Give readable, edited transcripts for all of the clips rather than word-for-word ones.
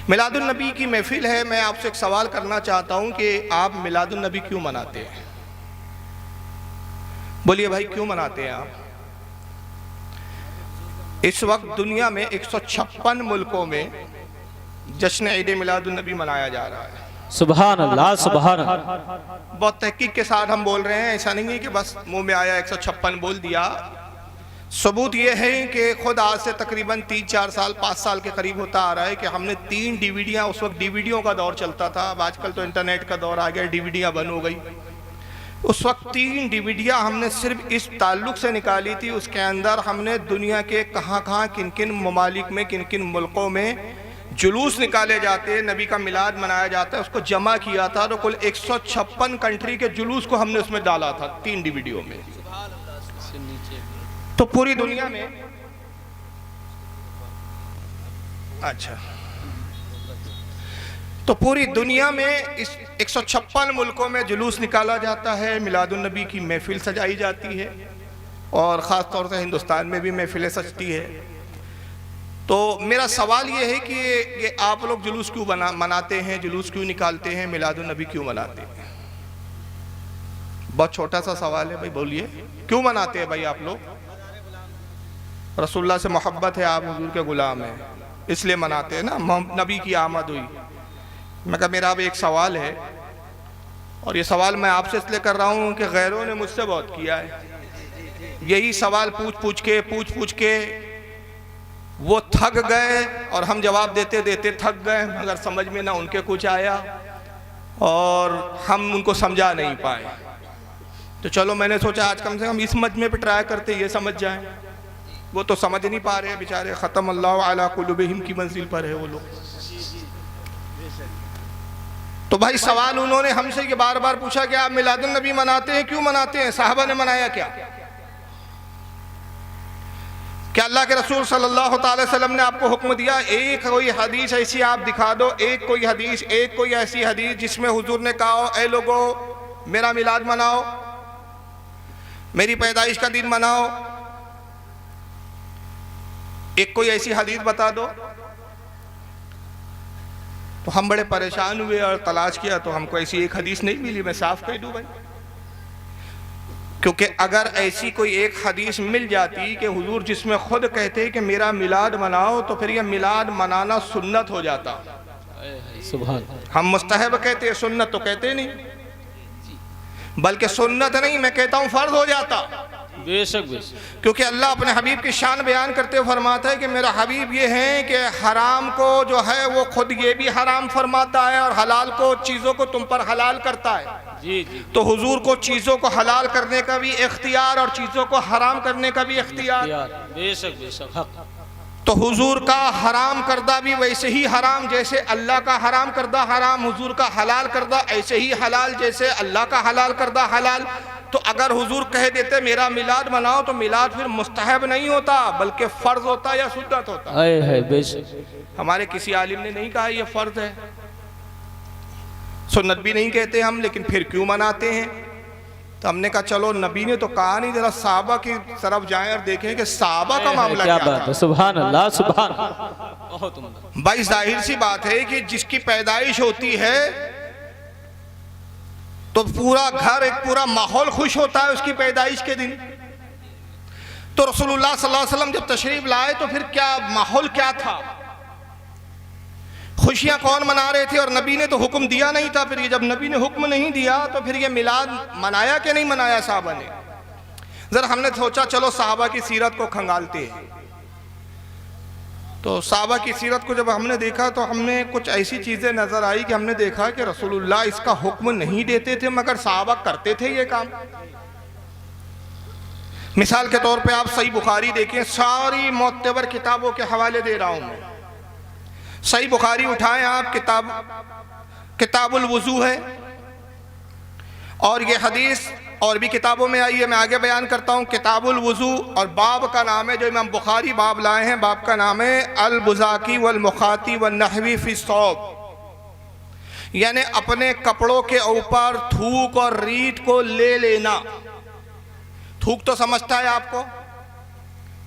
मिलादुन नबी की महफिल है। मैं आपसे एक सवाल करना चाहता हूं कि आप मिलादुन नबी क्यों मनाते हैं? बोलिए भाई, क्यों मनाते हैं आप? इस वक्त दुनिया में 156 मुल्कों में जश्न ईद मिलादुन नबी मनाया जा रहा है। सुभान अल्लाह, सुभान अल्लाह। बहुत तहकीक के साथ हम बोल रहे हैं, ऐसा नहीं है कि बस मुंह में आया 156 बोल दिया। सबूत ये है कि खुद आज से तकरीबन 3-4 साल 5 साल के करीब होता आ रहा है कि हमने 3 डीवीडियाँ, उस वक्त डीवीडियों का दौर चलता था, अब आजकल तो इंटरनेट का दौर आ गया, डीवीडियाँ बंद हो गई। उस वक्त 3 डीवीडियाँ हमने सिर्फ इस ताल्लुक़ से निकाली थी, उसके अंदर हमने दुनिया के कहाँ किन किन ममालिक में, किन किन मुल्कों में जुलूस निकाले जाते हैं, नबी का मिलाद मनाया जाता है, उसको जमा किया था। तो कुल 156 कंट्री के जुलूस को हमने उसमें डाला था 3 डीवीडियो में। तो पूरी दुनिया में तो पूरी दुनिया में इस 156 मुल्कों में जुलूस निकाला जाता है, मिलादुन नबी की महफिल सजाई जाती है और ख़ास तौर से हिंदुस्तान में भी महफिलें सजती है। तो मेरा सवाल ये है कि ये आप लोग जुलूस क्यों मनाते हैं, जुलूस क्यों निकालते हैं, मिलादुन नबी क्यों मनाते हैं? बहुत छोटा सा सवाल है भाई, बोलिए क्यों मनाते हैं भाई आप लोग? रसूलुल्लाह से मोहब्बत है, आप हुजूर के गुलाम हैं, इसलिए मनाते हैं ना, नबी की आमद हुई। मैं कहा मेरा अब एक सवाल है और ये सवाल मैं आपसे इसलिए कर रहा हूँ कि गैरों ने मुझसे बहुत किया है। यही सवाल पूछ पूछ के वो थक गए और हम जवाब देते देते थक गए, मगर समझ में ना उनके कुछ आया और हम उनको समझा नहीं पाए। तो चलो मैंने सोचा आज कम से कम इस मजमे पे ट्राई करते, ये समझ जाएं। वो तो समझ नहीं पा रहे बेचारे, ख़त्म अल्लाह अला कुलूबिहिम की मंजिल पर है वो लोग। तो भाई सवाल उन्होंने हमसे ये बार बार पूछा कि आप मिलादुन नबी मनाते हैं, क्यों मनाते हैं? साहबा ने मनाया क्या? क्या अल्लाह के रसूल सल्लल्लाहु अलैहि वसल्लम ने आपको हुक्म दिया? एक कोई हदीस ऐसी आप दिखा दो, एक कोई ऐसी हदीस जिसमें हुजूर ने कहा हो, ऐ लोगो मेरा मिलाद मनाओ, मेरी पैदाइश का दिन मनाओ। एक कोई ऐसी हदीस बता दो। तो हम बड़े परेशान हुए और तलाश किया तो हमको ऐसी एक हदीस नहीं मिली। मैं साफ कह दूं भाई, क्योंकि अगर ऐसी कोई एक हदीस मिल जाती कि हुजूर जिसमें खुद कहते कि मेरा मिलाद मनाओ, तो फिर यह मिलाद मनाना सुन्नत हो जाता। सुभान। हम मुस्तहब कहते हैं, सुन्नत तो कहते नहीं, बल्कि सुन्नत नहीं मैं कहता हूं फर्ज हो जाता। बेशक बेशक। क्योंकि अल्लाह अपने हबीब की शान बयान करते हुए फरमाता है कि मेरा हबीब ये है कि हराम को जो है वो खुद ये भी हराम फरमाता है और हलाल को, चीज़ों को तुम पर हलाल करता है। जी जी। तो हुजूर को चीज़ों को हलाल करने का भी इख्तियार और चीज़ों को हराम करने का भी इख्तियार। बेशक बेशक, हक। तो हुजूर का हराम करदा भी वैसे ही हराम जैसे अल्लाह का हराम करदा हराम, हुजूर का हलाल करदा ऐसे ही हलाल जैसे अल्लाह का हलाल करदा हलाल। तो अगर हुजूर कह देते मेरा मिलाद मनाओ, तो मिलाद फिर मुस्तहब नहीं होता बल्कि फ़र्ज होता या सुन्नत होता। है बेशक। हमारे किसी आलिम ने नहीं कहा यह फ़र्ज है, सुन्नत भी नहीं कहते हम, लेकिन फिर क्यों मनाते हैं? तो हमने कहा चलो नबी ने तो कहा नहीं, जरा साहबा की तरफ जाएं और देखें कि साहबा का मामला क्या था। सुभान अल्लाह, सुभान। भाई जाहिर सी बात है कि जिसकी पैदाइश होती है तो पूरा घर, एक पूरा माहौल खुश होता है उसकी पैदाइश के दिन। तो रसूलुल्लाह सल्लल्लाहु अलैहि वसल्लम जब तशरीफ लाए तो फिर क्या माहौल क्या था, खुशियां कौन मना रहे थे? और नबी ने तो हुक्म दिया नहीं था। फिर ये जब नबी ने हुक्म नहीं दिया तो फिर ये मिलाद मनाया कि नहीं मनाया साहबा ने? जरा हमने सोचा चलो साहबा की सीरत को खंगालते हैं। तो साहबा की सीरत को जब हमने देखा तो हमने कुछ ऐसी चीज़ें नज़र आई कि हमने देखा कि रसूलुल्लाह इसका हुक्म नहीं देते थे मगर साहबा करते थे ये काम। मिसाल के तौर पे आप सही बुखारी देखें, सारी मोतबर किताबों के हवाले दे रहा हूँ मैं। सही बुखारी उठाएं आप, किताबुल वुज़ू है और ये हदीस और भी किताबों में आई है, मैं आगे बयान करता हूँ। किताबुल वुज़ू और बाब का नाम है, जो इमाम बुखारी बाब लाए हैं, बाब का नाम है अल बुज़ाकी वल मुखाती वन नहवी फी सौब, यानी अपने कपड़ों के ऊपर थूक और रीत को ले लेना। थूक तो समझता है आपको,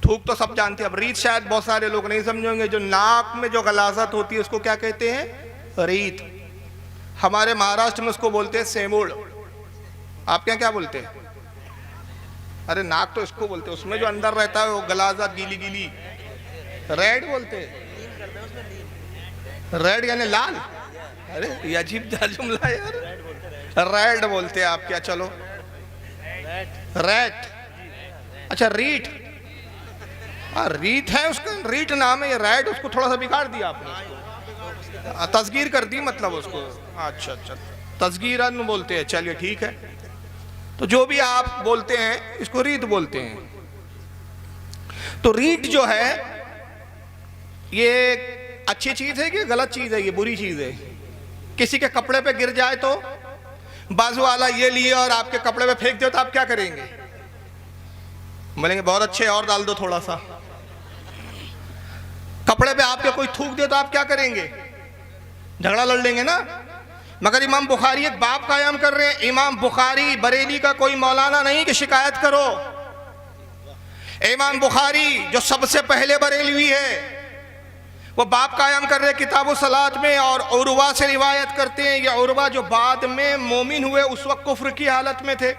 थूक तो सब जानते हैं, अब रीत शायद बहुत सारे लोग नहीं समझेंगे। जो नाक में जो गलाजत होती है उसको क्या कहते हैं? रीत। हमारे महाराष्ट्र में उसको बोलते हैं सेमोड़। आपके यहाँ क्या बोलते हैं? अरे नाक तो इसको बोलते हैं, उसमें जो अंदर रहता है वो गलाजत गीली गीली, रेड बोलते हैं। रेड यानी लाल। अरे ये अजीब जुमला यार, रेड बोलते हैं आप क्या? चलो रेट, अच्छा रीट, रीट है उसका, रीट नाम है। ये रेड उसको थोड़ा सा बिगाड़ दिया आपने, तस्गीर कर दी मतलब उसको। अच्छा अच्छा, तस्गीरन बोलते हैं। चलिए ठीक है, तो जो भी आप बोलते हैं इसको रीत बोलते हैं। तो रीत जो है ये अच्छी चीज है कि गलत चीज है? ये बुरी चीज है। किसी के कपड़े पे गिर जाए तो बाजू वाला ये लिए और आपके कपड़े पे फेंक दे तो आप क्या करेंगे? बोलेंगे बहुत अच्छे, और डाल दो थोड़ा सा। कपड़े पे आपके कोई थूक दे तो आप क्या करेंगे? झगड़ा लड़ लेंगे ना। मगर इमाम बुखारी एक बाब कायम कर रहे हैं। इमाम बुखारी बरेली का कोई मौलाना नहीं कि शिकायत करो। इमाम बुखारी जो सबसे पहले बरेलवी है वो बाप कायम कर रहे किताब सलात में, और उर्वा से रिवायत करते हैं। ये उर्वा जो बाद में मोमिन हुए उस वक्त कुफ्र की हालत में थे।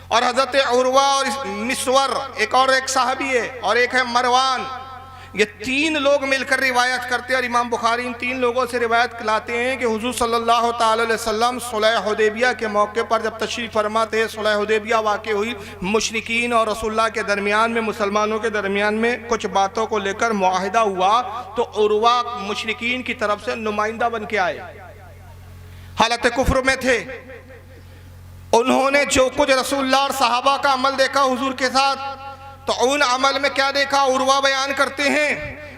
और हजरत उर्वा और मिस्वर एक साहबी है और एक है मरवान, ये तीन लोग मिलकर रिवायत करते हैं। और इमाम बुखारी इन तीन लोगों से रिवायत लाते हैं कि हुजूर सल्लल्लाहु ताला अलैहि वसल्लम सुलह हुदैबिया के मौके पर जब तशरीफ फरमा थे, सुलह हुदैबिया वाक़ हुई, मुशरिकीन और रसूलुल्लाह के दरमियान में, मुसलमानों के दरमियान में कुछ बातों को लेकर मुआहिदा हुआ। तो उर्वा मुशरिकीन की तरफ से नुमाइंदा बन के आए, हालत कुफ्र में थे। उन्होंने जो कुछ रसूलुल्लाह और सहाबा का अमल देखा हुजूर के साथ, तो उन अमल में क्या देखा उर्वा बयान करते हैं।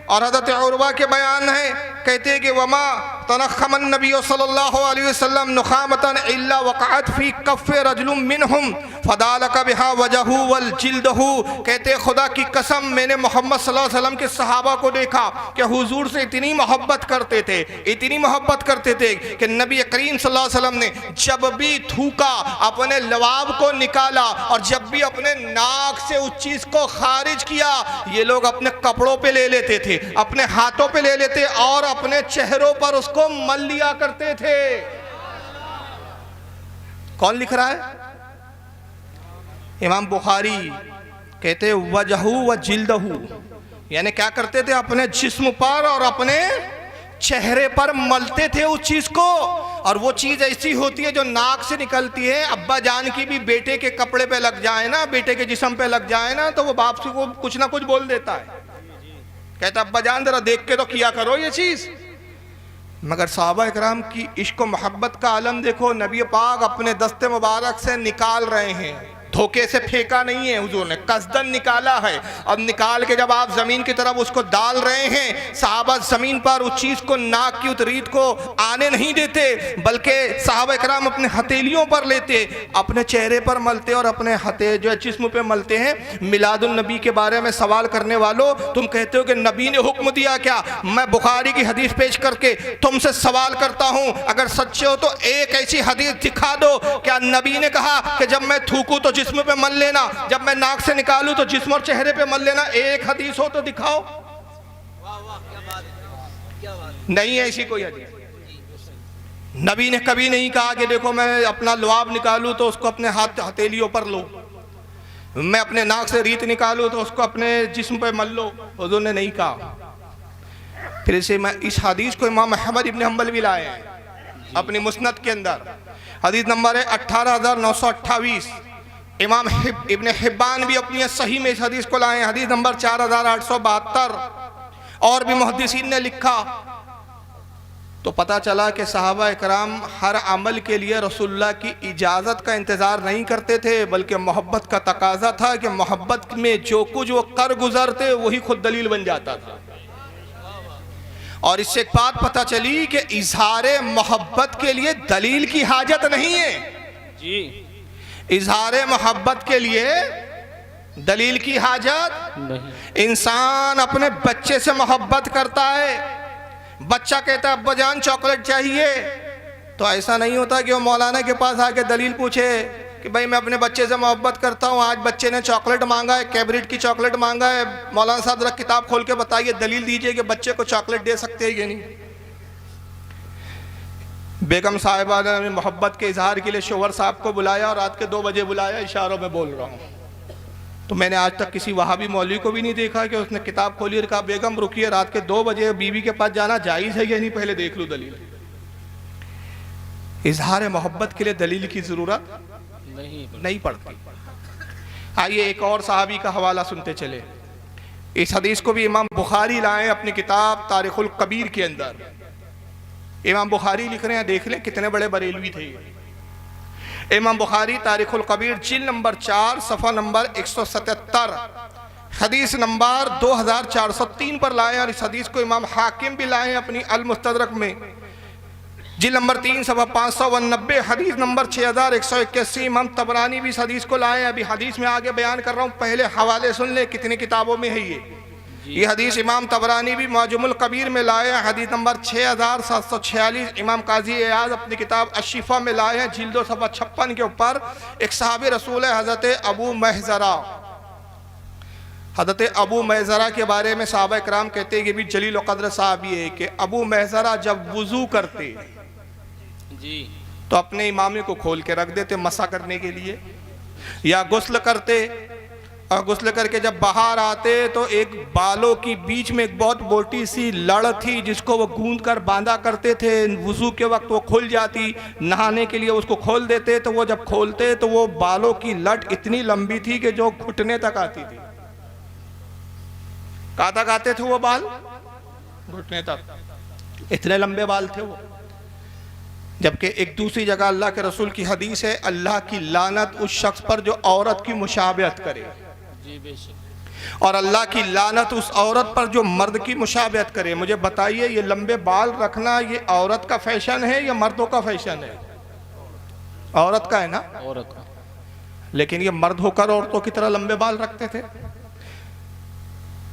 और हज़रत उर्वा के बयान है, कहते हैं कि वमा तनख़मन नबी सल्लल्लाहु अलैहि वसल्लम नुखामतन इल्ला वक़अत फी कफ़्फ़ि रजुलिन मिनहुम फदालक बिहा वजहु वल जिल्दहु। कहते खुदा की कसम मैंने मोहम्मद सल्लल्लाहु अलैहि वसल्लम के सहाबा को देखा कि हुजूर से इतनी मोहब्बत करते थे, इतनी मोहब्बत करते थे कि नबी करीम सल्लल्लाहु अलैहि वसल्लम ने जब भी थूका अपने लवाब को निकाला, और जब भी अपने नाक से उस चीज़ को खारिज किया, ये लोग अपने कपड़ों पे ले लेते थे, अपने हाथों पे ले लेते और अपने चेहरों पर उसको मल लिया करते थे। कौन लिख रहा है? इमाम बुखारी कहते वजहू व जिल्दहू, यानी क्या करते थे? अपने जिस्म पर और अपने चेहरे पर मलते थे उस चीज को। और वो चीज ऐसी होती है जो नाक से निकलती है। अब्बा जान की भी बेटे के कपड़े पे लग जाए ना, बेटे के जिस्म पे लग जाए ना, तो वो बाप से को कुछ ना कुछ बोल देता है, कहता अब्बा जान जरा देख के तो किया करो ये चीज। मगर सहाबा इकराम की इश्क व मोहब्बत का आलम देखो, नबी पाक अपने दस्ते मुबारक से निकाल रहे हैं, धोखे से फेंका नहीं है, हुजूर ने कसदन निकाला है। अब निकाल के जब आप जमीन की तरफ उसको डाल रहे हैं, सहाबा जमीन पर उस चीज को, नाक की उतरीत को आने नहीं देते, बल्कि सहाबा इकराम अपने हथेलियों पर लेते, अपने चेहरे पर मलते और अपने हथे जो जिस्म पे मलते हैं। मिलादुन नबी के बारे में सवाल करने वालों, तुम कहते हो कि नबी ने हुक्म दिया क्या? मैं बुखारी की हदीस पेश करके तुमसे सवाल करता हूं, अगर सच्चे हो तो एक ऐसी हदीस दिखा दो, क्या नबी ने कहा कि जब मैं थूकूं तो जिस्म पे मल लेना, जब मैं नाक से निकालूं तो जिस्म और चेहरे पे मल लेना? एक हदीस हो तो दिखाओ। नहीं है ऐसी कोई हदीस। नबी ने कभी नहीं कहा कि देखो मैं अपना लुआब निकालूं तो उसको अपने हाथ हथेलियों पर लो, मैं अपने नाक से रीत निकालूं तो उसको अपने जिस्म पे मल लो। हुजूर ने नहीं कहा। फिर इस हदीस को इमाम अहमद इब्न हंबल भी लाए हैं अपनी मुस्नद के अंदर। हदीस नंबर है 18,928। इमाम इब्न हिब्बान भी अपनी सही में इस हदीस को लाए हैं, हदीस नंबर 4,872। और भी मुहद्दिसीन ने लिखा। तो पता चला कि सहाबा इकराम हर अमल के लिए रसूलुल्लाह की इजाज़त का इंतज़ार नहीं करते थे, बल्कि मोहब्बत का तकाजा था कि मोहब्बत में जो कुछ वो कर गुजरते वही खुद दलील बन जाता था। और इससे एक बात पता चली कि इजहार मोहब्बत के लिए दलील की हाजत नहीं है जी। इजहार मोहब्बत के लिए दलील की हाजत नहीं। इंसान अपने बच्चे से मोहब्बत करता है, बच्चा कहता है अब्बा जान चॉकलेट चाहिए, तो ऐसा नहीं होता कि वो मौलाना के पास आके दलील पूछे कि भाई मैं अपने बच्चे से मोहब्बत करता हूँ, आज बच्चे ने चॉकलेट मांगा है, कैबरिट की चॉकलेट मांगा है, मौलाना साहब जरा किताब खोल के बताइए, दलील दीजिए कि बच्चे को चॉकलेट दे सकते हैं कि नहीं। बेगम साहिबा ने मोहब्बत के इजहार के लिए शोहर साहब को बुलाया और रात के 2 बजे बुलाया, इशारों में बोल रहा हूँ। तो मैंने आज तक किसी वहाबी मौलवी को भी नहीं देखा कि उसने किताब खोली और कहा बेगम रुकिए, रात के 2 बजे बीवी के पास जाना जायज़ है या नहीं, पहले देख लूँ दलील। इजहार मोहब्बत के लिए दलील की ज़रूरत नहीं पड़ती। आइए एक और सहाबी का हवाला सुनते चले। इस हदीस को भी इमाम बुखारी लाए अपनी किताब तारिखुल कबीर के अंदर। इमाम बुखारी लिख रहे हैं, देख लें कितने बड़े बरेलवी थे ये। इमाम बुखारी तारिखुल कबीर जिल्द नंबर 4 सफ़ा नंबर 177 हदीस नंबर 2403 पर लाए और इस हदीस को इमाम हाकिम भी लाए अपनी अल मुस्तदरक में जिल्द नंबर 3 सफ़ा 589 हदीस नंबर 6181। इमाम तबरानी भी इस हदीस को लाए। अभी हदीस में आगे बयान कर रहा हूँ, पहले हवाले सुन ले कितनी किताबों में है ये हदीस। इमाम तबरानी भी मौजमुल कबीर में लाए हैं, हदीस नंबर 6746। इमाम काजी एयाज अपनी किताब अशिफा में लाए हैं, जिल्दो सफ़ा 56 के ऊपर। एक सहाबी रसूल है हज़रत अबू महज़रा। हज़रत अबू महज़रा के बारे में सहाबा इकराम कहते हैं कि भी जलील क़द्र सहाबी है कि अबू महज़रा जब वुज़ू करते जी तो अपने इमामे को खोल के रख देते मसा करने के लिए, या गुस्ल करते और गुस्ल करके जब बाहर आते तो एक बालों की बीच में एक बहुत मोटी सी लड़ थी जिसको वो गूंद कर बांधा करते थे। वुज़ू के वक्त वो खुल जाती, नहाने के लिए उसको खोल देते तो वो जब खोलते तो वो बालों की लट इतनी लंबी थी कि जो घुटने तक आती थी। कहाँ तक आते थे वो बाल? घुटने तक, इतने लंबे बाल थे वो। जबकि एक दूसरी जगह अल्लाह के रसूल की हदीस है, अल्लाह की लानत उस शख्स पर जो औरत की मुशाबहत करे जी बेशक, और अल्लाह की लानत उस औरत पर जो मर्द की मुशाबहत करे। मुझे बताइए ये लंबे बाल रखना ये औरत का फैशन है या मर्दों का फैशन है? औरत का है ना, औरत का। लेकिन ये मर्द होकर औरतों की तरह लंबे बाल रखते थे।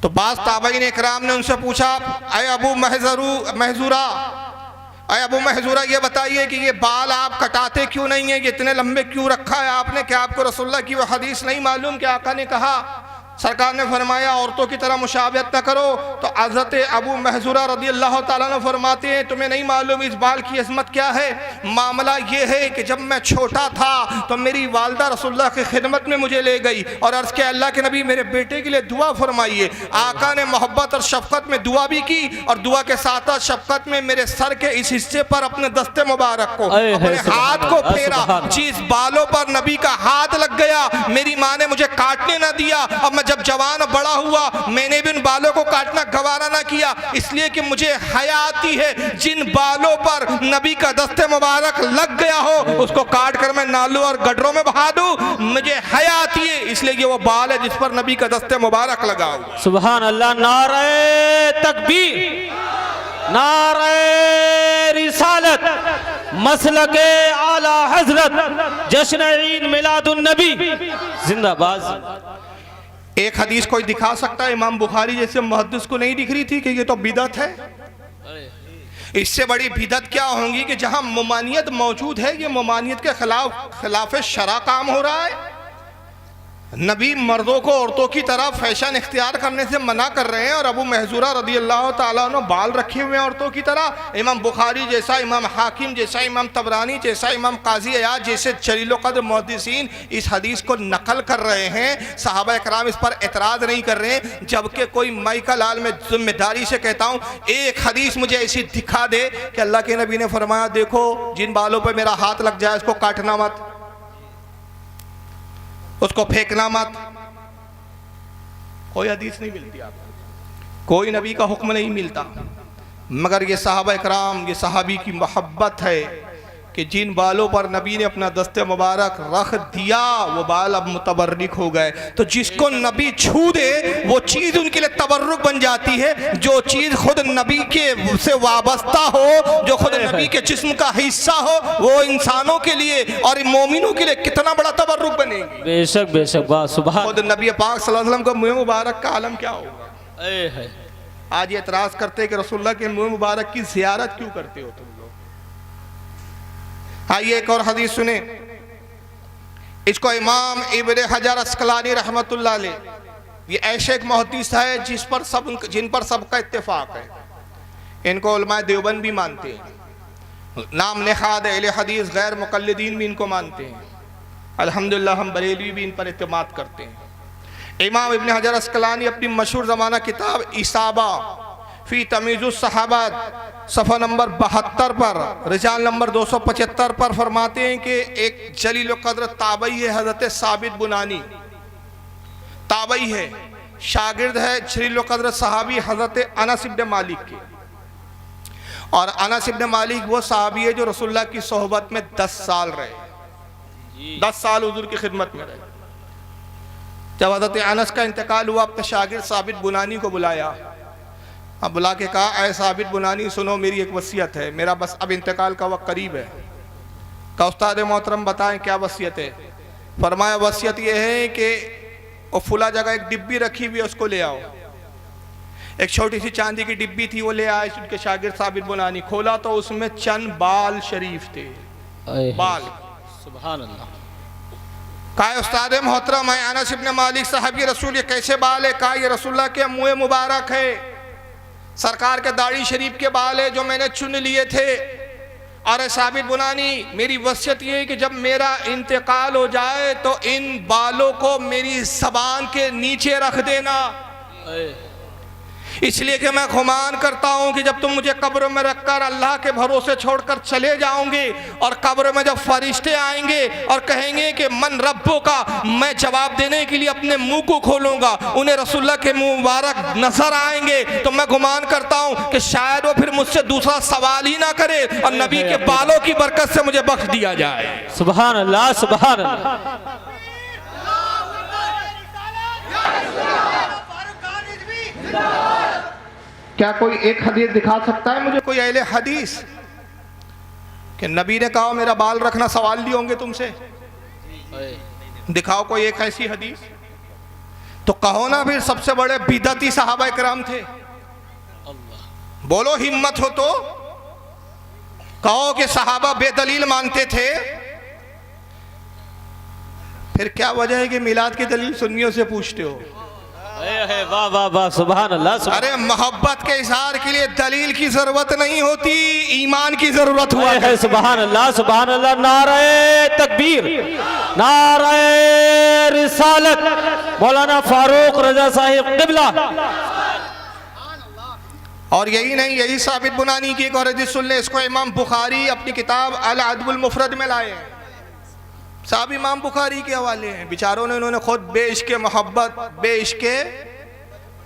तो बाज़ ताबईन इकराम ने उनसे पूछा, अय अबू महज़ूरा, अय अबू महज़ूरा ये बताइए कि ये बाल आप कटाते क्यों नहीं है, ये इतने लंबे क्यों रखा है आपने? क्या आपको रसूलुल्लाह की वो हदीस नहीं मालूम कि आका ने कहा, सरकार ने फरमाया औरतों की तरह मुशाबहत न करो? तो हज़रत अबू महज़ूरा रज़ी अल्लाह तआला अन्हु फरमाते हैं, तुम्हें नहीं मालूम इस बाल की अज़मत क्या है? मामला ये है कि जब मैं छोटा था तो मेरी वालदा रसूलुल्लाह की खिदमत में मुझे ले गई और अर्ज़ किया अल्लाह के नबी मेरे बेटे के लिए दुआ फरमाइए। आका ने मोहब्बत और शफ़क़त में दुआ भी की और दुआ के साथ साथ शफ़क़त में मेरे सर के इस हिस्से पर अपने दस्ते मुबारक को, अपने हाथ को फेरा। जिस बालों पर नबी का हाथ लग गया मेरी माँ ने मुझे काटने न दिया। अब जब जवान बड़ा हुआ मैंने भी उन बालों को काटना गवारा ना किया, इसलिए कि मुझे हया आती है जिन बालों पर नबी का दस्ते मुबारक लग गया हो उसको काट कर मैं नालों और गडरों में बहा दूं। मुझे हया आती है इसलिए ये वो बाल है जिस पर नबी का दस्ते मुबारक लगा हुआ। सुभान अल्लाह, नारे तकबीर, नारे रिसालत, मसलके आला हजरत, जश्न ईद मिलादुन नबी जिंदाबाद। एक हदीस कोई दिखा सकता है इमाम बुखारी जैसे मुहद्दिस को नहीं दिख रही थी कि ये तो बिदअत है? इससे बड़ी बिदअत क्या होगी कि जहां ममानियत मौजूद है ये ममानियत के खिलाफ शरा काम हो रहा है। नबी मर्दों को औरतों की तरह फैशन इख्तियार करने से मना कर रहे हैं और अबू महज़ूरा रज़ी अल्लाह तआला अन्हु बाल रखे हुए हैं औरतों की तरह। इमाम बुखारी जैसा, इमाम हाकिम जैसा, इमाम तबरानी जैसा, इमाम काजी अयाज जैसे जलील क़द्र मुहद्दिसीन इस हदीस को नकल कर रहे हैं। सहाबा इकराम इस पर एतराज़ नहीं कर रहे हैं। जबकि कोई माइका लाल में जिम्मेदारी से कहता हूँ एक हदीस मुझे ऐसी दिखा दे कि अल्लाह के नबी ने फरमाया देखो जिन बालों पर मेरा हाथ लग जाए उसको काटना मत, उसको फेंकना मत। कोई हदीस नहीं मिलती आपको, कोई नबी का हुक्म नहीं मिलता। मगर ये सहाबा इकराम, ये सहाबी की मोहब्बत है कि जिन बालों पर नबी ने अपना दस्ते मुबारक रख दिया वो बाल अब मुतबर्रिक हो गए। तो जिसको नबी छू दे वो चीज़ उनके लिए तबर्रुक बन जाती है। जो चीज़ खुद नबी के से वाबस्ता हो, जो खुद नबी के जिस्म का हिस्सा हो, वो इंसानों के लिए और मोमिनों के लिए कितना बड़ा तबर्रुक बनेगी। बेशक बेशक, वाह सुभान। खुद नबी पाक सल्लल्लाहु अलैहि वसल्लम का मुँह मुबारक का आलम क्या होगा। आज ये एतराज़ करते हैं कि रसूलुल्लाह के मुँह मुबारक की ज़ियारत क्यों करते हो तुम लोग। आइए एक और हदीस सुने। इसको इमाम इब्न हजर अस्कलानी रहमतुल्लाह अलैह, ये ऐसे एक मुहद्दिस है जिन पर सबका इत्तेफाक है। इनको उलमाए देवबंद भी मानते हैं, नाम नेहाद अहले हदीस गैर मुक़ल्लिदीन भी इनको मानते हैं। अल्हम्दुलिल्लाह हम बरेलवी भी इन पर इत्तेमाद करते हैं। इमाम इब्न हजर अस्कलानी अपनी मशहूर ज़माना किताब इसाबा फ़ी तमीज़ुस सहाबा सफ़ा नंबर 72 पर रिजाल नंबर 275 पर फरमाते हैं कि एक जलील क़द्र ताबई है हज़रत साबित बुनानी। ताबई है, शागिर्द है जलील क़द्र सहाबी हज़रत अनस इब्न मालिक के। और अनस इब्न मालिक वो सहाबी है जो रसूलुल्लाह की सोहबत में 10 साल रहे, 10 साल हुजूर की खिदमत में रहे। जब हज़रत अनस का इंतकाल हुआ, अपने शागिर्द साबित बुनानी को बुलाया। अब बुला के कहा, ऐ साबित बुनानी सुनो, मेरी एक वसीयत है, मेरा बस अब इंतकाल का वक्त करीब है। का उस्ताद मोहतरम बताएं क्या वसीयत है? फरमाया वसीयत यह है कि वो फुला जगह एक डिब्बी रखी हुई है, उसको ले आओ। एक छोटी सी चांदी की डिब्बी थी, वो ले आए उनके शागिर्द साबित बुनानी। खोला तो उसमें चंद बाल शरीफ थे, बाल। सुभान अल्लाह। कहा उस्ताद मोहतरम है अनस इब्न मालिक साहब, ये रसूल ये कैसे बाल है? कहा ये रसूलुल्लाह के मुँह मुबारक है, सरकार के दाढ़ी शरीफ के बाल है जो मैंने चुन लिए थे। और साबित बुनानी, मेरी वसीयत ये है कि जब मेरा इंतकाल हो जाए तो इन बालों को मेरी ज़बान के नीचे रख देना, इसलिए कि मैं गुमान करता हूँ कि जब तुम मुझे कब्र में रखकर अल्लाह के भरोसे छोड़कर चले जाओगे और कब्र में जब फरिश्ते आएंगे और कहेंगे कि मन रब्बो का, मैं जवाब देने के लिए अपने मुंह को खोलूंगा, उन्हें रसूलुल्लाह के मुंह मुबारक नजर आएंगे, तो मैं गुमान करता हूँ कि शायद वो फिर मुझसे दूसरा सवाल ही ना करे और नबी के बालों की बरकत से मुझे बख्श दिया जाए। सुभान अल्लाह, सुभान अल्लाह। क्या कोई एक हदीस दिखा सकता है मुझे, कोई अहले हदीस कि नबी ने कहा मेरा बाल रखना सवाल लिए होंगे तुमसे? दिखाओ कोई एक ऐसी हदीस। तो कहो ना फिर सबसे बड़े बिदअती सहाबा इकराम थे। बोलो हिम्मत हो तो कहो कि सहाबा बेदलील मानते थे। फिर क्या वजह है कि मिलाद की दलील सुन्नियों से पूछते हो? वाह वाह वाह, सुभान अल्लाह। अरे मोहब्बत के इज़हार के लिए दलील की जरूरत नहीं होती, ईमान की जरूरत हुआ है। सुभान अल्लाह, सुभान अल्लाह। नारे तकबीर, नारे रिसालत, मौलाना फारूक रजा साहिब क़िबला। और यही नहीं, यही साबित बुनानी की एक और हदीस सुन ले, इसको इमाम बुखारी अपनी किताब अल अदबुल मुफरद में लाए हैं। साहब इमाम बुखारी के हवाले हैं, बेचारों ने उन्होंने खुद बेइश्क़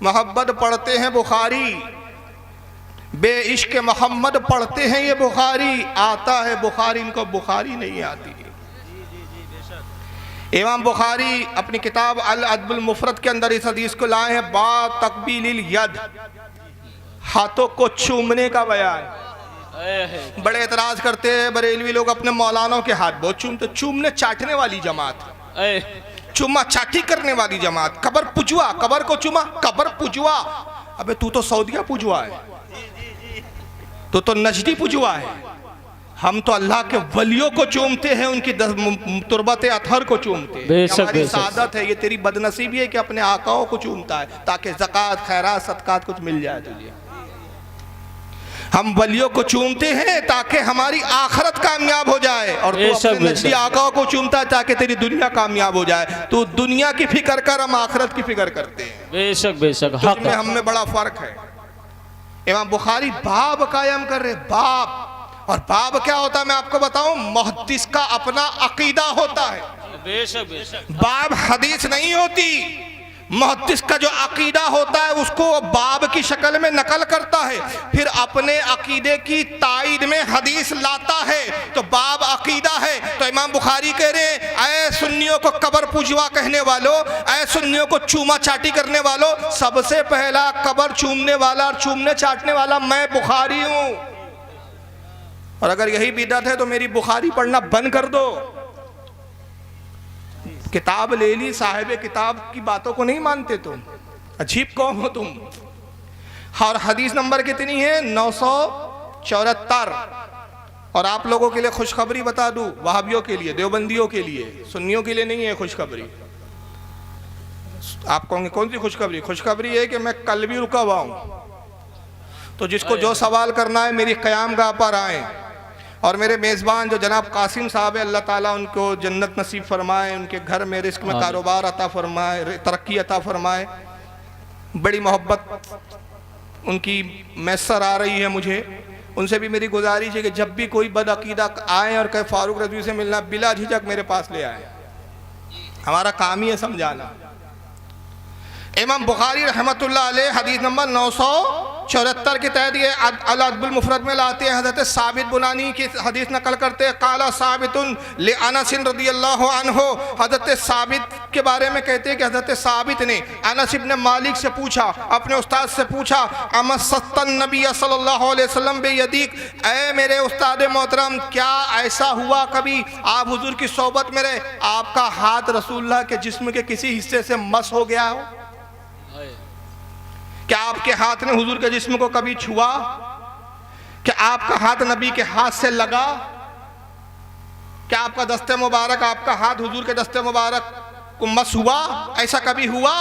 मोहब्बत पढ़ते हैं बुखारी, बेइश्क़ मोहम्मद पढ़ते हैं ये बुखारी, आता है बुखारी, इनको बुखारी नहीं आती। इमाम बुखारी अपनी किताब अल अदबुल मुफरद के अंदर इस हदीस को लाए हैं, बा तकबीलिल यद, हाथों को चूमने का बयान। बड़े एतराज करते हैं बरेलवी लोग अपने मौलानों के हाथ बहुत चूमते, चूमने चाटने वाली जमात, चुम्मा चाटी करने वाली जमात, कबर पुजवा, कबर को चुमा, कबर पुजवा। अबे तू तो सऊदिया पुजवा है, तू तो नजदी पुजवा है। हम तो अल्लाह के वलियों को चूमते हैं, उनकी तुरबत अतहर को चूमते हैं। हमारी सादत है, ये तेरी बदनसीबी है कि अपने आकाओं को चूमता है ताकि ज़कात खैरात सदकात कुछ मिल जाए तुझे। हम वलियों को चूमते हैं ताकि हमारी आखिरत कामयाब हो जाए, और तू अपने नजदी आकाओं को चूमता है ताकि तेरी दुनिया कामयाब हो जाए। तू दुनिया की फिक्र कर, हम आखिरत की फिक्र करते हैं। बेशक बेशक, हक में हम में बड़ा फर्क है। इमाम बुखारी बाब कायम कर रहे, बाब। और बाब क्या होता है मैं आपको बताऊं, मुहद्दिस का अपना अकीदा होता है। बेशक बेशक, बाब हदीस नहीं होती। मुहद्दिस का जो अकीदा होता है उसको बाब की शक्ल में नकल करता है, फिर अपने अकीदे की तायद में हदीस लाता है, तो बाब अकीदा है। तो इमाम बुखारी कह रहे हैं, ऐ सुन्नियों को कबर पुजवा कहने वालों, ऐ सुन्नियों को चूमा चाटी करने वालों, सबसे पहला कबर चूमने वाला और चूमने चाटने वाला मैं बुखारी हूं। और अगर यही बिदअत है तो मेरी बुखारी पढ़ना बंद कर दो। किताब ले ली, साहिब किताब की बातों को नहीं मानते तुम, अजीब कौम हो तुम। और हदीस नंबर कितनी है? 974। और आप लोगों के लिए खुशखबरी बता दूं, वहाबियों के लिए, देवबंदियों के लिए, सुन्नियों के लिए नहीं है खुशखबरी। आप कहोगे कौन सी खुशखबरी? खुशखबरी है कि मैं कल भी रुका हुआ हूँ, तो जिसको जो सवाल करना है मेरी क़यामगाह पर आए। और मेरे मेज़बान जो जनाब कासिम साहब है, अल्लाह ताला उनको जन्नत नसीब फरमाए, उनके घर में रिस्क में कारोबार अता फरमाए, तरक्की अता फरमाए। बड़ी मोहब्बत उनकी मैसर आ रही है मुझे। उनसे भी मेरी गुजारिश है कि जब भी कोई बदअकीदा आए और कहे फारूक रज़वी से मिलना, बिला झिझक मेरे पास ले आए। हमारा काम ही है समझाना। इमाम बुखारी रहमतुल्लाह अलैह हदीस नंबर 974 के तहत ये अल अदबुल मुफरद में लाते हैं। हज़रत साबित बुनानी की हदीस नकल करते हैं, काला साबितुन ले अनस रज़ियल्लाहु अन्हु। हज़रत साबित के बारे में कहते हैं कि हज़रत साबित ने अनस इब्न मालिक से पूछा, अपने उस्ताद से पूछा, अमसत्तन नबी सल्लल्लाहु अलैहि वसल्लम बेयदीक, ऐ मेरे उस्ताद मोहतरम, क्या ऐसा हुआ कभी आप हुजूर की सोबत में रहे, आपका हाथ रसूलुल्लाह के जिस्म के किसी हिस्से से मस हो गया हो? क्या आपके हाथ ने हुजूर के जिस्म को कभी छुआ? क्या आपका हाथ नबी के हाथ से लगा? क्या आपका दस्ते मुबारक, आपका हाथ हुजूर के दस्ते मुबारक को मस हुआ? ऐसा कभी हुआ?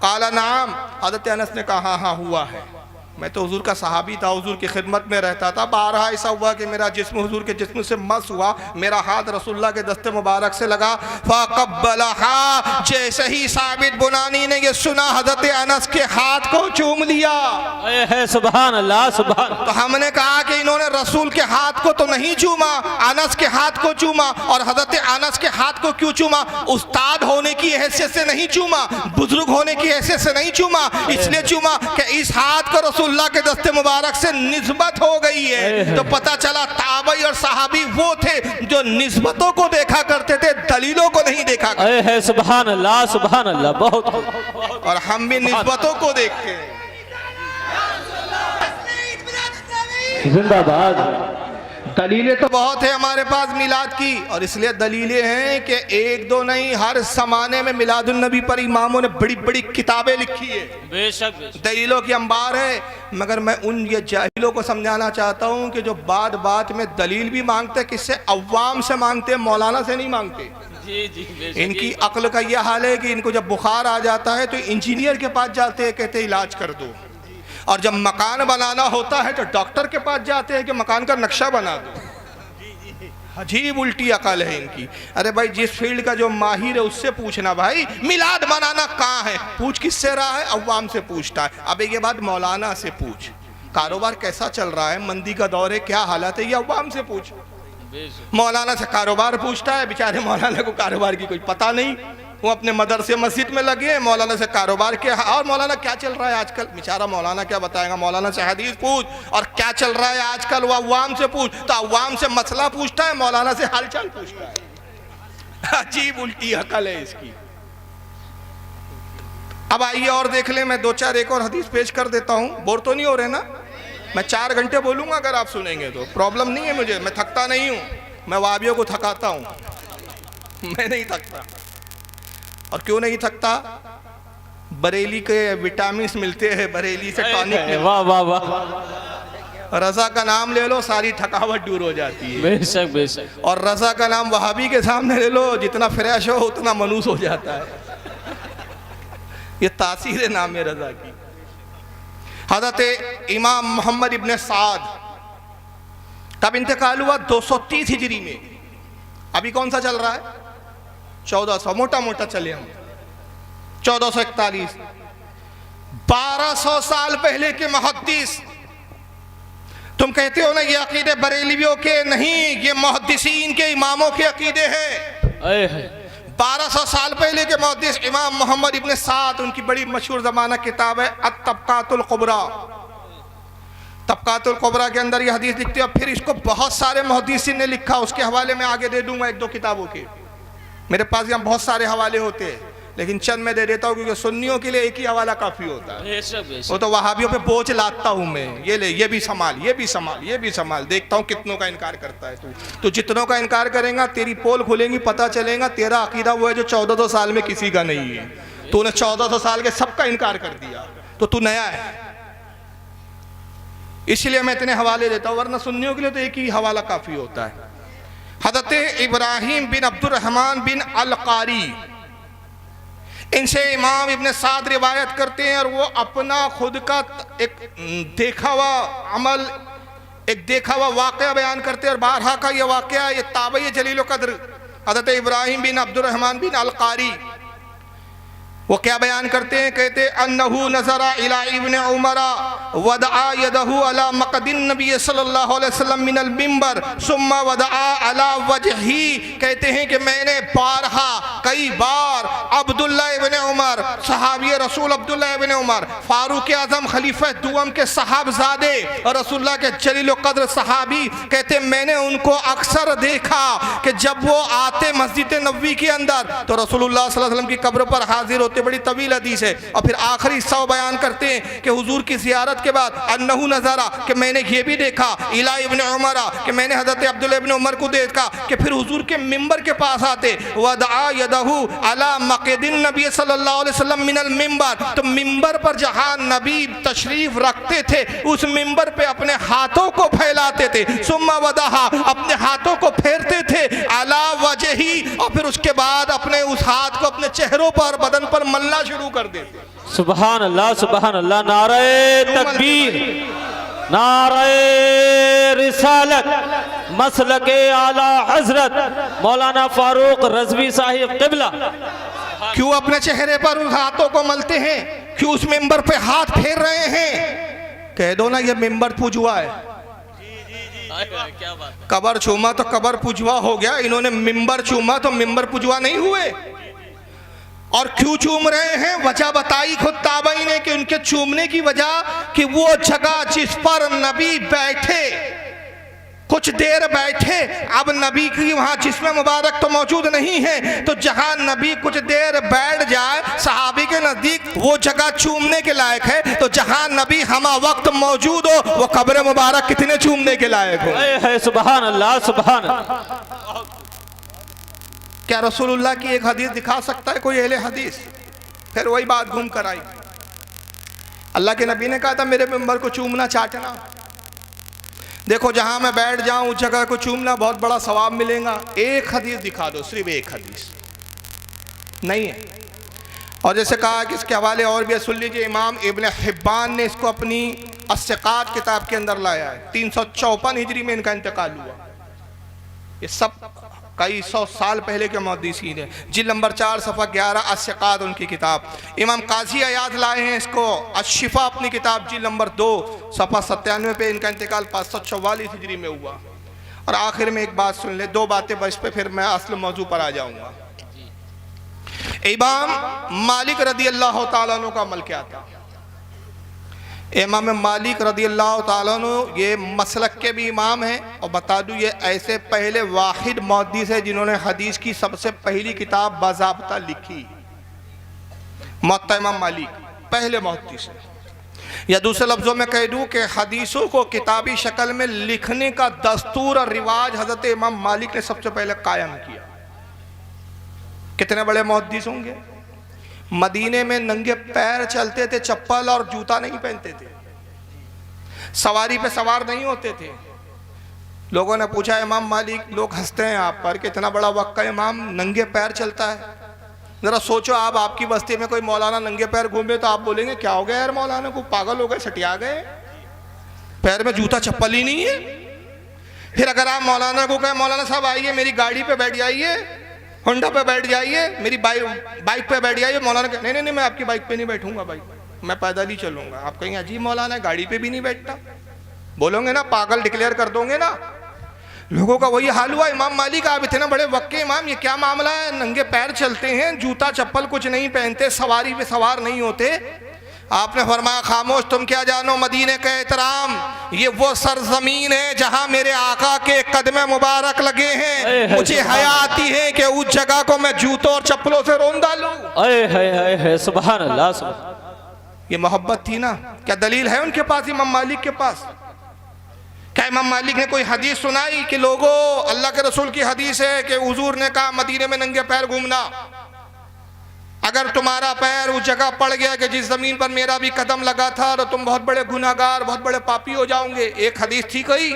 काला नाम, हज़रत अनस ने कहा हाँ हुआ है। मैं तो हुजूर का सहाबी था, हुजूर की खिदमत में रहता था। बारहा ऐसा हुआ कि मेरा जिस्म हुजूर के जिस्म से मस हुआ, मेरा हाथ रसूलुल्लाह के दस्ते मुबारक से लगा। फ़क़ब्बलहा, जैसे ही साबित बुनानी ने ये सुना, हज़रत अनस के हाथ को चूम लिया। सुभान अल्लाह, सुभान। तो हमने कहा कि इन्होंने रसूल के हाथ को तो नहीं चूमा, अनस के हाथ को चूमा। और हज़रत अनस के हाथ को क्यों चूमा? उस्ताद होने की हैसियत से नहीं चूमा, बुजुर्ग होने की हैसियत से नहीं चूमा। इसलिए चूमा कि इस हाथ को रसूलुल्लाह के दस्ते मुबारक से निस्बत हो गई है। तो पता चला ताबई और सहाबी वो थे जो निस्बतों को देखा करते थे, दलीलों को नहीं देखा करते है। सुभान अल्लाह, सुभान अल्लाह। बहुत। और हम भी निस्बतों को देखते हैं। जिंदाबाद। दलीलें तो बहुत है हमारे पास मिलाद की, और इसलिए दलीलें हैं कि एक दो नहीं, हर ज़माने में मिलादुन नबी पर इमामों ने बड़ी बड़ी किताबें लिखी है। बेशक दलीलों की अंबार है। मगर मैं उन ये जाहिलों को समझाना चाहता हूँ कि जो बात बात में दलील भी मांगते हैं, किससे? अव्वाम से मांगते हैं, मौलाना से नहीं मांगते। जी जी। इनकी अक्ल का यह हाल है कि इनको जब बुखार आ जाता है तो इंजीनियर के पास जाते हैं, कहते हैं इलाज कर दो। और जब मकान बनाना होता है तो डॉक्टर के पास जाते हैं कि मकान का नक्शा बना दो। अजीब उल्टी अकल है इनकी। अरे भाई, जिस फील्ड का जो माहिर है उससे पूछना, भाई मिलाद बनाना कहाँ है, पूछ किससे रहा है? अव्वाम से पूछता है। अब एक बात मौलाना से पूछ, कारोबार कैसा चल रहा है, मंदी का दौर है, क्या हालत है, ये अव्वाम से पूछ। मौलाना से कारोबार पूछता है, बेचारे मौलाना को कारोबार की कोई पता नहीं, वो अपने मदरसे मस्जिद में लगे हैं। मौलाना से कारोबार के, और मौलाना क्या चल रहा है आजकल, बेचारा मौलाना क्या बताएगा। मौलाना से हदीस पूछ, और क्या चल रहा है आजकल वो अव्वाम से पूछ। तो अव्वाम से मसला पूछता है, मौलाना से हालचाल पूछता है। अजीब उल्टी अकल है इसकी। अब आइए और देख लें, मैं दो चार एक और हदीस पेश कर देता हूँ। बोर तो नहीं हो रहे ना? मैं 4 घंटे बोलूँगा, अगर आप सुनेंगे तो प्रॉब्लम नहीं है मुझे, मैं थकता नहीं हूँ। मैं वाबियों को थकाता हूँ, मैं नहीं थकता। और क्यों नहीं थकता? बरेली के विटामिन मिलते हैं, बरेली से टॉनिक। वाह वाह वाह। रजा का नाम ले लो, सारी थकावट दूर हो जाती है। बेशक बेशक। और रजा का नाम वहाबी के सामने ले लो, जितना फ्रेश हो उतना मनूस हो जाता है। ये तासीर है नाम है रजा की। हज़रत इमाम मोहम्मद इब्न साद कब इंतकाल हुआ? 230 हिजरी में। अभी कौन सा चल रहा है? 1400, मोटा मोटा चले हम, 1441। 1200 साल पहले के मुहद्दिस। तुम कहते हो ना ये अकीदे बरेलियों के नहीं, ये मुहद्दिसीन के, इमामों के अकीदे हैं। 1200 साल पहले के मुहद्दिस इमाम मोहम्मद इब्न साद, उनकी बड़ी मशहूर ज़माना किताब है अत-तबक़ातुल कुबरा। तबक़ातुल कुबरा के अंदर ये हदीस लिखते हैं। फिर इसको बहुत सारे मुहद्दिसीन ने लिखा, उसके हवाले में आगे दे दूंगा 1-2 किताबों के। मेरे पास यहाँ बहुत सारे हवाले होते हैं, लेकिन चंद मैं दे देता हूँ, क्योंकि सुन्नियों के लिए एक ही हवाला काफ़ी होता है। वो तो वहाबियों पे बोझ लाता हूँ मैं, ये ले, ये भी संभाल, ये भी संभाल, ये भी संभाल। देखता हूँ कितनों का इनकार करता है तू। जितनों का इनकार करेगा, तेरी पोल खुलेंगी, पता चलेगा तेरा अकीदा वो है जो 1400 साल में किसी का नहीं है। तूने 1400 साल के सबका इनकार कर दिया, तो तू नया है। इसलिए मैं इतने हवाले देता हूँ, वरना सुन्नियों के लिए तो एक ही हवाला काफ़ी होता है। हज़रत इब्राहिम बिन अब्दुर्रहमान बिन अल-कारी, इनसे इमाम इब्न साद रिवायत करते हैं, और वो अपना खुद का एक देखा हुआ अमल, एक देखा हुआ वाक़या बयान करते हैं। और बारहा का ये वाक़या, ये ताबई जलील क़द्र हज़रत इब्राहिम बिन अब्दुर्रहमान बिन अल-कारी, वो क्या बयान करते हैं, कहते अन्नहु नज़रा इला इब्न उमरा वदआ यदहु अला मक़दिन नबी सल्लल्लाहु अलैहि वसल्लम मिनल मिंबर सुम्मा वदआ अला वजही। कहते हैं कि मैंने बारहा कई बार अब्दुल्ला इब्न उमर, सहाबी रसूल अब्दुल्ला इब्न उमर, फारूक आज़म खलीफा दुअम के साहबजादे और रसूलुल्लाह के जलील व क़द्र सहाबी, कहते मैंने उनको अक्सर देखा कि जब वो आते मस्जिद नबवी के अंदर तो रसूलुल्लाह सल्लल्लाहु अलैहि वसल्लम की कब्र पर हाजिर होते। बड़ी तवील हदीस है। और फिर आखिरी हिस्सा बयान करते हैं कि हुजूर की ज़ियारत के बाद अन्नहु नज़रा, कि मैंने ये भी देखा, इला इब्न उमरा, कि मैंने हज़रत अब्दुल्ला इब्न उमर को देखा कि फिर हुजूर के मिंबर के पास आते, वदआ यदहु अला मक़दिन नबी सल्लल्लाहु अलैहि वसल्लम मिनल मिंबर, तो मिंबर पर जहाँ नबी तशरीफ रखते थे उस मिंबर पे अपने हाथों को फैलाते थे, सुम्मा वदहा, अपने हाथों को फेरते थे, अला वजही, और फिर उसके बाद अपने उस हाथ को अपने चेहरों पर, बदन पर मलना शुरू कर देते। सुभान अल्लाह, सुभान अल्लाह। नारे तकबीर, नारे रिसालत, मसलके आला हजरत मौलाना फारूक रज़वी साहिब क़िबला। क्यों अपने चेहरे पर उस हाथों को मलते हैं, क्यों उस मिंबर पे हाथ फेर रहे हैं? कह दो ना ये मिंबर पुजवा है। कबर चूमा तो कबर पुजवा हो गया, इन्होंने मिंबर चूमा तो मिंबर पुजवा नहीं हुए। और क्यों चूम रहे हैं, वजह बताई खुद ताबई ने कि उनके चूमने की वजह कि वो जगह जिस पर नबी बैठे, कुछ देर बैठे, अब नबी की वहाँ जिस्म मुबारक तो मौजूद नहीं है, तो जहाँ नबी कुछ देर बैठ जाए सहाबी के नज़दीक वो जगह चूमने के लायक है। तो जहाँ नबी हमा वक्त मौजूद हो वो कब्र मुबारक कितने चूमने के लायक हो। सुभान अल्लाह, सुभान अल्लाह। क्या रसूलुल्लाह की एक हदीस दिखा सकता है कोई अहले हदीस? फिर वही बात घूम कर आई। अल्लाह के नबी ने कहा था मेरे मिंबर को चूमना, चाटना। देखो जहाँ मैं बैठ जाऊँ उस जगह को चूमना, बहुत बड़ा सवाब मिलेगा। एक हदीस दिखा दो, सिर्फ एक हदीस नहीं है। और जैसे कहा कि इसके हवाले और भी सुन लीजिए, इमाम इब्न हिब्बान ने इसको अपनी अस्सिक़ात किताब के अंदर लाया है। 354 हिजरी में इनका इंतकाल हुआ। ये सब कई सौ साल पहले के मुहद्दिसीन है। जिल्द नंबर 4 सफ़ा 11 अस्सिक़ात उनकी किताब। इमाम काजी अयाद लाए हैं इसको अशिफा अपनी किताब जिल्द नंबर 2 सफ़ा 97 पे इनका इंतकाल 544 हिजरी में हुआ। और आखिर में एक बात सुन ले, दो बातें बस पे फिर मैं असल मौजू पर आ जाऊँगा। इमाम मालिक रदी अल्लाह तआला अन्हु का अमल क्या था? इमाम मालिक रदी अल्लाह तआला अन्हु ये मसलक के भी इमाम हैं। और बता दूँ ये ऐसे पहले वाहिद मुहद्दिस है जिन्होंने हदीस की सबसे पहली किताब बाज़ाब्ता लिखी। मुअत्ता इमाम मालिक पहले मुहद्दिस है। या दूसरे लफ्ज़ों में कह दूँ कि हदीसों को किताबी शक्ल में लिखने का दस्तूर और रिवाज हज़रत इमाम मालिक ने सबसे पहले कायम किया। कितने बड़े मुहद्दिस होंगे। मदीने में नंगे पैर चलते थे, चप्पल और जूता नहीं पहनते थे, सवारी पे सवार नहीं होते थे। लोगों ने पूछा इमाम मालिक, लोग हंसते हैं आप पर, कितना बड़ा वक्त का इमाम नंगे पैर चलता है। ज़रा सोचो आप, आपकी बस्ती में कोई मौलाना नंगे पैर घूमे तो आप बोलेंगे क्या हो गया यार, मौलाना को पागल हो गए, सटिया गए, पैर में जूता चप्पल ही नहीं है। फिर अगर आप मौलाना को कहें मौलाना साहब आइए मेरी गाड़ी पे बैठ जाइए, होंडा पे बैठ जाइए, मेरी बाइक पे बैठ जाइए, मौलाना कहे नहीं नहीं मैं आपकी बाइक पे नहीं बैठूंगा भाई, मैं पैदल ही चलूंगा। आप कहेंगे अजीब मौलाना है, गाड़ी पे भी नहीं बैठता, बोलोगे ना, पागल डिक्लेयर कर दोगे ना। लोगों का वही हाल हुआ। इमाम मालिक आप इतने बड़े वक्त के इमाम, ये क्या मामला है, नंगे पैर चलते हैं, जूता चप्पल कुछ नहीं पहनते, सवारी पे सवार नहीं होते। आपने फरमाया खामोश, तुम क्या जानो मदीने का एहतराम, ये वो सरजमीन है जहां मेरे आका के कदमे मुबारक लगे हैं। मुझे हया आती है कि उस जगह को मैं जूतों और चप्पलों से रोन डालूं। सुभान अल्लाह। ये मोहब्बत थी ना। क्या दलील है उनके पास, इमाम मालिक के पास? क्या इमाम मालिक ने कोई हदीस सुनाई कि लोगों अल्लाह के रसूल की हदीस है कि हुजूर ने कहा मदीने में नंगे पैर घूमना? अगर तुम्हारा पैर उस जगह पड़ गया कि जिस ज़मीन पर मेरा भी कदम लगा था तो तुम बहुत बड़े गुनाहगार, बहुत बड़े पापी हो जाओगे। एक हदीस थी कोई,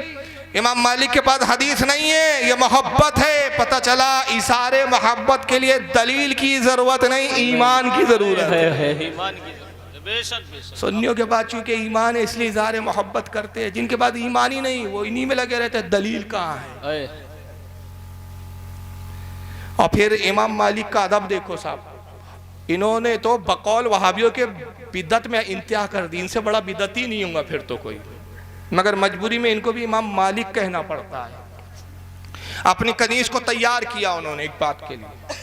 इमाम मालिक के पास हदीस नहीं है, ये मोहब्बत है। पता चला इशारे मोहब्बत के लिए दलील की ज़रूरत नहीं, ईमान की ज़रूरत है। सुन्नियों के बाद चूंकि ईमान है इसलिए इज़हार मोहब्बत करते हैं, जिनके बाद ईमान ही नहीं वो इन्हीं में लगे रहते हैं, दलील कहाँ है। और फिर इमाम मालिक का अदब देखो साहब, इन्होंने तो बकौल वहाबियों के बिदत में इंतहा कर दी, इनसे बड़ा बिदती नहीं होगा फिर तो कोई, मगर मजबूरी में इनको भी इमाम मालिक कहना पड़ता है। अपनी कनीज को तैयार किया उन्होंने एक बात के लिए,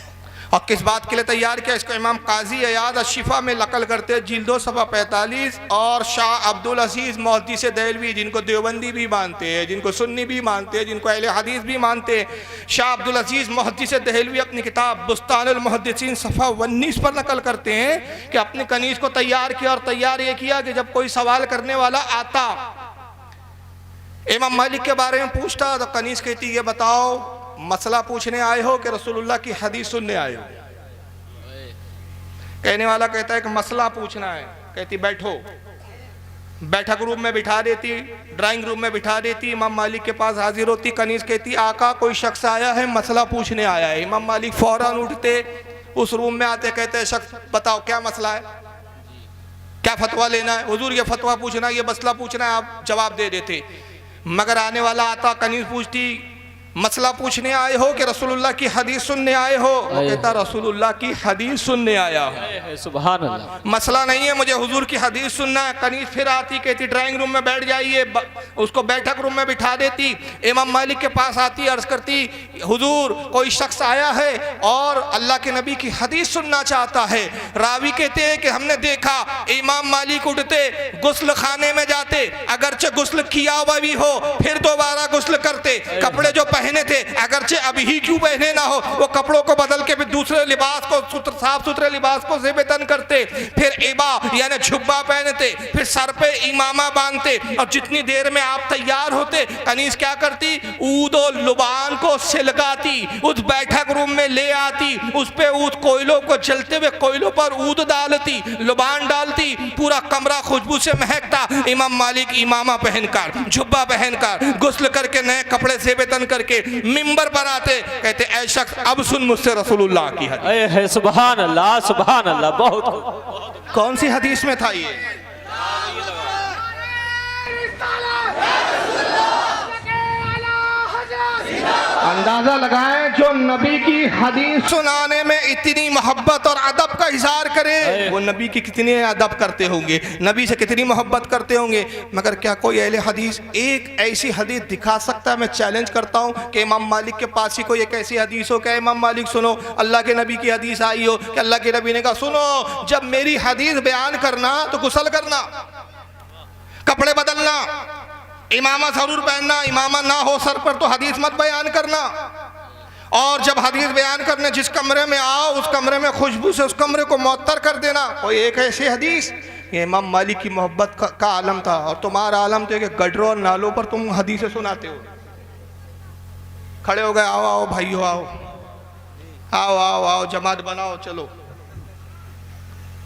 और किस बात के लिए तैयार किया इसको इमाम काजी अयाद अशिफा में नकल करते हैं, जिल्दो सफ़ा 45। और शाह अब्दुल अजीज़ मुहद्दिस देहलवी, जिनको देवबंदी भी मानते हैं, जिनको सुन्नी भी मानते हैं, जिनको अहले हदीस भी मानते हैं, शाह अब्दुल अजीज़ मुहद्दिस देहलवी अपनी किताब बुस्तानुल मुहद्दिसीन सफ़ा 19 पर नकल करते हैं कि अपनी कनीज को तैयार किया, और तैयार ये किया कि जब कोई सवाल करने वाला आता इमाम मालिक के बारे में पूछता तो कनीज कहती ये बताओ मसला पूछने आए हो कि रसूलुल्लाह की हदीस सुनने आए हो। कहने वाला कहता है कि मसला पूछना है, कहती बैठो। बैठक रूम में बिठा देती, ड्राइंग रूम में बिठा देती, इमाम मालिक के पास हाजिर होती। कनीज कहती आका कोई शख्स आया है, मसला पूछने आया है। इमाम मालिक फौरन उठते, उस रूम में आते, कहते हैं शख्स बताओ क्या मसला है, क्या फतवा लेना है। हुजूर ये फतवा पूछना, ये मसला पूछना है, आप जवाब दे देते। मगर आने वाला आता, कनीज पूछती मसला पूछने आए हो कि रसूलुल्लाह की हदीस सुनने आए हो। वो कहता रसूलुल्लाह की हदीस सुनने आया हूँ, सुभान अल्लाह, मसला नहीं है, मुझे हुजूर की हदीस सुनना है। कनीज फिर आती, कहती ड्राइंग रूम में बैठ जाइए, उसको बैठक रूम में बिठा देती। इमाम मालिक के पास आती, अर्ज करती हुजूर कोई शख्स आया है और अल्लाह के नबी की हदीस सुनना चाहता है। रावी कहते हैं कि हमने देखा इमाम मालिक उठते, गुस्ल खाने में जाते, अगरचे गुस्ल किया हुआ भी हो फिर दोबारा गुस्ल करते, कपड़े जो पहने थे अगरचे अभी ही क्यों पहने ना हो वो कपड़ों को बदल के भी दूसरे लिबास को, साफ सुथरे लिबास को ज़ेबतन करते, फिर इबा यानी झुब्बा पहनते, फिर सर पे इमामा बांधते। और जितनी देर में आप तैयार होते कनीज क्या करती, ऊद और लुबान को सिलगाती, उस बैठक रूम में ले आती, उस पे ऊद कोयलों को जलते हुए कोयलों पर ऊद डालती, लुबान डालती, पूरा कमरा खुशबू से महकता। इमाम मालिक इमामा पहनकर, झुब्बा पहनकर, गुस्ल करके, नए कपड़े ज़ेबतन करके मिंबर पर आते, कहते ऐ शख्स अब सुन मुझसे रसूलुल्लाह की हदीस। सुभान अल्लाह, सुभान अल्लाह। बहुत कौन सी हदीस में था ये? अंदाजा लगाएं जो नबी की हदीस सुनाने में इतनी मोहब्बत और अदब का इजहार करे वो नबी की कितने अदब करते होंगे, नबी से कितनी मोहब्बत करते होंगे। मगर क्या कोई अहले हदीस एक ऐसी हदीस दिखा सकता है? मैं चैलेंज करता हूँ कि इमाम मालिक के पास ही कोई एक ऐसी हदीस हो, क्या इमाम मालिक सुनो अल्लाह के नबी की हदीस आई हो कि अल्लाह के नबी ने कहा सुनो जब मेरी हदीस बयान करना तो गुस्ल करना, कपड़े बदलना, इमामा जरूर पहनना, इमामा ना हो सर पर तो हदीस मत बयान करना। और जब हदीस बयान करने जिस कमरे में आओ उस कमरे में खुशबू से उस कमरे को मुअत्तर कर देना। कोई एक ऐसी हदीस, ये इमाम मालिक की मोहब्बत का आलम था। और तुम्हारा आलम तो कि गडरों और नालों पर तुम हदीसें सुनाते हो। खड़े हो गए, आओ आओ भाइयों, आओ आओ आओ आओ, जमात बनाओ, चलो।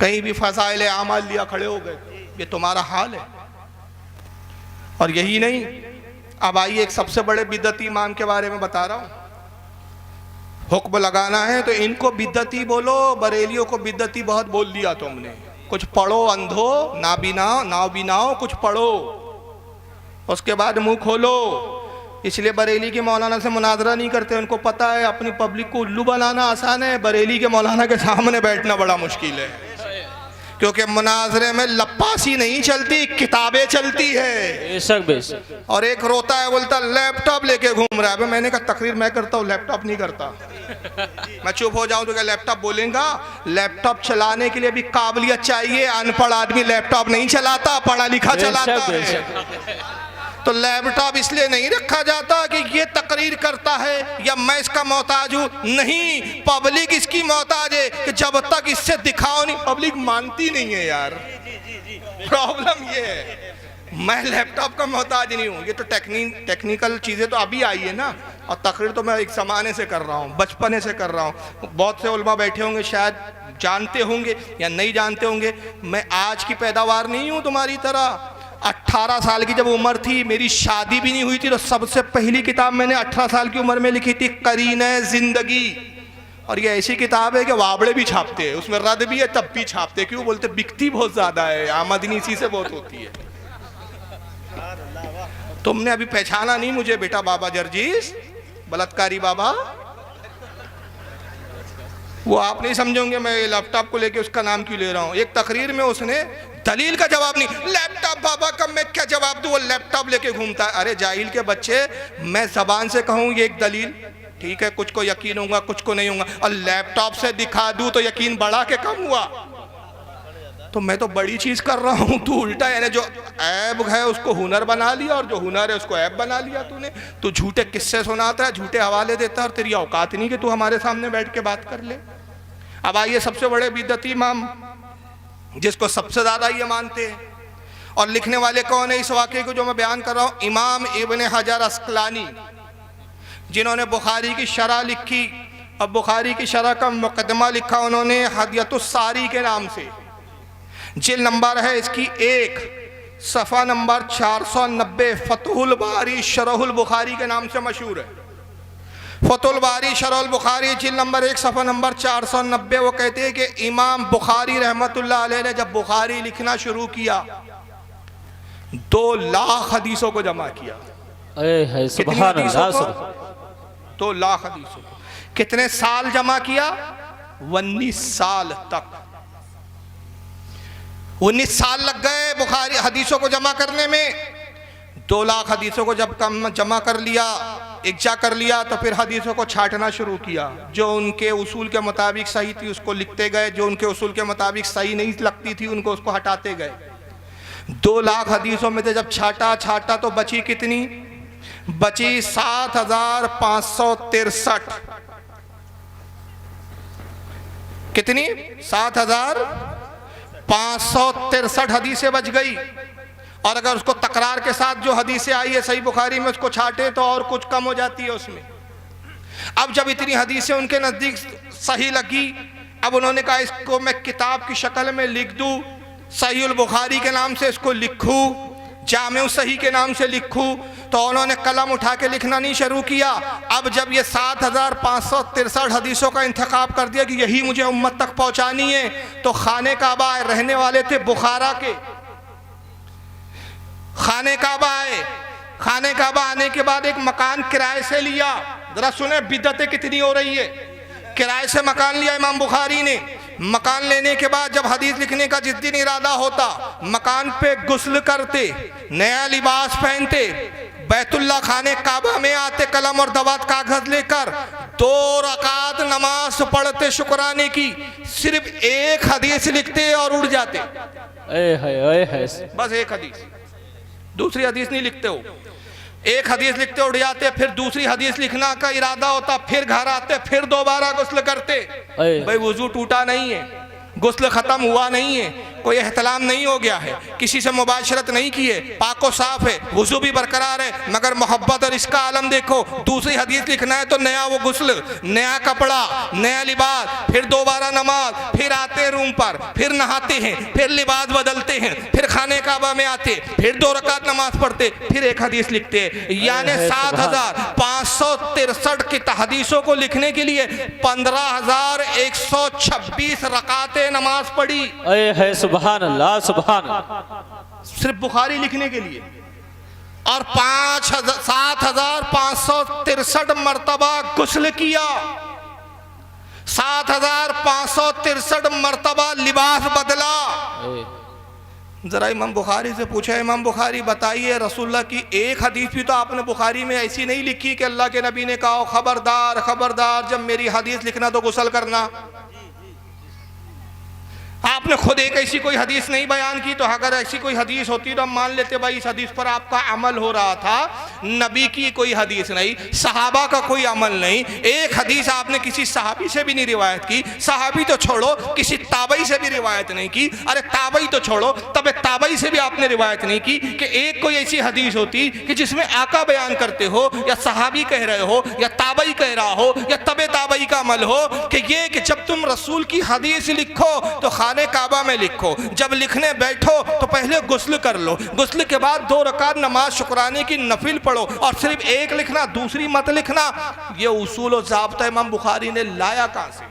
कहीं भी फसाइल आमाल लिया, खड़े हो गए, ये तुम्हारा हाल है। और यही नहीं, अब आइए एक सबसे बड़े बिदती इमाम के बारे में बता रहा हूँ। हुक्म लगाना है तो इनको बिदती बोलो, बरेलियों को बिदती बहुत बोल दिया तुमने। कुछ पढ़ो अंधो, ना बिनाओ कुछ पढ़ो, उसके बाद मुंह खोलो। इसलिए बरेली के मौलाना से मुनाजरा नहीं करते, उनको पता है अपनी पब्लिक को उल्लू बनाना आसान है, बरेली के मौलाना के सामने बैठना बड़ा मुश्किल है। क्योंकि मुनाजरे में लप्पासी नहीं चलती, किताबें चलती है। बेशक बेशक। और एक रोता है, बोलता लैपटॉप लेके घूम रहा है। मैंने कहा तकरीर मैं करता हूँ, लैपटॉप नहीं करता। मैं चुप हो जाऊं तो क्या लैपटॉप बोलेगा? लैपटॉप चलाने के लिए भी काबिलियत चाहिए। अनपढ़ आदमी लैपटॉप नहीं चलाता, पढ़ा लिखा चलाता है। तो लैपटॉप इसलिए नहीं रखा जाता कि ये तकरीर करता है या मैं इसका मोहताज हूँ, नहीं, पब्लिक इसकी मोहताज है कि जब तक इससे दिखाओ नहीं, पब्लिक मानती नहीं है यार। प्रॉब्लम ये है, मैं लैपटॉप का मोहताज नहीं हूँ। ये तो टेक्निकल चीज़ें तो अभी आई है ना, और तकरीर तो मैं एक ज़माने से कर रहा हूँ, बचपने से कर रहा हूँ। बहुत से उलमा बैठे होंगे शायद जानते होंगे या नहीं जानते होंगे। मैं आज की पैदावार नहीं हूँ तुम्हारी तरह। 18 साल की जब उम्र थी, मेरी शादी भी नहीं हुई थी, तो सबसे पहली किताब मैंने 18 साल की उम्र में लिखी थी, करीने ज़िंदगी। और ये ऐसी किताब है कि वाबड़े भी छापते हैं, उसमें रद भी है तब भी छापते। क्यों बोलते? बिकती बहुत ज़्यादा है, आमदनी इसी से बहुत होती है। तुमने अभी पहचाना नहीं मुझे बेटा, बाबा जर्जीस बलात्कारी बाबा, वो आप नहीं समझोगे मैं लैपटॉप को लेके उसका नाम क्यों ले रहा हूँ। एक तकरीर में उसने दलील का जवाब नहीं, लैपटॉप बाबा का मैं क्या जवाब दूँ, वो लैपटॉप लेके घूमता है। अरे जाहिल के बच्चे, मैं जबान से कहूँ ये एक दलील ठीक है, कुछ को यकीन होगा कुछ को नहीं होगा, और लैपटॉप से दिखा दूँ तो यकीन बढ़ा के कम हुआ। तो मैं तो बड़ी चीज़ कर रहा हूँ, तू उल्टा, यानी जो ऐब है उसको हुनर बना लिया और जो हुनर है उसको ऐब बना लिया तूने। तू झूठे किस्से सुनाता है, झूठे हवाले देता है, और तेरी औकात नहीं कि तू हमारे सामने बैठ के बात कर ले। अब आइए सबसे बड़े बिदअती इमाम, जिसको सबसे ज़्यादा ये मानते हैं, और लिखने वाले कौन है इस वाक़े को जो मैं बयान कर रहा हूँ? इमाम इब्न हजर अस्कलानी, जिन्होंने बुखारी की शरह लिखी। अब बुखारी की शरह का मुकदमा लिखा उन्होंने हदियतुस सारी के नाम से। जिल्द नंबर है इसकी 1, सफ़ा नंबर 490, फतहुल बारी शरहुल बुखारी के नाम से मशहूर है। फतहुल बारी शरहुल बुखारी, जिल्द नंबर 1, सफ़ा नंबर 490। वो कहते हैं कि इमाम बुखारी रहमतुल्लाह अलैह ने जब बुखारी लिखना शुरू किया, 2 लाख हदीसों को जमा किया। सुभान अल्लाह, 2 लाख हदीसों को कितने साल जमा किया? 19 साल तक। 19 साल लग गए बुखारी हदीसों को जमा करने में। 2 लाख हदीसों को जब कम जमा कर लिया, इकट्ठा कर लिया, तो फिर हदीसों को छांटना शुरू किया। जो उनके उसूल के मुताबिक सही थी उसको लिखते गए, जो उनके उसूल के मुताबिक सही नहीं लगती थी उनको उसको हटाते गए। 2 लाख हदीसों में से जब छाटा तो बची कितनी? बची 7,563। कितनी? 7,563 हदीसें बच गई। और अगर उसको तकरार के साथ जो हदीसें आई है सही बुखारी में उसको छाटे तो और कुछ कम हो जाती है उसमें। अब जब इतनी हदीसें उनके नज़दीक सही लगी, अब उन्होंने कहा इसको मैं किताब की शक्ल में लिख दूँ, सहीहुल बुखारी के नाम से इसको लिखूँ, जामे सही के नाम से लिखूँ। तो उन्होंने कलम उठा के लिखना नहीं शुरू किया। अब जब ये 7,563 हदीसों का इंतखाब कर दिया कि यही मुझे उम्मत तक पहुँचानी है, तो खाने काबा रहने वाले थे बुखारा के, खाने काबा आए। खाने काबा आने के बाद एक मकान किराए से लिया। जरा सुने बिदअतें कितनी हो रही है। किराए से मकान लिया इमाम बुखारी ने। मकान लेने के बाद जब हदीस लिखने का जिस दिन इरादा होता, मकान पे गुस्ल करते, नया लिबास पहनते, बैतुल्लाह खाने काबा में आते, कलम और दवात कागज लेकर 2 रकात नमाज पढ़ते शुक्राने की, सिर्फ एक हदीस लिखते और उड़ जाते। बस एक हदीस, दूसरी हदीस नहीं लिखते हो। एक हदीस लिखते उड़ जाते, फिर दूसरी हदीस लिखना का इरादा होता, फिर घर आते, फिर दोबारा गुस्ल करते। भाई वुजू टूटा नहीं है, गुस्ल खत्म हुआ नहीं है, कोई एहतलाम नहीं हो गया है, किसी से मुबाशरत नहीं की है, पाको साफ है, वुजू भी बरकरार है, मगर मोहब्बत और इसका आलम देखो। दूसरी हदीस लिखना है तो नया वो गुस्ल, नया कपड़ा, नया लिबास, फिर दोबारा नमाज, फिर आते रूम पर, फिर नहाते हैं, फिर लिबास बदलते हैं, फिर खाने काबा में आते, फिर 2 रकात नमाज पढ़ते, फिर एक हदीस लिखते हैं। यानी 7,563 की हदीसों को लिखने के लिए 15,126 रकातें नमाज पढ़ी। सुभान अल्लाह, सुभान अल्लाह, सिर्फ बुखारी लिखने के लिए। और 7,563 मरतबा गुस्ल किया, 7,563 मरतबा लिबास बदला। जरा इमाम बुखारी से पूछा, इमाम बुखारी बताइए रसूलुल्लाह की एक हदीस भी तो आपने बुखारी में ऐसी नहीं लिखी कि अल्लाह के नबी ने कहा खबरदार खबरदार जब मेरी हदीस लिखना तो गुस्ल करना। आपने खुद एक ऐसी कोई हदीस नहीं बयान की। तो अगर ऐसी कोई हदीस होती तो हम मान लेते भाई इस हदीस पर आपका अमल हो रहा था, नबी की कोई हदीस नहीं, सहाबा का कोई अमल नहीं। एक हदीस आपने किसी सहाबी से भी नहीं रिवायत की, सहाबी तो छोड़ो किसी ताबई से भी रिवायत नहीं की। अरे ताबई तो छोड़ो, तब ताबई से भी आपने रिवायत नहीं की कि एक कोई ऐसी हदीस होती कि जिसमें आका बयान करते हो या सहाबी कह रहे हो या ताबई कह रहा हो या तबे ताबई का अमल हो कि ये कि जब तुम रसूल की हदीस लिखो तो खाने काबा में लिखो, जब लिखने बैठो तो पहले गुस्ल कर लो, गुस्ल के बाद 2 रकात नमाज शुक्राने की नफिल पढ़ो, और सिर्फ एक लिखना दूसरी मत लिखना। ये उसूल और ज़ाब्ता इमाम बुखारी ने लाया कहां से?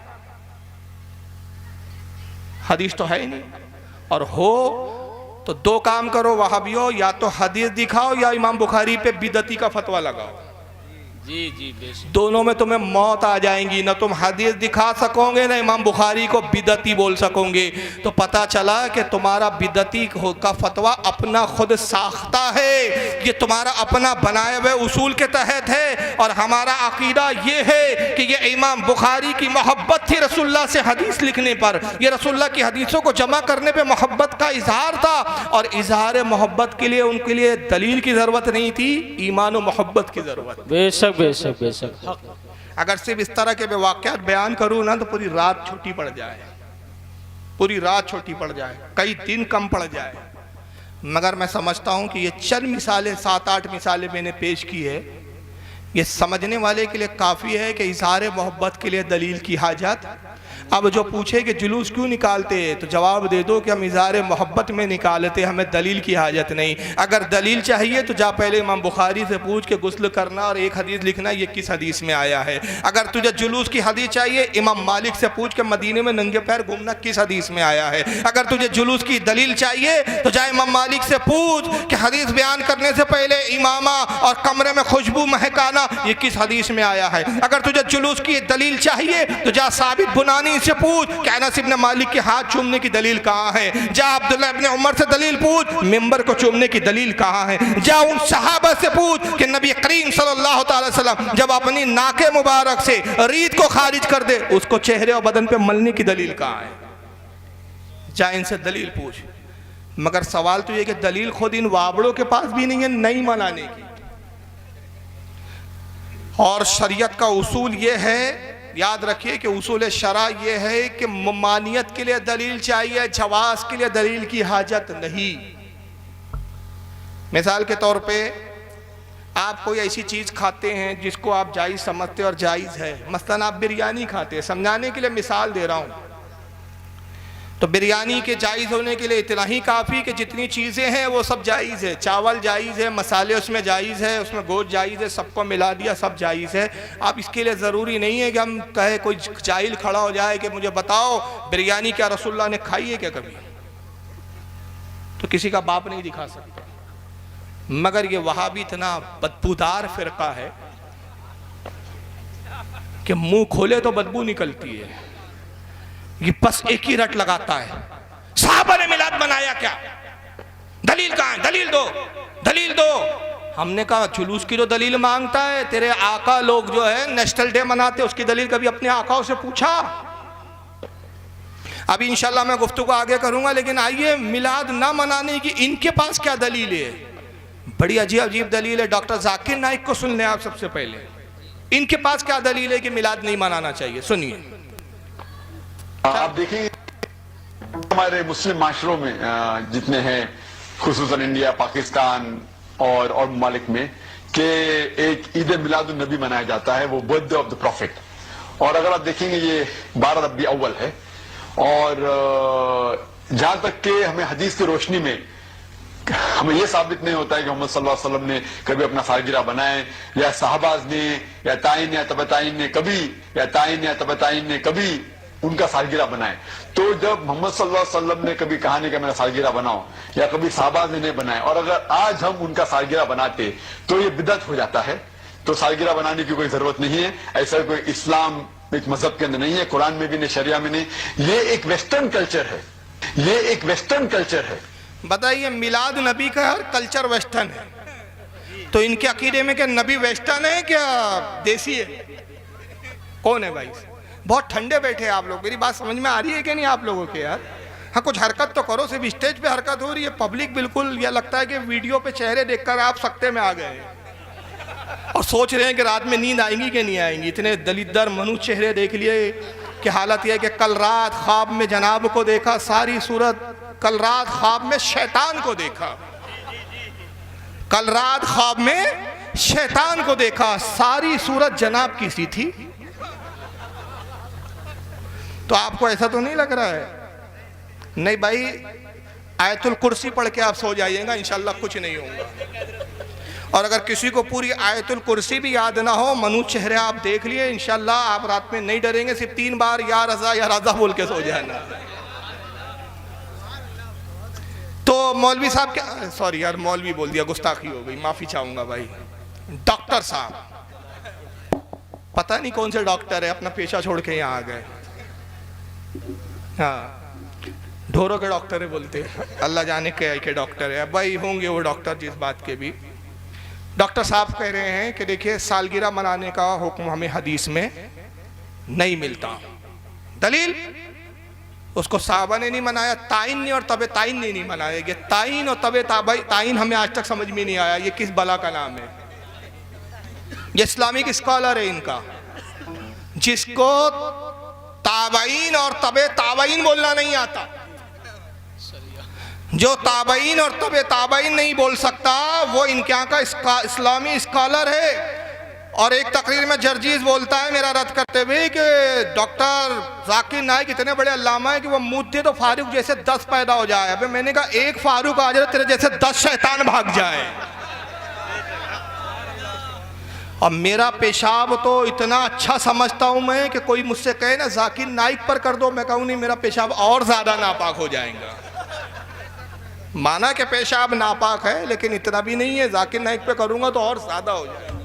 हदीस तो है ही नहीं, और हो तो 2 काम करो वहाबियो, या तो हदीस दिखाओ या इमाम बुखारी पे बिदती का फतवा लगाओ। जी जी बेशक। दोनों में तुम्हें मौत आ जाएंगी, ना तुम हदीस दिखा सकोगे ना इमाम बुखारी को बिदती बोल सकोगे। तो पता चला कि तुम्हारा बिदती का फतवा अपना खुद साख्ता है, ये तुम्हारा अपना बनाए हुए उसूल के तहत है। और हमारा अकीदा ये है कि ये इमाम बुखारी की मोहब्बत थी रसूलुल्लाह से हदीस लिखने पर, ये रसूलुल्लाह की हदीसों को जमा करने पर मोहब्बत का इजहार था, और इजहार मोहब्बत के लिए उनके लिए दलील की ज़रूरत नहीं थी, ईमान और मोहब्बत की ज़रूरत। बेशक बेशक बेशक। अगर सिर्फ इस तरह के वाक़यात बयान करूँ ना तो पूरी रात छोटी पड़ जाए, पूरी रात छोटी पड़ जाए, कई दिन कम पड़ जाए। मगर मैं समझता हूँ कि ये चंद मिसालें, 7-8 मिसालें मैंने पेश की है, ये समझने वाले के लिए काफ़ी है कि इज़हार मोहब्बत के लिए दलील की हाजत। अब जो पूछे कि जुलूस क्यों निकालते हैं, तो जवाब दे दो कि हम इज़हार मोहब्बत में निकालते, हमें दलील की हाजत नहीं। अगर दलील चाहिए तो जा पहले इमाम बुखारी से पूछ के गुस्ल करना और एक हदीस लिखना ये किस हदीस में आया है। अगर तुझे जुलूस की हदीस चाहिए, इमाम मालिक से पूछ के मदीने में नंगे पैर घूमना किस हदीस में आया है। अगर तुझे जुलूस की दलील चाहिए तो जा इमाम मालिक से पूछ कि हदीस बयान करने से पहले इमामा और कमरे में खुशबू महकाना ये किस हदीस में आया है। अगर तुझे जुलूस की दलील चाहिए तो जा साबित बुनानी से पूछ कि अनस इब्न मालिक के हाथ चूमने की दलील कहाँ है। जा अब्दुल्लाह इब्न उमर से दलील पूछ, मिंबर को चूमने की दलील कहाँ है। जा उन सहाबा से पूछ कि नबी करीम सल्लल्लाहु अलैहि वसल्लम जब अपनी नाके मुबारक से रीत को खारिज कर दे, उसको चेहरे और बदन पे मलने की दलील कहाँ है। जा इनसे दलील पूछ। मगर सवाल तो ये कि दलील खुद इन वाबड़ों के पास भी नहीं है नहीं मनाने की। और शरीयत का उसूल ये है, याद रखिए कि उसूल शरा ये है कि ममानियत के लिए दलील चाहिए, जवाज के लिए दलील की हाजत नहीं। मिसाल के तौर पे आप कोई ऐसी चीज़ खाते हैं जिसको आप जायज़ समझते और जायज़ है, मसलन आप बिरयानी खाते हैं, समझाने के लिए मिसाल दे रहा हूँ, तो बिरयानी के जायज़ होने के लिए इतना ही काफ़ी कि जितनी चीज़ें हैं वो सब जायज़ है। चावल जायज़ है, मसाले उसमें जायज़ है, उसमें गोश्त जायज़ है, सबको मिला दिया सब जायज़ है। आप इसके लिए ज़रूरी नहीं है कि हम कहे कोई जाहिल खड़ा हो जाए कि मुझे बताओ बिरयानी क्या रसूलुल्लाह ने खाई है क्या कभी, तो किसी का बाप नहीं दिखा सकता। मगर ये वहाबी इतना बदबूदार फ़िरका है कि मुँह खोले तो बदबू निकलती है। ये बस एक ही रट लगाता है, साहबा ने मिलाद बनाया क्या, दलील कहाँ है, दलील दो, दलील दो। हमने कहा जुलूस की तो दलील मांगता है, तेरे आका लोग जो है नेशनल डे मनाते, उसकी दलील कभी अपने आकाओं से पूछा। अभी इंशाल्लाह मैं गुफ्तगू आगे करूंगा, लेकिन आइए मिलाद ना मनाने की इनके पास क्या दलील है। बड़ी अजीब अजीब दलील है। डॉक्टर जाकिर नाइक को सुन लें आप सबसे पहले, इनके पास क्या दलील है कि मिलाद नहीं मनाना चाहिए। सुनिए। आप देखेंगे हमारे मुस्लिम माशरों में जितने हैं, खुसूसन इंडिया, पाकिस्तान और ममालिक में, कि एक ईद मिलाद नबी मनाया जाता है, वो बर्थडे ऑफ द प्रॉफिट। और अगर आप देखेंगे ये 12 रबी अव्वल है, और जहां तक कि हमें हदीस की रोशनी में हमें यह साबित नहीं होता है कि मोहम्मद सल्लल्लाहु अलैहि वसल्लम ने कभी अपना सालगिरह बनाए, या साहबाज ने या ताइन या तबताइन ने कभी, या ताइन या तबताइन ने कभी उनका सालगिरह बनाए। तो जब मोहम्मद सल्लल्लाहु अलैहि वसल्लम ने कभी कहा नहीं कि मेरा सालगिरह बनाओ, या कभी साहबाज ने नहीं बनाए, और अगर आज हम उनका सालगिरह बनाते तो ये बिदअत हो जाता है। तो सालगिरह बनाने की कोई जरूरत नहीं है, ऐसा कोई इस्लाम एक मजहब के अंदर नहीं है, कुरान में भी नहीं, शरिया में नहीं। ये एक वेस्टर्न कल्चर है, ये एक वेस्टर्न कल्चर है। बताइए, मिलाद नबी का हर कल्चर वेस्टर्न है, तो इनके अकीदे में क्या नबी वेस्टर्न है क्या देसी है? कौन है भाई? बहुत ठंडे बैठे हैं आप लोग। मेरी बात समझ में आ रही है कि नहीं आप लोगों के यार? हाँ, कुछ हरकत तो करो। सिर्फ स्टेज पे हरकत हो रही है, पब्लिक बिल्कुल यह लगता है कि वीडियो पे चेहरे देखकर आप सकते में आ गए। सोच रहे हैं कि रात में नींद आएंगी कि नहीं आएंगी। इतने दलिद्दर मनुष्य चेहरे देख लिए कि हालत यह है कि कल रात ख्वाब में जनाब को देखा, सारी सूरत, कल रात ख्वाब में शैतान को देखा, कल रात ख्वाब में शैतान को देखा, सारी सूरत जनाब की सी थी। तो आपको ऐसा तो नहीं लग रहा है? नहीं भाई, आयतुल कुर्सी पढ़ के आप सो जाइएगा, इंशाल्लाह कुछ नहीं होगा। और अगर किसी को पूरी आयतुल कुर्सी भी याद ना हो, मनुष्य चेहरे आप देख लिए, इंशाल्लाह आप रात में नहीं डरेंगे। सिर्फ 3 बार या रज़ा बोल के सो जाना। तो मौलवी साहब क्या, सॉरी यार मौलवी बोल दिया, गुस्ताखी हो गई, माफी चाहूंगा भाई। डॉक्टर साहब, पता नहीं कौन से डॉक्टर है, अपना पेशा छोड़ के यहाँ आ गए। हाँ, ढोरों के डॉक्टर है बोलते, अल्लाह जाने के डॉक्टर है भाई, होंगे वो डॉक्टर जिस बात के भी। डॉक्टर साहब कह रहे हैं कि देखिए सालगिरह मनाने का हुक्म हमें हदीस में नहीं मिलता। दलील, उसको साहबा ने नहीं मनाया, ताइन ने और तबे ताइन ने नहीं मनाया। ये ताइन और तबे ताइन हमें आज तक समझ में नहीं आया, ये किस बला का नाम है? ये इस्लामिक स्कॉलर है इनका, जिसको ताबईन और तबे ताबईन बोलना नहीं आता। जो ताबईन और तबे ताबईन नहीं बोल सकता, वो इनके यहाँ का इस्लामी स्कॉलर है। और एक तकरीर में जर्जीज बोलता है मेरा रद्द करते हुए कि डॉक्टर जाकिर नाइक इतने बड़े अल्लामा है कि वो मुद्दे तो फारूक जैसे 10 पैदा हो जाए। अबे मैंने कहा एक फारूक आ जाए तेरे जैसे 10 शैतान भाग जाए। और मेरा पेशाब तो इतना अच्छा समझता हूं मैं कि कोई मुझसे कहे ना जाकिर नाइक पर कर दो, मैं कहूँ नहीं, मेरा पेशाब और ज्यादा नापाक हो जाएगा। माना कि पेशाब नापाक है, लेकिन इतना भी नहीं है, जाकिर नाइक पे करूंगा तो और ज्यादा हो जाएगा।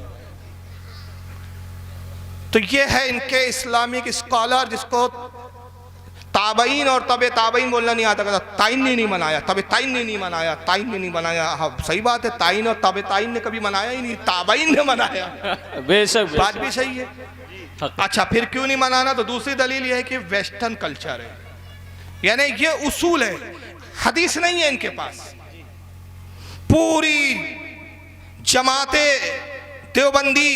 तो ये है इनके इस्लामिक स्कॉलर, जिसको ताबईन और तबे ताबईन बोलना नहीं आता। ताइन ने नहीं मनाया, तबे ताइन ने नहीं मनाया, ताइन ने नहीं मनाया। हाँ सही बात है, ताइन और तबे ताइन ने कभी मनाया ही नहीं, ताबईन ने मनाया। बेशक बात भी सही है। अच्छा, फिर क्यों नहीं मनाना? तो दूसरी दलील यह है कि वेस्टर्न कल्चर है, यानी ये उसूल है, हदीस नहीं है इनके पास। पूरी जमाते देवबंदी,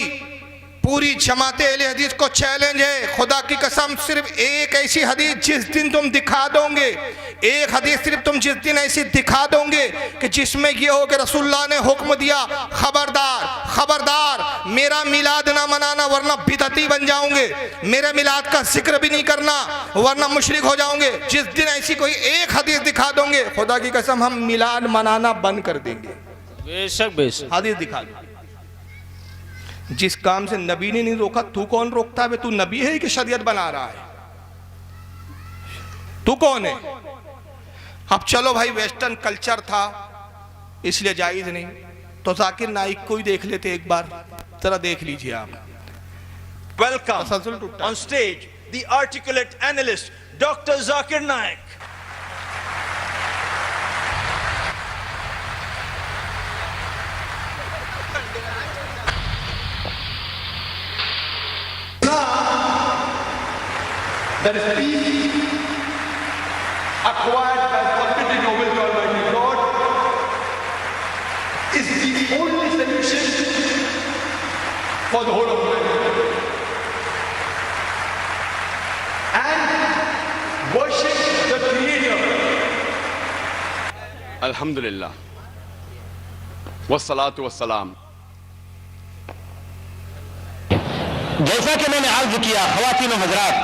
पूरी जमाते अहले हदीस को चैलेंज है, खुदा की कसम सिर्फ एक ऐसी हदीस जिस दिन तुम दिखा दोगे, एक हदीस सिर्फ तुम जिस दिन ऐसी दिखा दोगे कि जिसमें यह हो कि रसूलुल्लाह ने हुक्म दिया, खबरदार खबरदार मेरा मिलाद ना मनाना वरना बिदअती बन जाओगे, मेरे मिलाद का जिक्र भी नहीं करना वरना मुशरिक हो जाओगे। जिस दिन ऐसी कोई एक हदीस दिखा दोगे, खुदा की कसम हम मिलाद मनाना बंद कर देंगे। बेशक बेशक हदीस दिखा दो। जिस काम से नबी ने नहीं रोका, तू कौन रोकता है? तू नबी है कि शरीयत बना रहा है? तू कौन है? अब चलो भाई, वेस्टर्न कल्चर था इसलिए जायज नहीं, तो जाकिर नाइक को ही देख लेते एक बार, जरा देख लीजिए आप। Welcome on stage the articulate analyst Dr. Zakir Naik. That is peace acquired by submitting your will to Almighty God is the only solution for the whole of humanity. And worship the Creator. Alhamdulillah. Wassalatu wassalam. जैसा कि मैंने अर्ज किया, ख़वातीन व हज़रात,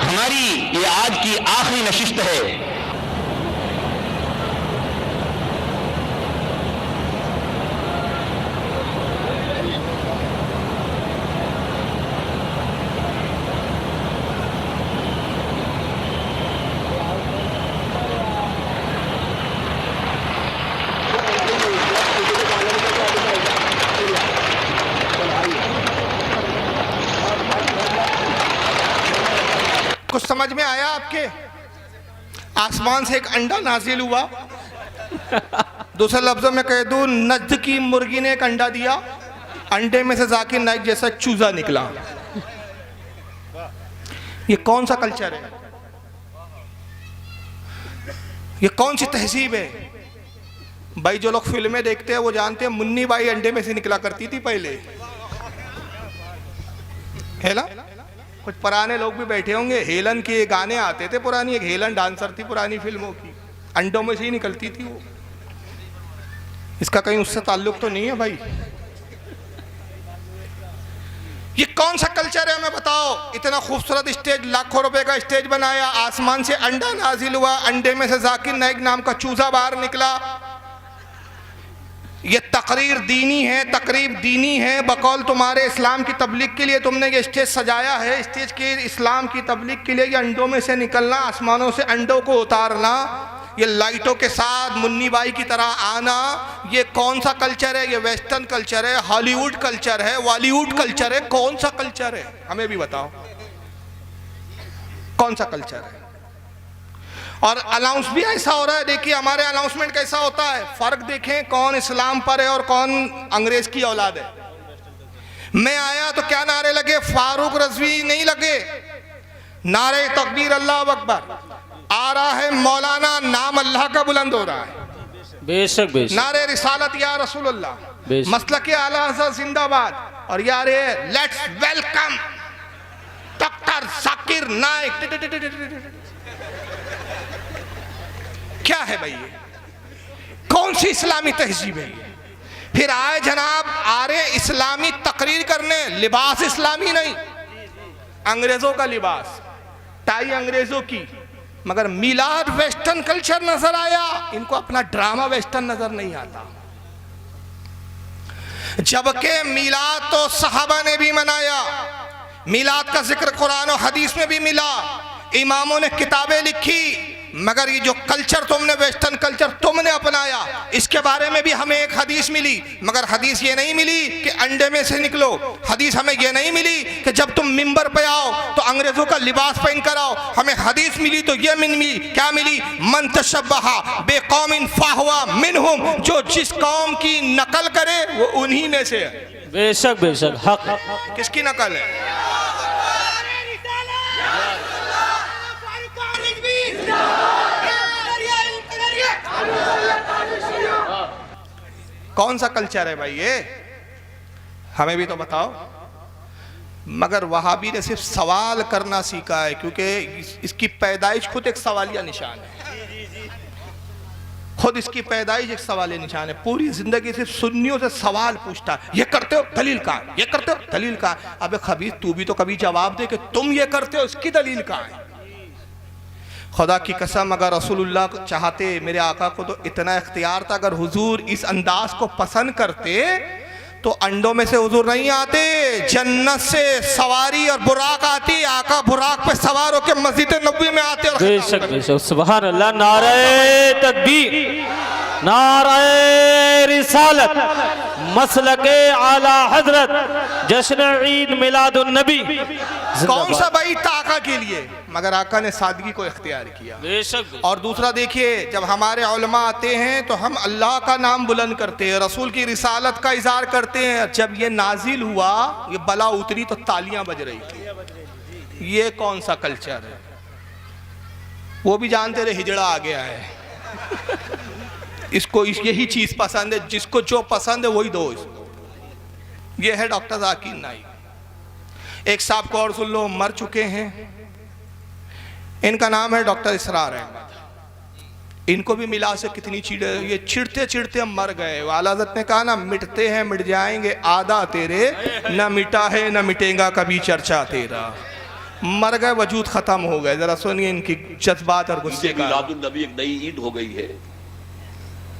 हमारी ये आज की आखिरी नशिस्त है। कुछ समझ में आया आपके? आसमान से एक अंडा नाजिल हुआ, दूसरे लफ्जों में कह दूं, नज्द की मुर्गी ने एक अंडा दिया, अंडे में से जाकिर नाइक जैसा एक चूजा निकला। ये कौन सा कल्चर है? ये कौन सी तहजीब है? भाई जो लोग फिल्में देखते हैं वो जानते हैं, मुन्नी बाई अंडे में से निकला करती थी पहले। हेला, कुछ पुराने लोग भी बैठे होंगे, हेलन के गाने आते थे पुरानी, एक हेलन डांसर थी पुरानी फिल्मों की, अंडों में से ही निकलती थी वो। इसका कहीं उससे ताल्लुक तो नहीं है भाई? ये कौन सा कल्चर है हमें बताओ? इतना खूबसूरत स्टेज, लाखों रुपए का स्टेज बनाया, आसमान से अंडा नाजिल हुआ, अंडे में से जाकिर नाइक नाम का चूजा बाहर निकला। ये तकरीर दीनी है, तकरीब दीनी है, बकौल तुम्हारे इस्लाम की तबलीग के लिए तुमने ये स्टेज सजाया है। स्टेज के इस्लाम की तबलीग के लिए ये अंडों में से निकलना, आसमानों से अंडों को उतारना, ये लाइटों के साथ मुन्नी बाई की तरह आना, ये कौन सा कल्चर है? ये वेस्टर्न कल्चर है, हॉलीवुड कल्चर है, बॉलीवुड कल्चर है, कौन सा कल्चर है? हमें भी बताओ कौन सा कल्चर है? और अनाउंस भी ऐसा हो रहा है। देखिए हमारे अनाउंसमेंट कैसा होता है, फर्क देखें कौन इस्लाम पर है और कौन अंग्रेज की औलाद है। मैं आया तो क्या नारे लगे? फारूक रजवी नहीं लगे, नारे तकबीर अल्लाह अकबर। आ रहा है मौलाना, नाम अल्लाह का बुलंद हो रहा है। बेशक बेशक। नारे रिसालत या रसूलुल्लाह, मसलक आला हज़रत जिंदाबाद। और यार let's welcome doctor Zakir Naik. क्या है भाई ये? कौन सी इस्लामी तहजीब है ये? फिर आए जनाब आ रहे इस्लामी तकरीर करने, लिबास इस्लामी नहीं, अंग्रेजों का लिबास, टाई अंग्रेजों की, मगर मिलाद वेस्टर्न कल्चर नजर आया। इनको अपना ड्रामा वेस्टर्न नजर नहीं आता। जबकि मिलाद तो सहाबा ने भी मनाया, मिलाद का जिक्र कुरान और हदीस में भी मिला, इमामों ने किताबें लिखी, मगर ये जो कल्चर तुमने, वेस्टर्न कल्चर तुमने अपनाया, इसके बारे में भी हमें एक हदीस मिली, मगर हदीस ये नहीं मिली कि अंडे में से निकलो। हदीस हमें ये नहीं मिली कि जब तुम मिंबर पे आओ तो अंग्रेजों का लिबास पहन कर आओ। हमें हदीस मिली तो ये मिली, क्या मिली? मन तशब्बहा बेकौमिन फाहुवा मिनहुम, जो जिस कौम की नकल करे वो उन्हीं में से है। बेशक बेशक, हक। किसकी नकल है? कौन सा कल्चर है भाई ये? हमें भी तो बताओ। मगर वहाबी ने सिर्फ सवाल करना सीखा है, क्योंकि इसकी पैदाइश खुद एक सवालिया निशान है। खुद इसकी पैदाइश एक सवालिया निशान है। पूरी जिंदगी सिर्फ सुन्नियों से सवाल पूछता है, ये करते हो दलील का, ये करते हो दलील का। अबे खबीर तू भी तो कभी जवाब दे कि तुम ये करते हो, इसकी दलील का है। खुदा की कसम अगर रसूलुल्लाह चाहते, मेरे आका को तो इतना इख्तियार था, अगर हुजूर इस अंदाज को पसंद करते तो अंडों में से हुजूर नहीं आते, जन्नत से सवारी और बुराक आती, आका बुराक पे सवार होकर मस्जिद नबवी में आते। और बेशक बेशक, सुभान अल्लाह। नारे तकबीर, नारे रिसालत, मसलके आला हजरत, जश्न ईद मिलादुन नबी। कौन सा भाई आका के लिए, मगर आका ने सादगी को इख्तियार किया। बेशक। और दूसरा देखिए, जब हमारे उलमा आते हैं तो हम अल्लाह का नाम बुलंद करते हैं, रसूल की रिसालत का इज़हार करते हैं। जब ये नाजिल हुआ, ये बला उतरी तो तालियां बज रही थी। ये कौन सा कल्चर है? वो भी जानते रहे हिजड़ा आ गया है। इसको यही चीज पसंद है, जिसको जो पसंद है वही दो इसको। ये है डॉक्टर जाकिर नाइक। एक साहब को और सुन लो, मर चुके हैं, इनका नाम है डॉक्टर इसरार अहमद। इनको भी मिला से कितनी चिड़, ये चिढ़ते चिढ़ते हम मर गए। वाला हज़रत ने कहा ना, मिटते हैं मिट जाएंगे आदा तेरे, न मिटा है न मिटेगा कभी चर्चा तेरा। मर गए, वजूद खत्म हो गए। जरा सुनिए इनकी जज्बात और गुस्से का। मिलादुन नबी एक नई ईद हो गई है,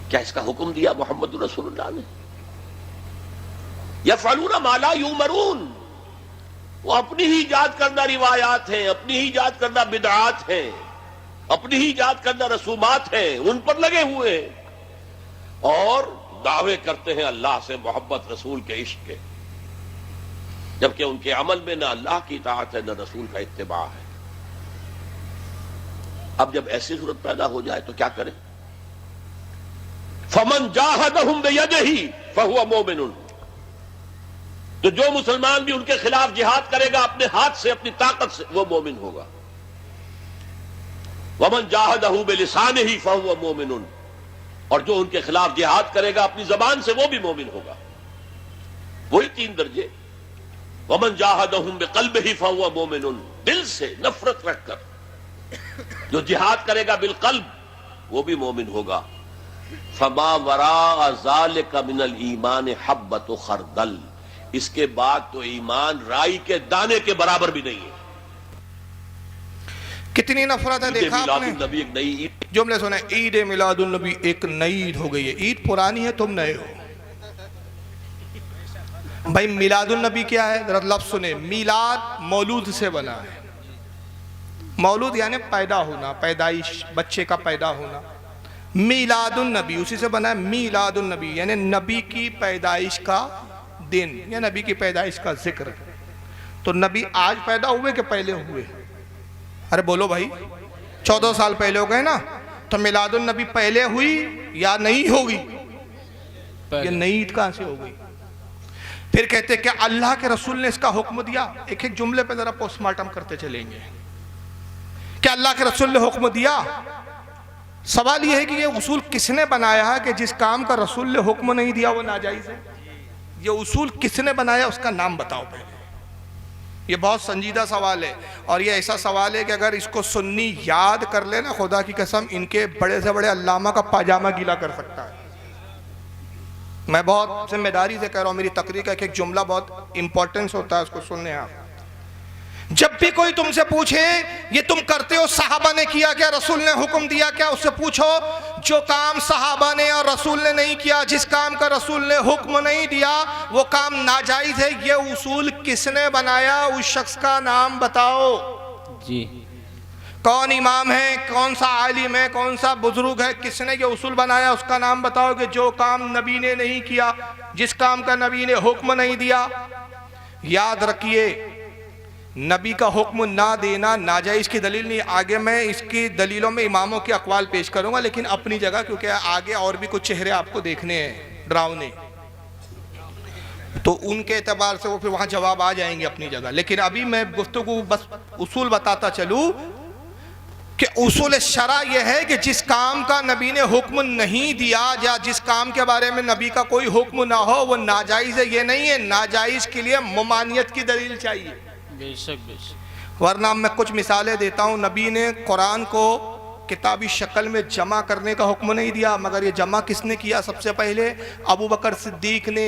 क्या इसका हुक्म दिया मोहम्मद रसूलुल्लाह ने? यफ़अलूना मा ला युमरून, वो अपनी ही इजाद करना रिवायात हैं, अपनी ही इजाद करना बिदआत हैं, अपनी ही इजाद करना रसूमात हैं, उन पर लगे हुए हैं और दावे करते हैं अल्लाह से मोहब्बत, रसूल के इश्क के, जबकि उनके अमल में न अल्लाह की इताअत है न रसूल का इत्तिबा है। अब जब ऐसी सूरत पैदा हो जाए तो क्या करें? फमन जाहदहुम बियदिही फहुवा मोमिनुन, तो जो मुसलमान भी उनके खिलाफ जिहाद करेगा अपने हाथ से, अपनी ताकत से, वो मोमिन होगा। वमन जाहदहु बिलिसानिही फहुवा मोमिनुन, और जो उनके खिलाफ जिहाद करेगा अपनी जबान से, वो भी मोमिन होगा। वही 3 दर्जे। वमन जाहदहुम बिक़ल्बिही फहुवा मोमिनुन, दिल से नफरत रखकर जो जिहाद करेगा बिलक़ल्ब वो भी मोमिन होगा। फमा वरा ज़ालिका मिनल ईमान हब्बतु खरदल, इसके बाद तो ईमान राई के दाने के बराबर भी नहीं है। कितनी नफरत है देखा आपने। नबी एक नई ईद, जुमले सुने, ईद मिलादुन नबी एक नई ईद हो गई है। ईद पुरानी है, तुम नए हो भाई। मिलादुन नबी क्या है, जरा लफ्ज सुने। मिलाद मौलूद से बना है। मौलूद यानी पैदा होना, पैदाइश, बच्चे का पैदा होना। मिलादुन नबी उसी से बना है। मिलादुन नबी यानी नबी की पैदाइश का दिन या नबी की पैदाइश का जिक्र। तो नबी आज पैदा हुए कि पहले हुए? अरे बोलो भाई, 14 साल पहले हो गए ना। तो मिलादुन नबी पहले हुई या नहीं होगी? ये नई ईद कहां से हो गई? फिर कहते क्या अल्लाह के रसूल ने इसका हुक्म दिया? एक एक जुमले पे जरा पोस्टमार्टम करते चलेंगे। क्या अल्लाह के रसूल ने हुक्म दिया? सवाल यह है कि ये उसूल किसने बनाया है कि जिस काम का रसूल ने हुक्म नहीं दिया वो नाजायज है? ये उसूल किसने बनाया, उसका नाम बताओ पहले। ये बहुत संजीदा सवाल है और ये ऐसा सवाल है कि अगर इसको सुन्नी याद कर ले ना, खुदा की कसम इनके बड़े से बड़े अल्लामा का पाजामा गीला कर सकता है। मैं बहुत जिम्मेदारी से कह रहा हूँ, मेरी तकरीर का एक जुमला बहुत इंपॉर्टेंस होता है, उसको सुनने आप। जब भी कोई तुमसे पूछे ये तुम करते हो, सहाबा ने किया क्या, रसूल ने हुक्म दिया क्या, उससे पूछो जो काम सहाबा ने और रसूल ने नहीं किया, जिस काम का रसूल ने हुक्म नहीं दिया वो काम नाजायज है। ये उसूल किसने बनाया, उस शख्स का नाम बताओ जी। कौन इमाम है, कौन सा आलिम है, कौन सा बुजुर्ग है, किसने ये उसूल बनाया, उसका नाम बताओ कि जो काम नबी ने नहीं किया, जिस काम का नबी ने हुक्म नहीं दिया। याद रखिए, नबी का हुक्म ना देना नाजायज की दलील नहीं। आगे मैं इसकी दलीलों में इमामों के अक़वाल पेश करूंगा, लेकिन अपनी जगह, क्योंकि आगे और भी कुछ चेहरे आपको देखने हैं डरावने, तो उनके एतबार से वो फिर वहाँ जवाब आ जाएंगे अपनी जगह। लेकिन अभी मैं गुफ्तगू बस उसूल बताता चलूँ कि उसूल शरा यह है कि जिस काम का नबी ने हुक्म नहीं दिया या जिस काम के बारे में नबी का कोई हुक्म ना हो वो नाजायज़ है। ये नहीं है, नाजायज़ के लिए ममानियत की दलील चाहिए। बेशक बेशक। वरना मैं कुछ मिसालें देता हूँ। नबी ने कुरान को किताबी शक्ल में जमा करने का हुक्म नहीं दिया, मगर ये जमा किसने किया? सबसे पहले अबू बकर सिद्दीक ने।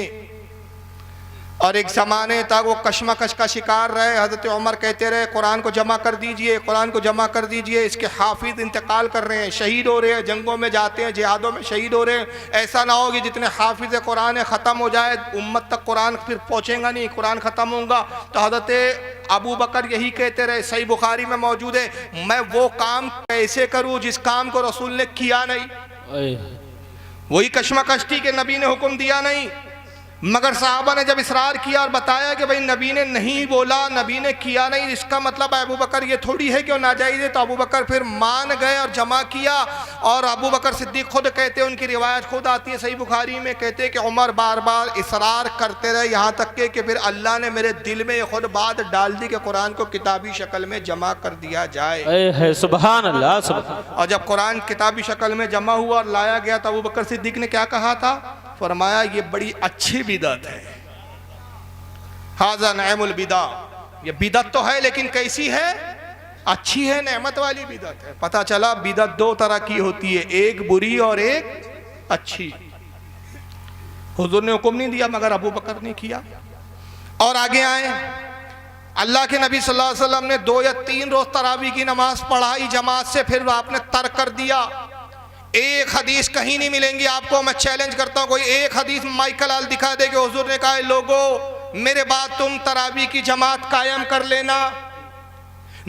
और एक ज़माने तक वो कशमकश का शिकार रहे। हज़रत उमर कहते रहे कुरान को जमा कर दीजिए, कुरान को जमा कर दीजिए, इसके हाफिज़ इंतकाल कर रहे हैं, शहीद हो रहे हैं, जंगों में जाते हैं, जिहादों में शहीद हो रहे हैं। ऐसा ना हो कि जितने हाफिज़ कुरान है ख़त्म हो जाए, उम्मत तक कुरान फिर पहुँचेगा नहीं, कुरान ख़त्म होगा। तो हज़रत अबू बकर यही कहते रहे, सही बुखारी में मौजूद है, मैं वो काम कैसे करूँ जिस काम को रसूल ने किया नहीं। वही कशमकश थी कि नबी ने हुक्म दिया नहीं, मगर साहबा ने जब इसरार किया और बताया कि भाई नबी ने नहीं बोला, नबी ने किया नहीं, इसका मतलब अबू बकर ये थोड़ी है कि वो नाजायज़ है। तो अबू बकर फिर मान गए और जमा किया। और अबू बकर सिद्दीक खुद कहते हैं, उनकी रिवायत खुद आती है सही बुखारी में, कहते हैं कि उमर बार बार इसरार करते रहे, यहाँ तक कि फिर अल्लाह ने मेरे दिल में ये खुद बात डाल दी कि कुरान को किताबी शक्ल में जमा कर दिया जाए। सुभान अल्लाह, सुभान। और जब कुरान किताबी शक्ल में जमा हुआ और लाया गया तो अबू बकर सिद्दीक ने क्या कहा था? फरमाया ये बड़ी अच्छी बिदअत है, हाज़ा नअमुल बिदा। ये बिदअत तो है लेकिन कैसी है? अच्छी है, नेमत वाली बिदअत है। पता चला बिदअत दो तरह की होती है, एक बुरी और एक अच्छी। हुजूर ने हुक्म नहीं दिया मगर अबू बकर ने किया। और आगे आए, अल्लाह के नबी सल्लल्लाहु अलैहि वसल्लम ने 2 या 3 रोज तरावी की नमाज पढ़ाई जमात से, फिर आपने तर्क कर दिया। एक हदीस कहीं नहीं मिलेंगी आपको, मैं चैलेंज करता हूँ, कोई एक हदीस माइकल आल दिखा दे कि हुजूर ने कहा लोगों मेरे बाद तुम तरावी की जमात कायम कर लेना।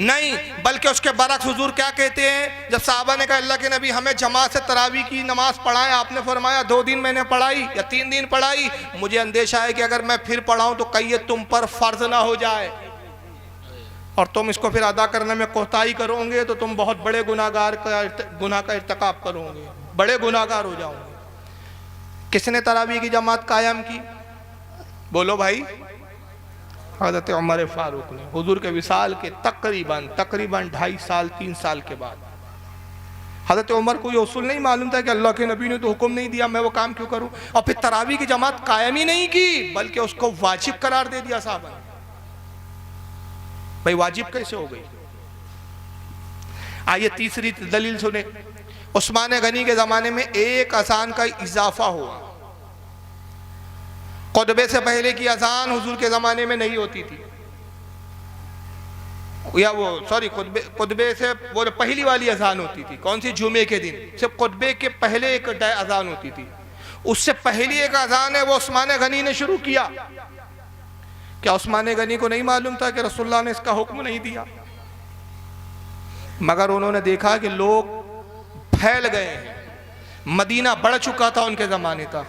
नहीं, बल्कि उसके बरक्स हुजूर क्या कहते हैं, जब साहबा ने कहा अल्लाह के नबी हमें जमात से तरावी की नमाज पढ़ाएं, आपने फरमाया 2 दिन मैंने पढ़ाई या 3 दिन पढ़ाई, मुझे अंदेशा है कि अगर मैं फिर पढ़ाऊँ तो कहीं तुम पर फर्ज ना हो जाए और तुम इसको फिर अदा करने में कोताही करोगे तो तुम बहुत बड़े गुनाह का इर्तिकाब करोगे, बड़े गुनाहगार हो जाओगे। किसने तरावी की जमात कायम की? बोलो भाई। हज़रत उमर फारूक ने, हुजूर के विसाल के तकरीबन 2.5 साल 3 साल के बाद। हज़रत उमर को ये उसूल नहीं मालूम था कि अल्लाह के नबी ने तो हुक्म नहीं दिया, मैं वो काम क्यों करूं? और फिर तरावी की जमात कायम ही नहीं की बल्कि उसको वाजिब करार दे दिया साहब। भाई वाजिब कैसे हो गई? आइए तीसरी दलील सुने। उस्मान गनी के ज़माने में एक अजान का इजाफा हुआ। खुतबे से पहले की अजान हुजूर के ज़माने में नहीं होती थी, या वो सॉरी खुतबे से वो पहली वाली अजान होती थी। कौन सी? जुमे के दिन सिर्फ खुतबे के पहले एक अजान होती थी। उससे पहली एक अजान है वो उस्मान गनी ने शुरू किया। क्या उस्मान गनी को नहीं मालूम था कि रसूलुल्लाह ने इसका हुक्म नहीं दिया? मगर उन्होंने देखा कि लोग फैल गए हैं, मदीना बढ़ चुका था उनके ज़माने का।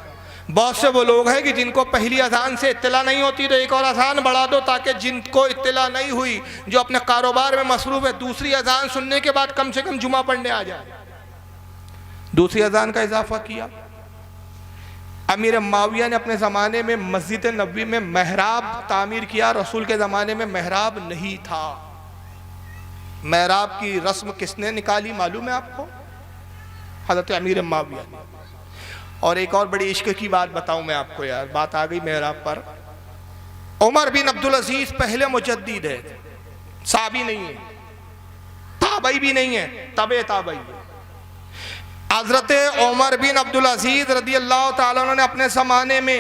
बहुत से वो लोग हैं कि जिनको पहली अजान से इत्तला नहीं होती, तो एक और अजान बढ़ा दो ताकि जिनको इत्तला नहीं हुई, जो अपने कारोबार में मसरूफ़ है, दूसरी अजान सुनने के बाद कम से कम जुमा पढ़ने आ जाए। दूसरी अजान का इजाफा किया। अमीर माविया ने अपने ज़माने में मस्जिद नबवी में महराब तामीर किया। रसूल के ज़माने में महराब नहीं था। महराब की रस्म किसने निकाली मालूम है आपको? हज़रत अमीर माविया ने। और एक और बड़ी इश्क की बात बताऊं मैं आपको, यार बात आ गई महराब पर। उमर बिन अब्दुल अजीज पहले मुजद्दिद है, साबी नहीं है, ताबई भी नहीं है, तबे ताबई है। हजरत उमर बिन अब्दुल अजीज रदी अल्लाह ताला अन्हु ने अपने ज़माने में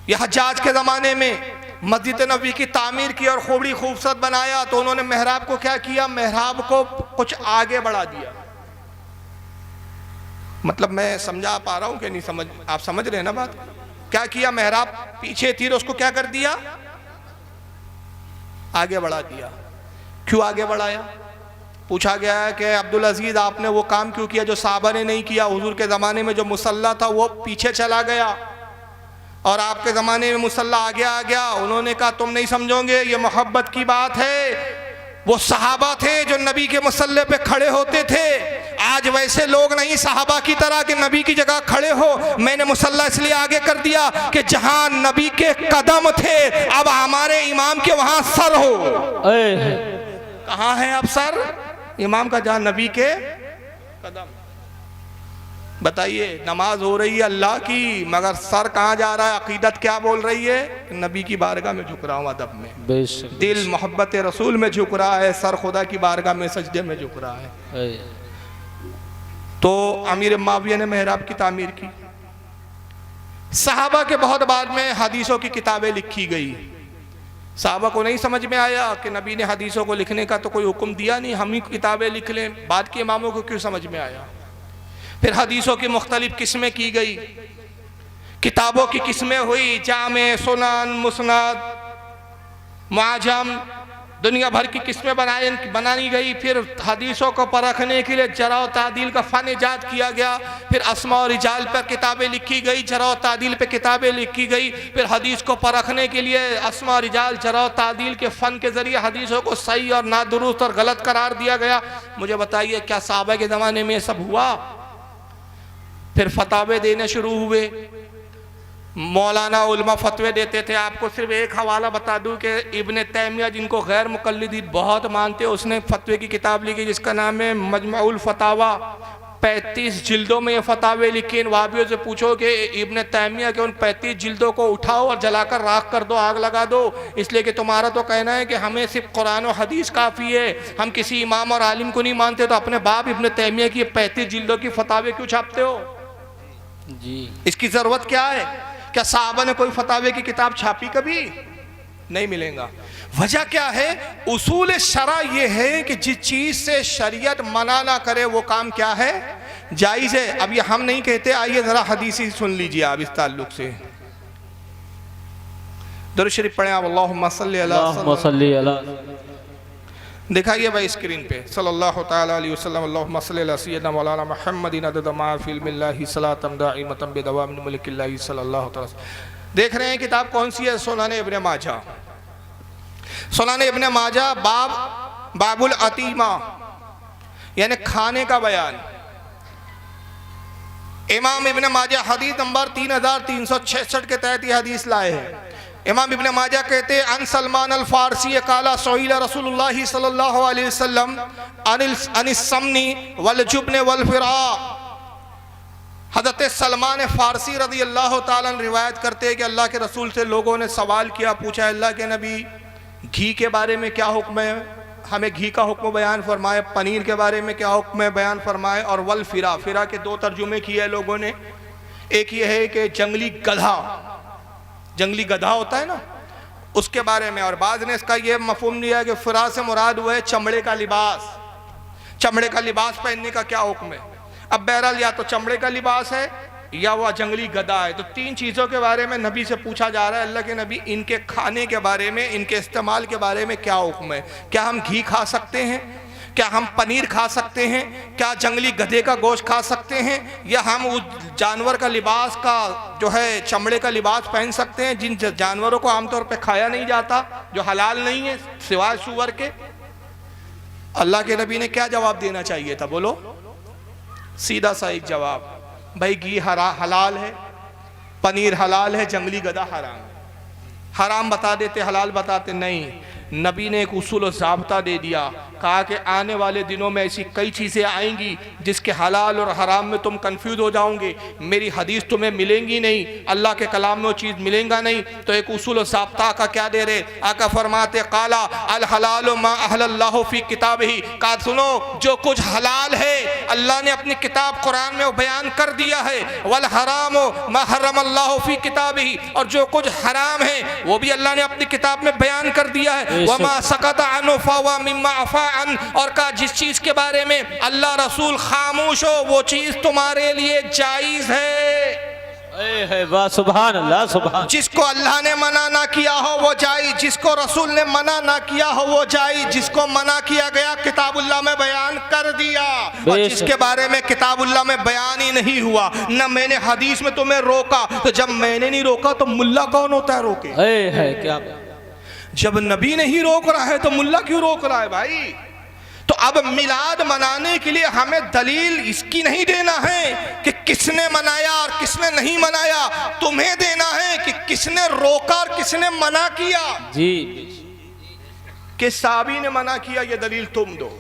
या हज्जाज के ज़माने में मस्जिद नबवी की तामीर की और खूबड़ी खूबसूरत बनाया। तो उन्होंने महराब को क्या किया? महराब को कुछ आगे बढ़ा दिया। मतलब मैं समझा पा रहा हूं कि नहीं समझ? आप समझ रहे हैं ना बात? क्या किया? महराब पीछे थी तो उसको क्या कर दिया? आगे बढ़ा दिया। क्यों आगे बढ़ाया? पूछा गया है कि अब्दुल अजीज आपने वो काम क्यों किया जो साहबा ने नहीं किया? हुजूर के ज़माने में जो मुसल्ला था वो पीछे चला गया और आपके ज़माने में मुसल्ला आगे आ गया। उन्होंने कहा तुम नहीं समझोगे, ये मोहब्बत की बात है। वो सहाबा थे जो नबी के मुसल्ले पे खड़े होते थे। आज वैसे लोग नहीं सहाबा की तरह कि नबी की जगह खड़े हो। मैंने मुसल्ला इसलिए आगे कर दिया कि जहां नबी के कदम थे अब हमारे इमाम के वहां सर हो। कहाँ है अब सर? इमाम का, जहां नबी के कदम। बताइए, नमाज हो रही है अल्लाह की, मगर सर कहाँ जा रहा है? अकीदत क्या बोल रही है? नबी की बारगाह में झुक रहा हूँ अदब में, दिल मोहब्बत रसूल में झुक रहा है, सर खुदा की बारगाह में सजदे में झुक रहा है। तो अमीर माविया ने महराब की तामीर की। सहाबा के बहुत बाद में हदीसों की किताबें लिखी गई। सहाबा को नहीं समझ में आया कि नबी ने हदीसों को लिखने का तो कोई हुक्म दिया नहीं, हम ही किताबें लिख लें। बाद के इमामों को क्यों समझ में आया? फिर हदीसों की मुख्तलिफ किस्में की गई, किताबों की किस्में हुई, जामे, सुनन, मुस्नद, मुआजम, दुनिया भर की किस्में बनाई गई। फिर हदीसों को परखने के लिए जरा और तादील का फ़न इजाद किया गया। फिर अस्मा और रिजाल पर किताबें लिखी गई, जरा और तादील पर किताबें लिखी गई। फिर हदीस को परखने के लिए अस्मा और रिजाल, जरा और तादील के फ़न के ज़रिए हदीसों को सही और नादुरुस्त और गलत करार दिया गया। मुझे बताइए, क्या सहाबा के ज़माने में ये सब हुआ? फिर फतावे देने शुरू हुए। मौलाना उलमा फतवे देते थे। आपको सिर्फ एक हवाला बता दूं कि इब्ने तैमिया, जिनको गैर मुक़ल्लिदीन बहुत मानते हैं, उसने फतवे की किताब लिखी जिसका नाम है मजमुउल फतावा। 35 जिल्दों में ये फतावे लिखे। इन वाबियों से पूछो कि इब्ने तैमिया के उन 35 जिल्दों को उठाओ और जलाकर राख कर दो, आग लगा दो, इसलिए कि तुम्हारा तो कहना है कि हमें सिर्फ कुरान और हदीस काफ़ी है, हम किसी इमाम और आलिम को नहीं मानते। तो अपने बाप इब्ने तैमिया की 35 जिल्दों की फतावे क्यों छापते हो जी? इसकी ज़रूरत क्या है? क्या साहबा ने कोई फतावे की किताब छापी? कभी नहीं मिलेगा। वजह क्या है? उसूल शरा ये है कि जिस चीज़ से शरीयत मना ना करे वो काम क्या है? जायज़ है। अब ये हम नहीं कहते। आइए ज़रा हदीसी सुन लीजिए आप इस ताल्लुक से। दुरूद शरीफ पढ़ें आप। अल्लाहुम्मा सल्ली अला, दिखाइए भाई स्क्रीन पे, सल्लल्लाहु ताला अलैहि वसल्लम। अल्लाहुम्मा सल्ली अला सय्यिदना मौलाना मुहम्मदिन अदद मा फी इल्मिल्लाहि सलातम दाइमतम बिदवाम मुल्किल्लाहि सल्लल्लाहु ताला। देख रहे हैं किताब कौन सी है? सुनन इब्ने माजा। सुनन इब्ने माजा बाबुल अतीमा, यानी खाने का बयान। इमाम इब्ने माजा हदीस नंबर 3366 के तहत ये हदीस लाए हैं। इमाम इब्ने माजा कहते हैं, अन सलमान अल फारसी काला सोइला रसूलुल्लाह सल्लल्लाहु अलैहि वसल्लम अनिस समनी वल जुब्न वल फिरा। हज़रत सलमान फारसी रज़ी अल्लाह ताला अन्हु रिवायत करते हैं कि अल्लाह के रसूल से लोगों ने सवाल किया, पूछा, अल्लाह के नबी, घी के बारे में क्या हुक्म है, हमें घी का हुक्म बयान फरमाए। पनीर के बारे में क्या हुक्म है, बयान फरमाए। और वल फिरा, फिरा के दो तर्जुमे किए हैं लोगों ने। एक ये है कि जंगली गधा होता है ना, उसके बारे में। और बाद ने इसका ये मफहूम दिया है कि फिरा से मुराद हुआ है चमड़े का लिबास। चमड़े का लिबास पहनने का क्या हुक्म है। अब बहरहाल या तो चमड़े का लिबास है या वह जंगली गधा है। तो तीन चीज़ों के बारे में नबी से पूछा जा रहा है, अल्लाह के नबी इनके खाने के बारे में, इनके इस्तेमाल के बारे में क्या हुक्म है। क्या हम घी खा सकते हैं, क्या हम पनीर खा सकते हैं, क्या जंगली गधे का गोश्त खा सकते हैं, या हम उस जानवर का लिबास का जो है चमड़े का लिबास पहन सकते हैं जिन जानवरों को आमतौर पर खाया नहीं जाता, जो हलाल नहीं है सिवाय सूअर के। अल्लाह के नबी ने क्या जवाब देना चाहिए था, बोलो सीधा सा एक जवाब, भाई घी हलाल है, पनीर हलाल है, जंगली गधा हराम है। हराम बता देते, हलाल बताते नहीं। नबी ने एक उसूल और ज़ाब्ता दे दिया, कहा कि आने वाले दिनों में ऐसी कई चीज़ें आएंगी जिसके हलाल और हराम में तुम कंफ्यूज हो जाओगे, मेरी हदीस तुम्हें मिलेंगी नहीं, अल्लाह के कलाम में वो चीज़ मिलेगा नहीं। तो एक उसूल और ज़ाब्ता का क्या दे रहे, आका फरमाते काला अल हलाल मा अहलल्लाहु फी किताबिही, कहा सुनो जो कुछ हलाल है अल्लाह ने अपनी किताब कुरान में वो बयान कर दिया है, वल हराम मा हर्रमल्लाहु फी किताबिही, और जो कुछ हराम है वो भी अल्लाह ने अपनी किताब में बयान कर दिया है। वमा सकता अनु फवा मिम्मा अफा अन, और कहा जिस चीज के बारे में अल्लाह रसूल खामोश हो वो चीज तुम्हारे लिए जायज है। वाह सुभान अल्लाह, सुभान। जिसको अल्लाह ने मना ना किया हो वो जायज, जिसको रसूल ने मना ना किया हो वो जायज, जिसको मना किया गया किताबुल्लाह में बयान कर दिया, और जिसके बारे में किताबुल्लाह में बयान ही नहीं हुआ, ना मैंने हदीस में तुम्हें रोका, तो जब मैंने नहीं रोका तो मुल्ला कौन होता है रोके। है क्या, जब नबी नहीं रोक रहा है तो मुल्ला क्यों रोक रहा है भाई। तो अब मिलाद मनाने के लिए हमें दलील इसकी नहीं देना है कि किसने मनाया और किसने नहीं मनाया, तुम्हें देना है कि किसने रोका और किसने मना किया। जी, कि साहबी ने मना किया ये दलील तुम दो।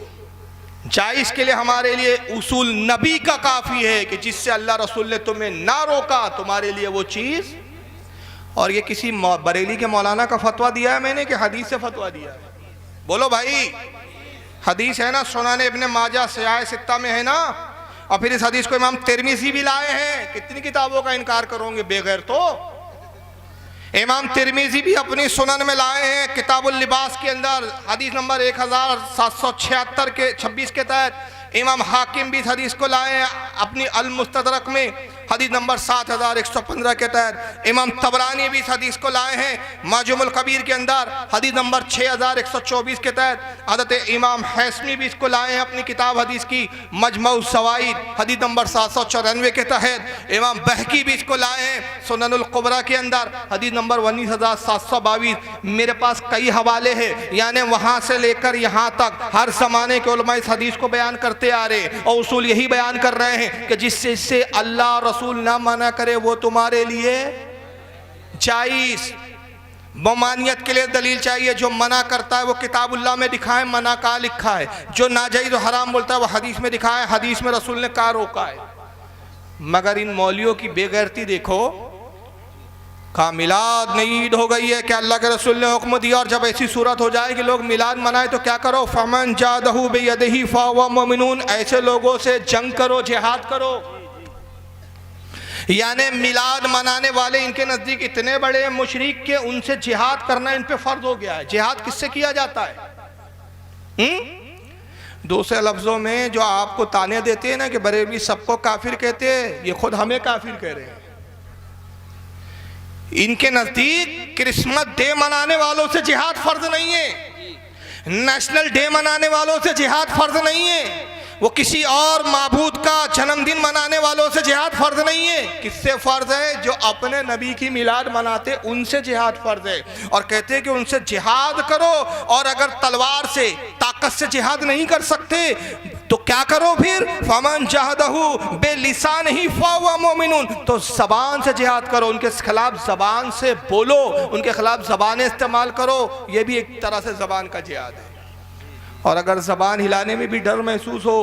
जायज के लिए हमारे लिए उसूल नबी का काफी है कि जिससे अल्लाह रसूल ने तुम्हें ना रोका तुम्हारे लिए वो चीज। और ये किसी बरेली के मौलाना का फतवा दिया है मैंने कि हदीस से फतवा दिया है, बोलो भाई। हदीस है ना, सुनान इब्ने माजा सियाह सित्ता में है ना, और फिर इस हदीस को इमाम तिरमिज़ी भी लाए हैं। कितनी किताबों का इनकार करोगे बेगैर। तो इमाम तिरमिज़ी भी अपनी सुनन में लाए हैं, किताबुल लिबास के अंदर हदीस नंबर 1776 के 26 के तहत। इमाम हाकिम भी इस हदीस को लाए हैं अपनी अल मुस्तदरक में हदीस नंबर 7115 के तहत। इमाम तबरानी भी इस हदीस को लाए हैं माजुमुल कबीर के अंदर हदीस नंबर 6124 के तहत। हज़रत इमाम हैसमी भी इसको लाए हैं अपनी किताब हदीस की मजमऊ सवाइद हदीस नंबर 794 के तहत। इमाम बहकी भी इसको लाए हैं सुननुल कुबरा के अंदर हदीस नंबर 19722। मेरे पास कई हवाले हैं, यानी वहाँ से लेकर यहाँ तक हर ज़माने के उलमा इस हदीस को बयान करते आ रहे, और उसूल यही बयान कर रहे हैं कि जिससे अल्लाह रसूल ना मना करे वो तुम्हारे लिए जायज। ममानियत के लिए दलील चाहिए, जो मना करता है वो किताबुल्लाह में दिखाए मना कहाँ लिखा है, जो नाजायज और हराम बोलता है वो हदीस में दिखाए हदीस में रसूल ने कहाँ रोका है। मगर इन मौलियों की बेगैरती देखो, कहा मिलाद नहीं ईद हो गई है कि अल्लाह के रसूल ने हुक्म दिया, और जब ऐसी सूरत हो जाए कि लोग मिलाद मनाए तो क्या करो, फमन जादहू बियदिही फहुव मुमिनून, ऐसे लोगों से जंग करो, जिहाद करो। यानी मिलाद मनाने वाले इनके नज़दीक इतने बड़े मुशरिक के उनसे जिहाद करना इन पे फर्ज हो गया है। जिहाद किससे किया जाता है? दूसरे लफ्ज़ों में जो आपको ताने देते हैं ना कि बरेलवी सबको काफिर कहते हैं, ये खुद हमें काफिर कह रहे हैं। इनके नज़दीक क्रिसमस डे मनाने वालों से जिहाद फर्ज नहीं है, नेशनल डे मनाने वालों से जिहाद फर्ज नहीं है, वो किसी और माबूद का जन्मदिन मनाने वालों से जिहाद फर्ज नहीं है। किससे फर्ज है? जो अपने नबी की मिलाद मनाते उनसे जिहाद फर्ज है। और कहते हैं कि उनसे जिहाद करो, और अगर तलवार से ताकत से जिहाद नहीं कर सकते तो क्या करो फिर? फमन जहदहू बेलिसानिही फहुव मुमिनून, तो ज़बान से जिहाद करो, उनके खिलाफ ज़बान से बोलो, उनके खिलाफ ज़बानें इस्तेमाल करो, ये भी एक तरह से ज़बान का जिहाद है। और अगर ज़बान हिलाने में भी डर महसूस हो,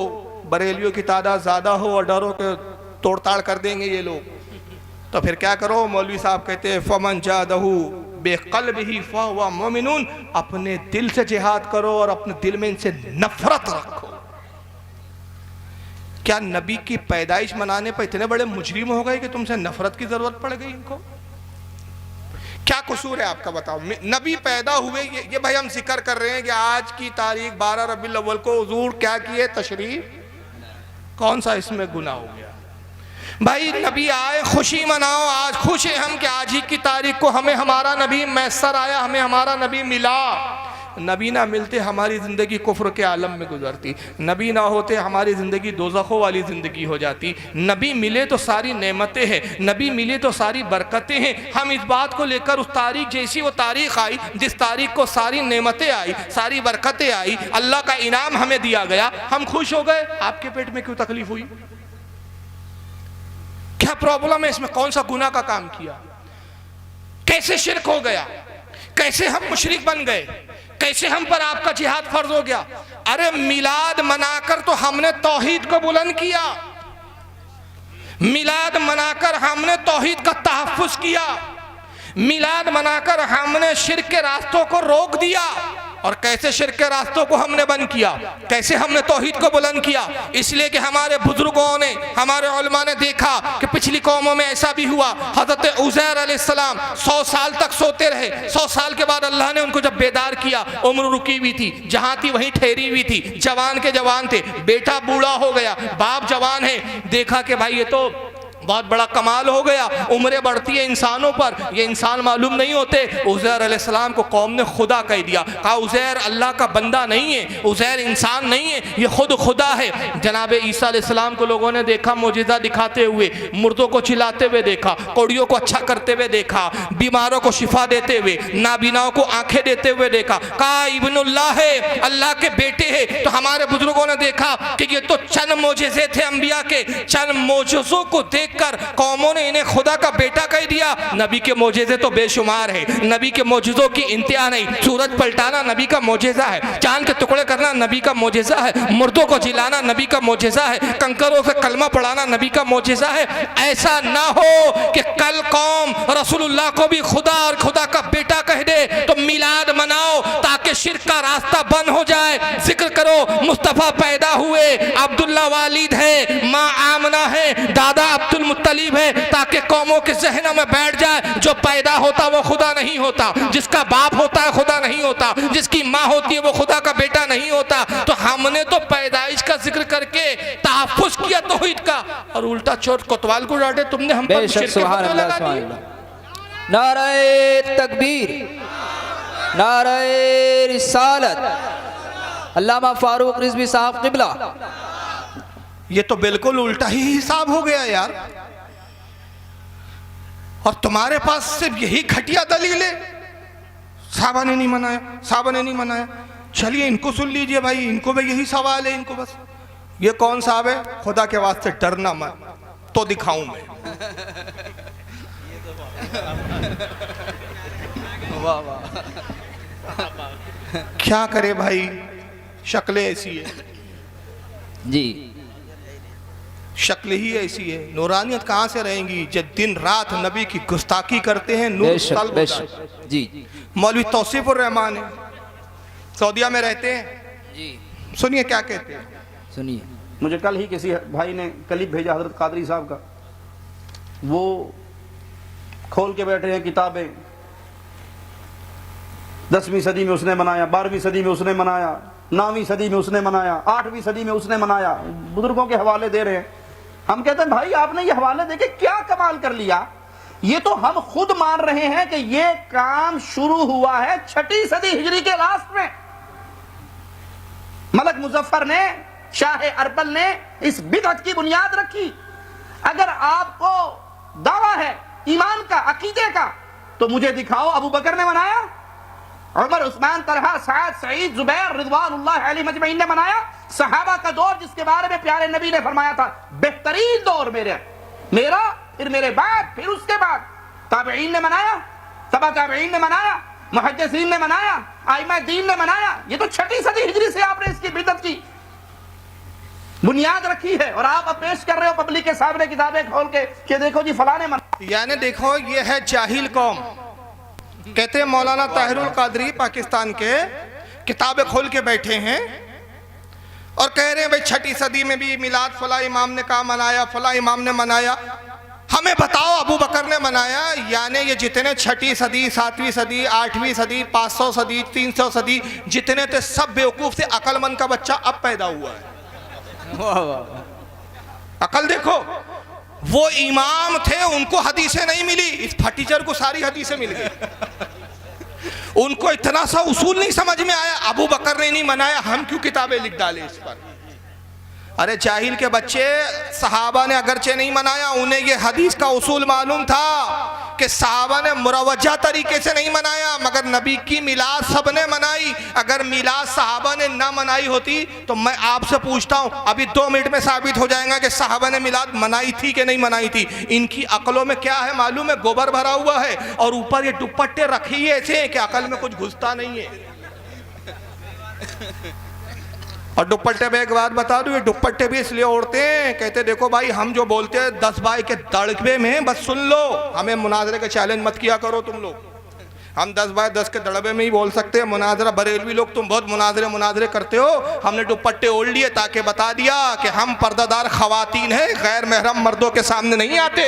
बरेलियों की तादाद ज़्यादा हो और डरों के तोड़ ताड़ कर देंगे ये लोग, तो फिर क्या करो? मौलवी साहब कहते हैं फमन जादहू बेक़ल्बिही फ़हुवा मुमिनून, अपने दिल से जिहाद करो और अपने दिल में इनसे नफरत रखो। क्या नबी की पैदाइश मनाने पर इतने बड़े मुजरिम हो गए कि तुमसे नफरत की जरूरत पड़ गई इनको? क्या कसूर है आपका, बताओ। नबी पैदा हुए, ये भाई हम जिक्र कर रहे हैं कि आज की तारीख 12 रबीउल अव्वल को हुजूर क्या किए, तशरीफ, कौन सा इसमें गुनाह हो गया? भाई नबी आए, खुशी मनाओ। आज खुश हैं हम कि आज ही की तारीख को हमें हमारा नबी मैसर आया, हमें हमारा नबी मिला। नबी ना मिलते हमारी ज़िंदगी कुफ्र के आलम में गुजरती, नबी ना होते हमारी ज़िंदगी दोज़खों वाली ज़िंदगी हो जाती। नबी मिले तो सारी नेमतें हैं, नबी मिले तो सारी बरकतें हैं। हम इस बात को लेकर उस तारीख, जैसी वो तारीख आई जिस तारीख को सारी नेमतें आई, सारी बरकतें आई, अल्लाह का इनाम हमें दिया गया, हम खुश हो गए। आपके पेट में क्यों तकलीफ हुई? क्या प्रॉब्लम है इसमें? कौन सा गुनाह का काम किया? कैसे शिरक हो गया? कैसे हम मुशरिक बन गए? कैसे हम पर आपका जिहाद फर्ज हो गया? अरे मिलाद मनाकर तो हमने तौहीद को बुलंद किया, मिलाद मनाकर हमने तौहीद का तहफ्फुज किया, मिलाद मनाकर हमने शिर्क के रास्तों को रोक दिया। और कैसे शिर्क के रास्तों को हमने बंद किया, कैसे हमने तौहीद को बुलंद किया? इसलिए कि हमारे बुजुर्गों ने, हमारे उलमा ने देखा कि पिछली कौमों में ऐसा भी हुआ। हज़रत उज़ैर अलैहिस्सलाम 100 साल तक सोते रहे, 100 साल के बाद अल्लाह ने उनको जब बेदार किया, उम्र रुकी हुई थी, जहाँ थी वहीं ठहरी हुई थी, जवान के जवान थे, बेटा बूढ़ा हो गया, बाप जवान है। देखा कि भाई ये तो बहुत बड़ा कमाल हो गया, उम्रें बढ़ती है इंसानों पर, ये इंसान मालूम नहीं होते। उज़ैर अलैहिस्सलाम को कौम ने खुदा कह दिया, कहा उज़ैर अल्लाह का बंदा नहीं है, उज़ैर इंसान नहीं है, ये खुद खुदा है। जनाब ईसा अलैहिस्सलाम को लोगों ने देखा मोजिज़ा दिखाते हुए, मुर्दों को चिल्लाते हुए देखा, कोड़ियों को अच्छा करते हुए देखा, बीमारों को शिफा देते हुए, नाबीनाओं को आंखें देते हुए देखा। कहा इब्नुल्लाह है, अल्लाह के बेटे है। तो हमारे बुजुर्गों ने देखा कि ये तो चंद मोजिज़े थे अंबिया के, चंद मोजिज़ों को देख कर कौमों ने इन्हें खुदा का बेटा कह दिया। नबी के मोजेज़े तो बेशुमार है, नबी के मोजेज़ों की इंतहा नहीं। सूरज पलटाना नबी का मोजेज़ा है, चांद के टुकड़े करना नबी का मोजेज़ा है, मुर्दों को जिलाना नबी का मोजेज़ा है, कंकरों से कलमा पढ़ाना नबी का मोजेज़ा है। ऐसा ना हो कि कल कौम रसूलुल्लाह को भी खुदा और खुदा का बेटा कह दे। तो मिलाद मनाओ ताकि शिर्क का रास्ता बंद हो जाए। जिक्र करो मुस्तफ़ा पैदा हुए, अब्दुल्ला वालिद है, माँ आमना है, दादा अब्दुल मुत्तलिब है, ताकि कौमों के ज़हनों में बैठ जाए जो पैदा होता वो खुदा नहीं होता, जिसका बाप होता है खुदा नहीं होता, जिसकी माँ होती है वो खुदा का बेटा नहीं होता। तो हमने तो पैदाइश का जिक्र करके तहफ्फुज़ किया तौहीद का, और उल्टा चोट कोतवाल को डांटे तुमने हम पर शिर्क के फतवा लगा दिए। नारे तकबीर, नारे रिसालत, अल्लामा फारूक रिजवी साहब क़िबला। ये तो बिल्कुल उल्टा ही हिसाब हो गया यार। और तुम्हारे पास सिर्फ यही घटिया दलील है, साहबा ने नहीं मनाया, साहबा ने नहीं मनाया। चलिए इनको सुन लीजिए भाई, इनको भी यही सवाल है, इनको बस ये कौन साहब है? खुदा के वास्ते डरना मत, तो दिखाऊं मैं। वाह वाह, क्या करे भाई, शक्लें ऐसी है जी, शक्ल ही ऐसी है। नूरानियत कहाँ से रहेंगी जब दिन रात नबी की गुस्ताखी करते हैं। नूर तलब होता है। जी, मौलवी तौसीफुर रहमान है, सऊदीया में रहते हैं जी, सुनिए क्या कहते हैं। सुनिए। मुझे कल ही किसी भाई ने क्लिप भेजा हजरत कादरी साहब का, वो खोल के बैठे हैं किताबें। 10वीं सदी में उसने मनाया, 12वीं सदी में उसने मनाया, 9वीं सदी में उसने मनाया, 8वीं सदी में उसने मनाया, बुजुर्गों के हवाले दे रहे हैं। हम कहते हैं भाई आपने ये हवाले देके क्या कमाल कर लिया? ये तो हम खुद मान रहे हैं कि ये काम शुरू हुआ है 6वीं सदी हिजरी के लास्ट में। मलक मुजफ्फर ने, शाह अरबल ने इस बिदअत की बुनियाद रखी। अगर आपको दावा है ईमान का, अकीदे का, तो मुझे दिखाओ अबू बकर ने मनाया, उमर, उस्मान, तलहा, साद, सईद, जुबैर रिज़वानुल्लाह अलैहिम अजमईन ने मनाया। सहाबा का दौर जिसके बारे में प्यारे नबी ने फरमाया था बेहतरीन दौर मेरा, फिर मेरे बाद, फिर उसके बाद ताबईन ने मनाया, तबा ताबईन ने मनाया, मुहद्दिसीन ने मनाया, आइमा दीन ने मनाया। ये तो 6वीं सदी हिजरी से आपने इसकी बिदअत की बुनियाद रखी है, और आप अब पेश कर रहे हो पब्लिक के सामने किताबें खोल के कि देखो जी फलाने मना। यानी देखो ये है जाहिल कौम, कहते हैं मौलाना ताहिरुल कादरी पाकिस्तान के किताबें खोल के बैठे हैं और कह रहे हैं भाई 6ठी सदी में भी मिलाद फला इमाम ने कहा मनाया, फला इमाम ने मनाया। हमें बताओ अबू बकर ने मनाया, यानी ये जितने 6ठी सदी, 7वीं सदी, 8वीं सदी, 500 सदी, 300 सदी जितने थे सब बेवकूफ थे, अकलमंद का बच्चा अब पैदा हुआ है। अकल देखो, वो इमाम थे उनको हदीसें नहीं मिली, इस फटीचर को सारी हदीसें मिल गई। उनको इतना सा उसूल नहीं समझ में आया, अबू बकर ने नहीं मनाया, हम क्यों किताबें लिख डाले इस पर। अरे जाहिल के बच्चे, सहाबा ने अगरचे नहीं मनाया, उन्हें ये हदीस का उसूल मालूम था कि सहाबा ने मुरवजा तरीके से नहीं मनाया, मगर नबी की मिलाद सब ने मनाई। अगर मिलाद सहाबा ने ना मनाई होती तो मैं आपसे पूछता हूं, अभी 2 मिनट में साबित हो जाएगा कि सहाबा ने मिलाद मनाई थी कि नहीं मनाई थी। इनकी अकलों में क्या है मालूम है, गोबर भरा हुआ है और ऊपर ये दुपट्टे रखे ही ऐसे हैं कि अकल में कुछ घुसता नहीं है। और दुपट्टे पे एक बात बता दूं, ये दुपट्टे भी इसलिए ओढ़ते हैं, कहते देखो भाई हम जो बोलते हैं 10 भाई के दड़बे में बस सुन लो, हमें मुनाजरे का चैलेंज मत किया करो तुम लोग। हम 10 बाय 10 के दड़बे में ही बोल सकते हैं। मुनाजरा बरेलवी लोग तुम बहुत मुनाजरे करते हो, हमने दुपट्टे ओढ़ लिए ताकि बता दिया कि हम पर्दादार खवातीन हैं, गैर महरम मर्दों के सामने नहीं आते।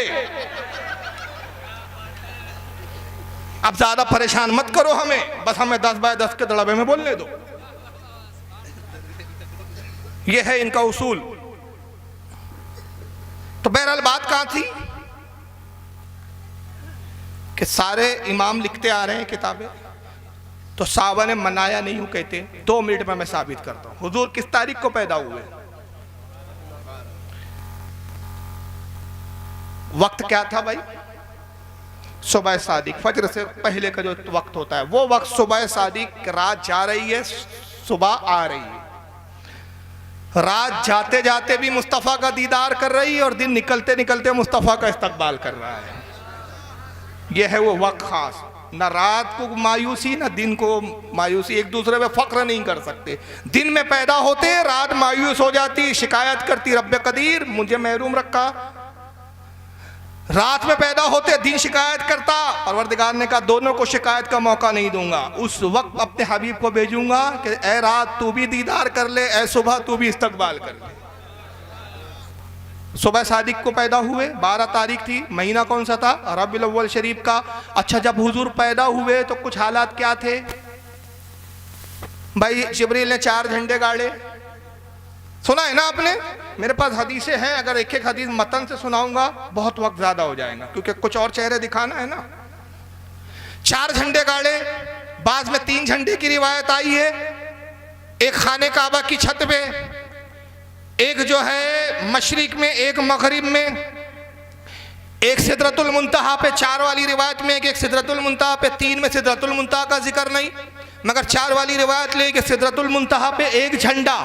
अब ज्यादा परेशान मत करो हमें, बस हमें 10 बाय 10 के दड़बे में बोलने दो। यह है इनका उसूल। तो बहरहाल बात कहां थी कि सारे इमाम लिखते आ रहे हैं किताबें, तो साहबा ने मनाया नहीं हूं कहते। 2 मिनट में मैं साबित करता हूं। हुजूर किस तारीख को पैदा हुए, वक्त क्या था भाई, सुबह सादिक, फजर से पहले का जो वक्त होता है वो वक्त सुबह सादिक। रात जा रही है, सुबह आ रही है। रात जाते जाते भी मुस्तफ़ा का दीदार कर रही है और दिन निकलते निकलते मुस्तफ़ा का इस्तकबाल कर रहा है। यह है वो वक्त खास। न रात को मायूसी न दिन को मायूसी, एक दूसरे पे फख्र नहीं कर सकते। दिन में पैदा होते रात मायूस हो जाती, शिकायत करती रब्बे कदीर मुझे महरूम रखा। रात में पैदा होते दिन शिकायत करता, परवरदिगार ने कहा दोनों को शिकायत का मौका नहीं दूंगा। उस वक्त अपने हबीब को भेजूंगा कि ए रात तू भी दीदार कर ले, ए सुबह तू भी इस्तकबाल कर ले। सुबह सादिक को पैदा हुए, 12 तारीख थी, महीना कौन सा था, रबीउल अव्वल शरीफ का। अच्छा, जब हुजूर पैदा हुए तो कुछ हालात क्या थे भाई। जिब्रील ने 4 झंडे गाड़े, सुना है ना आपने। मेरे पास हदीसें हैं, अगर एक एक हदीस मतन से सुनाऊंगा बहुत वक्त ज्यादा हो जाएगा, क्योंकि कुछ और चेहरे दिखाना है ना। 4 झंडे गाड़े, बाद में 3 झंडे की रिवायत आई है। एक खाने काबा की छत पे, एक जो है मशरिक में, एक मगरिब में, एक सिदरतुल मुंतहा पे। 4 वाली रिवायत में एक सिदरतुल मुंतहा पे, 3 में सिदरतुल मुंतहा का जिक्र नहीं, मगर 4 वाली रिवायत ले कि सिदरतुल मुंतहा पे एक झंडा,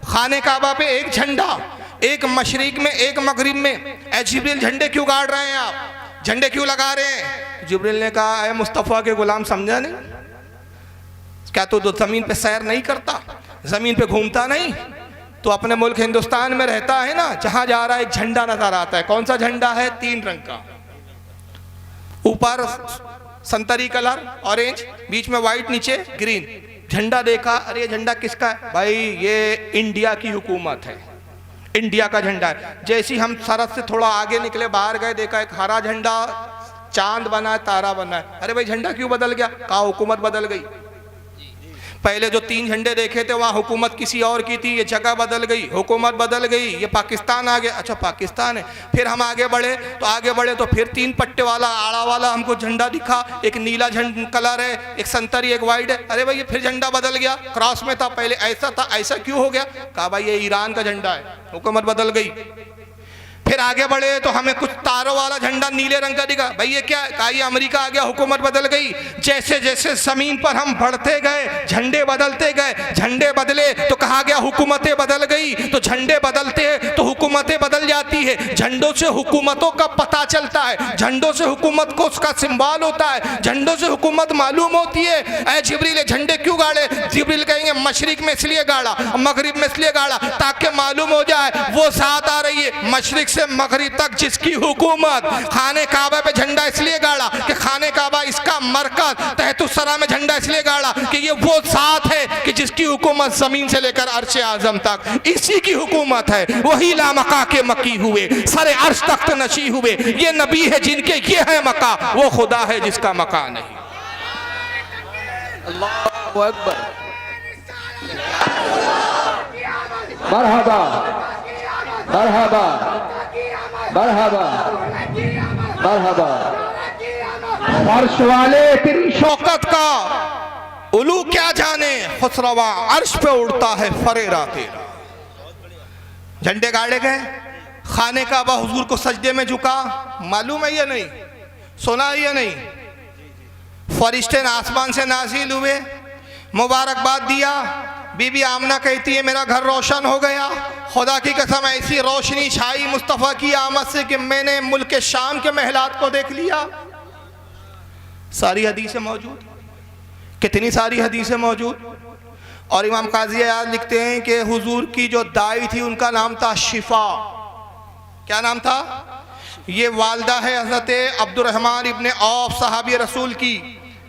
खाने काबा पे एक झंडा, एक मशरिक में एक मगरिब में। ए जिब्रील झंडे क्यों गाड़ रहे हैं आप, झंडे क्यों लगा रहे हैं। जिब्रील ने कहा ए मुस्तफ़ा के गुलाम, समझा नहीं क्या तू तो जमीन पे सैर नहीं करता, जमीन पे घूमता नहीं, तो अपने मुल्क हिंदुस्तान में रहता है ना, जहां जा रहा है एक झंडा नजर आता है। कौन सा झंडा है, 3 रंग का, ऊपर संतरी कलर ऑरेंज, बीच में व्हाइट, नीचे ग्रीन। झंडा देखा, अरे ये झंडा किसका है भाई, ये इंडिया की हुकूमत है, इंडिया का झंडा है। जैसे ही हम सरहद से थोड़ा आगे निकले, बाहर गए, देखा एक हरा झंडा, चांद बना है, तारा बना है। अरे भाई झंडा क्यों बदल गया, कहा हुकूमत बदल गई। पहले जो 3 झंडे देखे थे वहाँ हुकूमत किसी और की थी, ये जगह बदल गई, हुकूमत बदल गई, ये पाकिस्तान आ गया। अच्छा पाकिस्तान है। फिर हम आगे बढ़े तो फिर 3 पट्टे वाला आड़ा वाला हमको झंडा दिखा, एक नीला कलर है, एक संतरी, एक वाइट है। अरे भाई ये फिर झंडा बदल गया, क्रॉस में था, पहले ऐसा था, ऐसा क्यों हो गया। कहा भाई ये ईरान का झंडा है, हुकूमत बदल गई। फिर आगे बढ़े तो हमें कुछ तारों वाला झंडा नीले रंग का दिखा, भाई ये क्या है, कहा ये अमेरिका आ गया, हुकूमत बदल गई। जैसे जैसे जमीन पर हम बढ़ते गए, झंडे बदलते गए, झंडे बदले तो कहा गया हुकूमतें बदल गई। तो झंडे बदलते हैं तो हुकूमतें बदल जाती है। झंडों से हुकूमतों का पता चलता है, झंडों से हुकूमत को उसका सिंबल होता है, झंडों से हुकूमत मालूम होती है। ऐ जिब्रील झंडे क्यों गाड़े, जिब्रील कहेंगे मशरिक में इसलिए गाड़ा, मगरिब में इसलिए गाड़ा ताकि मालूम हो जाए वो साथ आ रही है, मशरिक से मगरिब तक जिसकी हुकूमत, खाने काबा पे झंडा इसलिए गाड़ा कि खाने काबा इसका मरकज, तहतुस्सरा में झंडा इसलिए गाड़ा कि ये वो साथ है कि जिसकी हुकूमत जमीन से लेकर अर्श आजम तक इसी की हुकूमत है। वही लामका के मकी हुए, सरे अर्श तख्त नशी हुए। ये नबी है जिनके ये है मका, वो खुदा है जिसका मका नहीं। अल्लाहु अकबर। मरहबा मरहबा मरहबा मरहबा। अर्श वाले तेरी शौकत का उलू क्या जाने, खुसरवा अर्श पे उड़ता है फरेरा तेरा। झंडे गाड़े गए, खाने काबा हुजूर को सजदे में झुका। मालूम है ये नहीं, सुना है ये नहीं? फरिश्ते आसमान से नाजिल हुए, मुबारकबाद दिया। बीबी आमना कहती है मेरा घर रोशन हो गया। खुदा की कसम ऐसी रोशनी छाई मुस्तफ़ा की आमद से कि मैंने मुल्क शाम के महलात को देख लिया। सारी हदीसें मौजूद, कितनी सारी हदीसें मौजूद। और इमाम काजी याद लिखते हैं कि हुजूर की जो दाई थी उनका नाम था शिफा। क्या नाम था? ये वालदा है हज़रत अब्दुर्रहमान इब्ने औफ सहाबी रसूल की।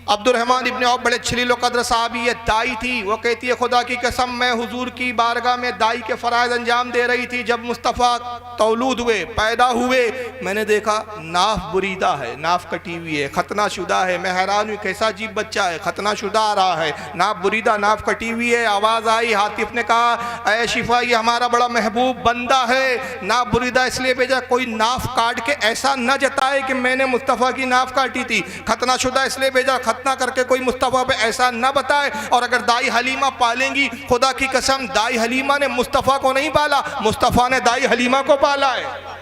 अब्दुर्रहमान इब्ने औफ बड़े जलील कद्र साहबी, ये दाई थी। वो कहती है खुदा की कसम मैं हुजूर की बारगाह में दाई के फ़राइज़ अंजाम दे रही थी। जब मुस्तफ़ा तौलूद हुए, पैदा हुए, मैंने देखा नाफ बुरीदा है, नाफ कटी हुई है, खतना शुदा है। मैं हैरान हुई कैसा अजीब बच्चा है, खतना शुदा आ रहा है, नाफ बुरीदा, नाफ कटी हुई है। आवाज़ आई, हातिफ ने कहा ऐ शिफा ये हमारा बड़ा महबूब बंदा है, नाफ बुरीदा इसलिए भेजा कोई नाफ काट के ऐसा न जताए कि मैंने मुस्तफ़ा की नाफ काटी थी। खतना शुदा इसलिए भेजा खतना करके कोई मुस्तफ़ा पे ऐसा न बताए। और अगर दाई हलीमा पालेंगी, खुदा की कसम दाई हलीमा ने मुस्तफ़ा को नहीं पाला, मुस्तफ़ा ने दाई हलीमा को पाला है।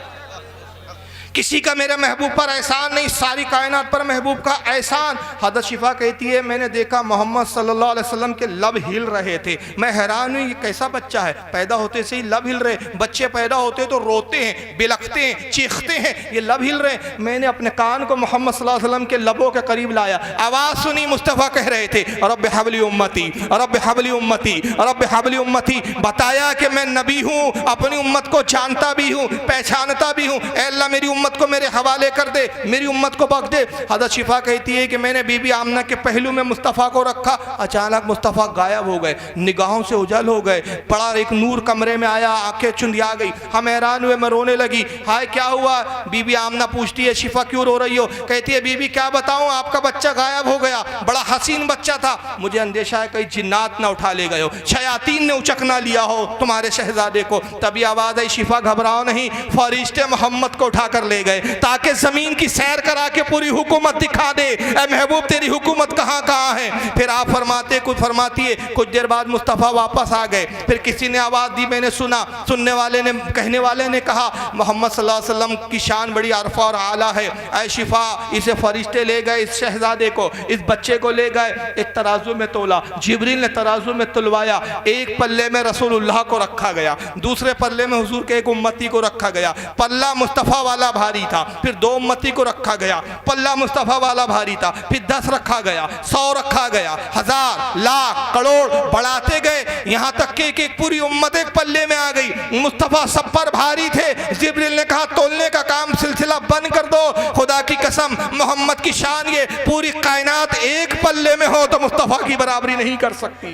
किसी का मेरे महबूब पर एहसान नहीं, सारी कायनात पर महबूब का एहसान। हज़रत शिफा कहती है मैंने देखा मोहम्मद सल्लल्लाहु अलैहि वसल्लम के लब हिल रहे थे। मैं हैरान हुई ये कैसा बच्चा है, पैदा होते से ही लब हिल रहे। बच्चे पैदा होते तो रोते हैं, बिलखते हैं, चीखते हैं, ये लब हिल रहे। मैंने अपने कान को मोहम्मद सल्लल्लाहु अलैहि वसल्लम के लबों के करीब लाया, आवाज़ सुनी, मुस्तफ़ा कह रहे थे रब्ब हबली उम्मती, रब्ब हबली उम्मती, रब्ब हबली उम्मती। बताया कि मैं नबी हूँ, अपनी उम्मत को जानता भी हूँ, पहचानता भी हूँ। ऐ अल्लाह मेरी उम्मत को मेरे हवाले कर दे, मेरी उम्मत को बख्श दे। हज़रत शिफा कहती है कि मैंने बीबी आमना के पहलू में मुस्तफ़ा को रखा, अचानक मुस्तफ़ा गायब हो गए, निगाहों से उजल हो गए। बड़ा एक नूर कमरे में आया, आंखें चुंधिया गई। हम हैरान हुए, मैं रोने लगी। हाय क्या हुआ? बीबी आमना पूछती है शिफा क्यों रो रही हो? कहती है बीबी क्या बताऊं, आपका बच्चा गायब हो गया, बड़ा हसीन बच्चा था। मुझे अंदेशा है कहीं जिन्नात ना उठा ले गए हो, शयातीन ने उचक ना लिया हो तुम्हारे शहजादे को। तभी आवाज़ आई शिफा घबराओ नहीं, फरिश्ते मोहम्मद को उठा कर ले गए ताकि जमीन की सैर करा के पूरी हुकूमत दिखा दे। ऐ महबूब तेरी हुकूमत कहाँ कहाँ है? फिर आप फरमाते कुछ फरमाती है। कुछ देर बाद मुस्तफ़ा वापस आ गए। फिर किसी ने आवाज़ दी, मैंने सुना, सुनने वाले ने, कहने वाले ने कहा मोहम्मद सल्लल्लाहु अलैहि वसल्लम की शान बड़ी अरफा और आला है। ऐ शिफा इसे फरिश्ते ले गए, इस शहजादे को, इस बच्चे को ले गए, एक तराजू में तोला, जिब्रील ने तराजू में तुलवाया। एक पल्ले में रसूलुल्लाह को रखा गया, दूसरे पल्ले में हुजूर के एक उम्मती को रखा गया। पल्ला मुस्तफ़ा वाला भारी था, फिर 2 उम्मती को रखा गया। पल्ला मुस्तफ़ा वाला भारी था, फिर 10 रखा गया, 100 रखा गया, 1000 लाख करोड़ बढ़ाते गए, यहाँ तक कि एक पूरी उम्मत एक पल्ले में आ गई। मुस्तफ़ा सब पर भारी थे। जिब्रील ने कहा तोलने का काम सिलसिला बंद कर दो। खुदा की कसम मोहम्मद की शान ये पूरी कायनात एक पल्ले में हो तो मुस्तफ़ा की बराबरी नहीं कर सकती।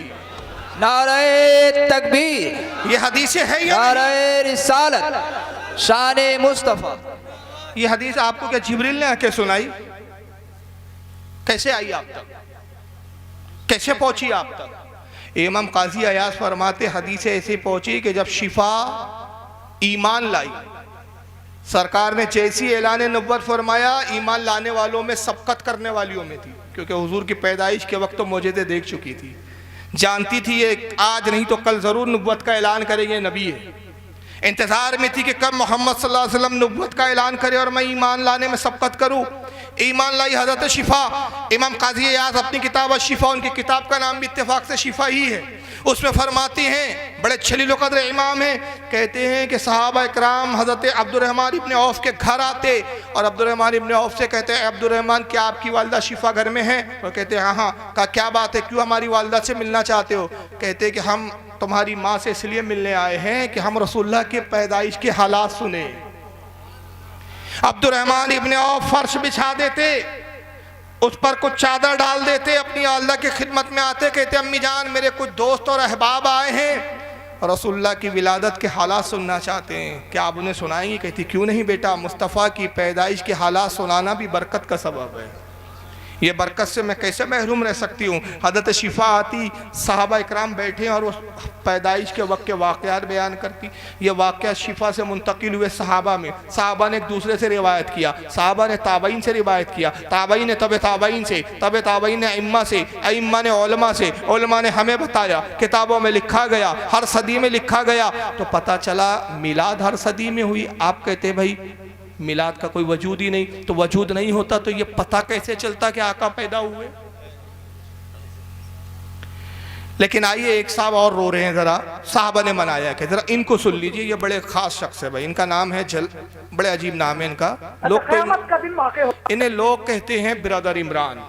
नारे तकबीर, ये हदीसें है या नारे रिसालत, शान मुस्तफ़ा। ये हदीस आपको क्या जिब्रील ने आके सुनाई? कैसे आई आप तक, कैसे पहुंची आप तक? इमाम काजी अयाज फरमाते हदीस ऐसे पहुंची कि जब शिफा ईमान लाई, सरकार ने जैसी ऐलान नबुव्वत फरमाया, ईमान लाने वालों में सबकत करने वालियों में थी, क्योंकि हुजूर की पैदाइश के वक्त तो मौजज़े देख चुकी थी, जानती थी ये आज नहीं तो कल ज़रूर नबुव्वत का ऐलान करेंगे, नबी है। इंतज़ार में थी कि कब मोहम्मद सल्लल्लाहु अलैहि वसल्लम नबुव्वत का ऐलान करे और मैं ईमान लाने में सबकत करूँ। ईमान लाई हज़रत शिफा। इमाम काजी अयाज़ अपनी किताब शिफा, उनकी किताब का नाम भी इत्तेफाक से शिफा ही है, उसमें फरमाती हैं, बड़े जलील क़द्र इमाम हैं, कहते हैं कि सहाबा इकराम हज़रत अब्दुर्रहमान इब्ने औफ के घर आते और अब्दुर्रहमान इब्ने औफ से कहते हैं अब्दुर्रहमान क्या आपकी वालदा शिफा घर में है? और कहते हैं हाँ हाँ। कहा क्या बात है, क्यों हमारी वालदा से मिलना चाहते हो? कहते हैं कि हम तुम्हारी माँ से इसलिए मिलने आए हैं कि हम रसूलुल्लाह के पैदाइश के हालात सुने। अब्दुर्रहमान इब्ने औफ फर्श बिछा देते, उस पर कुछ चादर डाल देते, अपनी अल्लाह की खिदमत में आते, कहते अम्मी जान मेरे कुछ दोस्त और अहबाब आए हैं रसूलुल्लाह की विलादत के हालात सुनना चाहते हैं, क्या आप उन्हें सुनाएंगी? कहती क्यों नहीं बेटा, मुस्तफ़ा की पैदाइश के हालात सुनाना भी बरकत का सबब है, ये बरकत से मैं कैसे महरूम रह सकती हूँ। हज़रत शिफा आती, सहाबा इकराम बैठे और उस पैदाइश के वक्त के वाक़यात बयान करती। ये वाक़यात शिफा से मुंतकिल हुए सहाबा में, सहाबा ने एक दूसरे से रिवायत किया, सहाबा ने ताबईन से रिवायत किया, ताबईन ने तब ताबईन से, तब ताबईन ने अइम्मा से, अइम्मा ने उलमा से, उलमा ने हमें बताया, किताबों में लिखा गया, हर सदी में लिखा गया, तो पता चला मिलाद हर सदी में हुई। आप कहते भाई मिलाद का कोई वजूद ही नहीं, तो वजूद नहीं होता तो ये पता कैसे चलता कि आका पैदा हुए? लेकिन आइए एक साहब और रो रहे हैं, जरा साहबा ने मनाया कि जरा इनको सुन लीजिए, ये बड़े खास शख्स है भाई, इनका नाम है बड़े अजीब नाम है इनका, लोग तो इन्हें लोग कहते हैं बिरादर इमरान,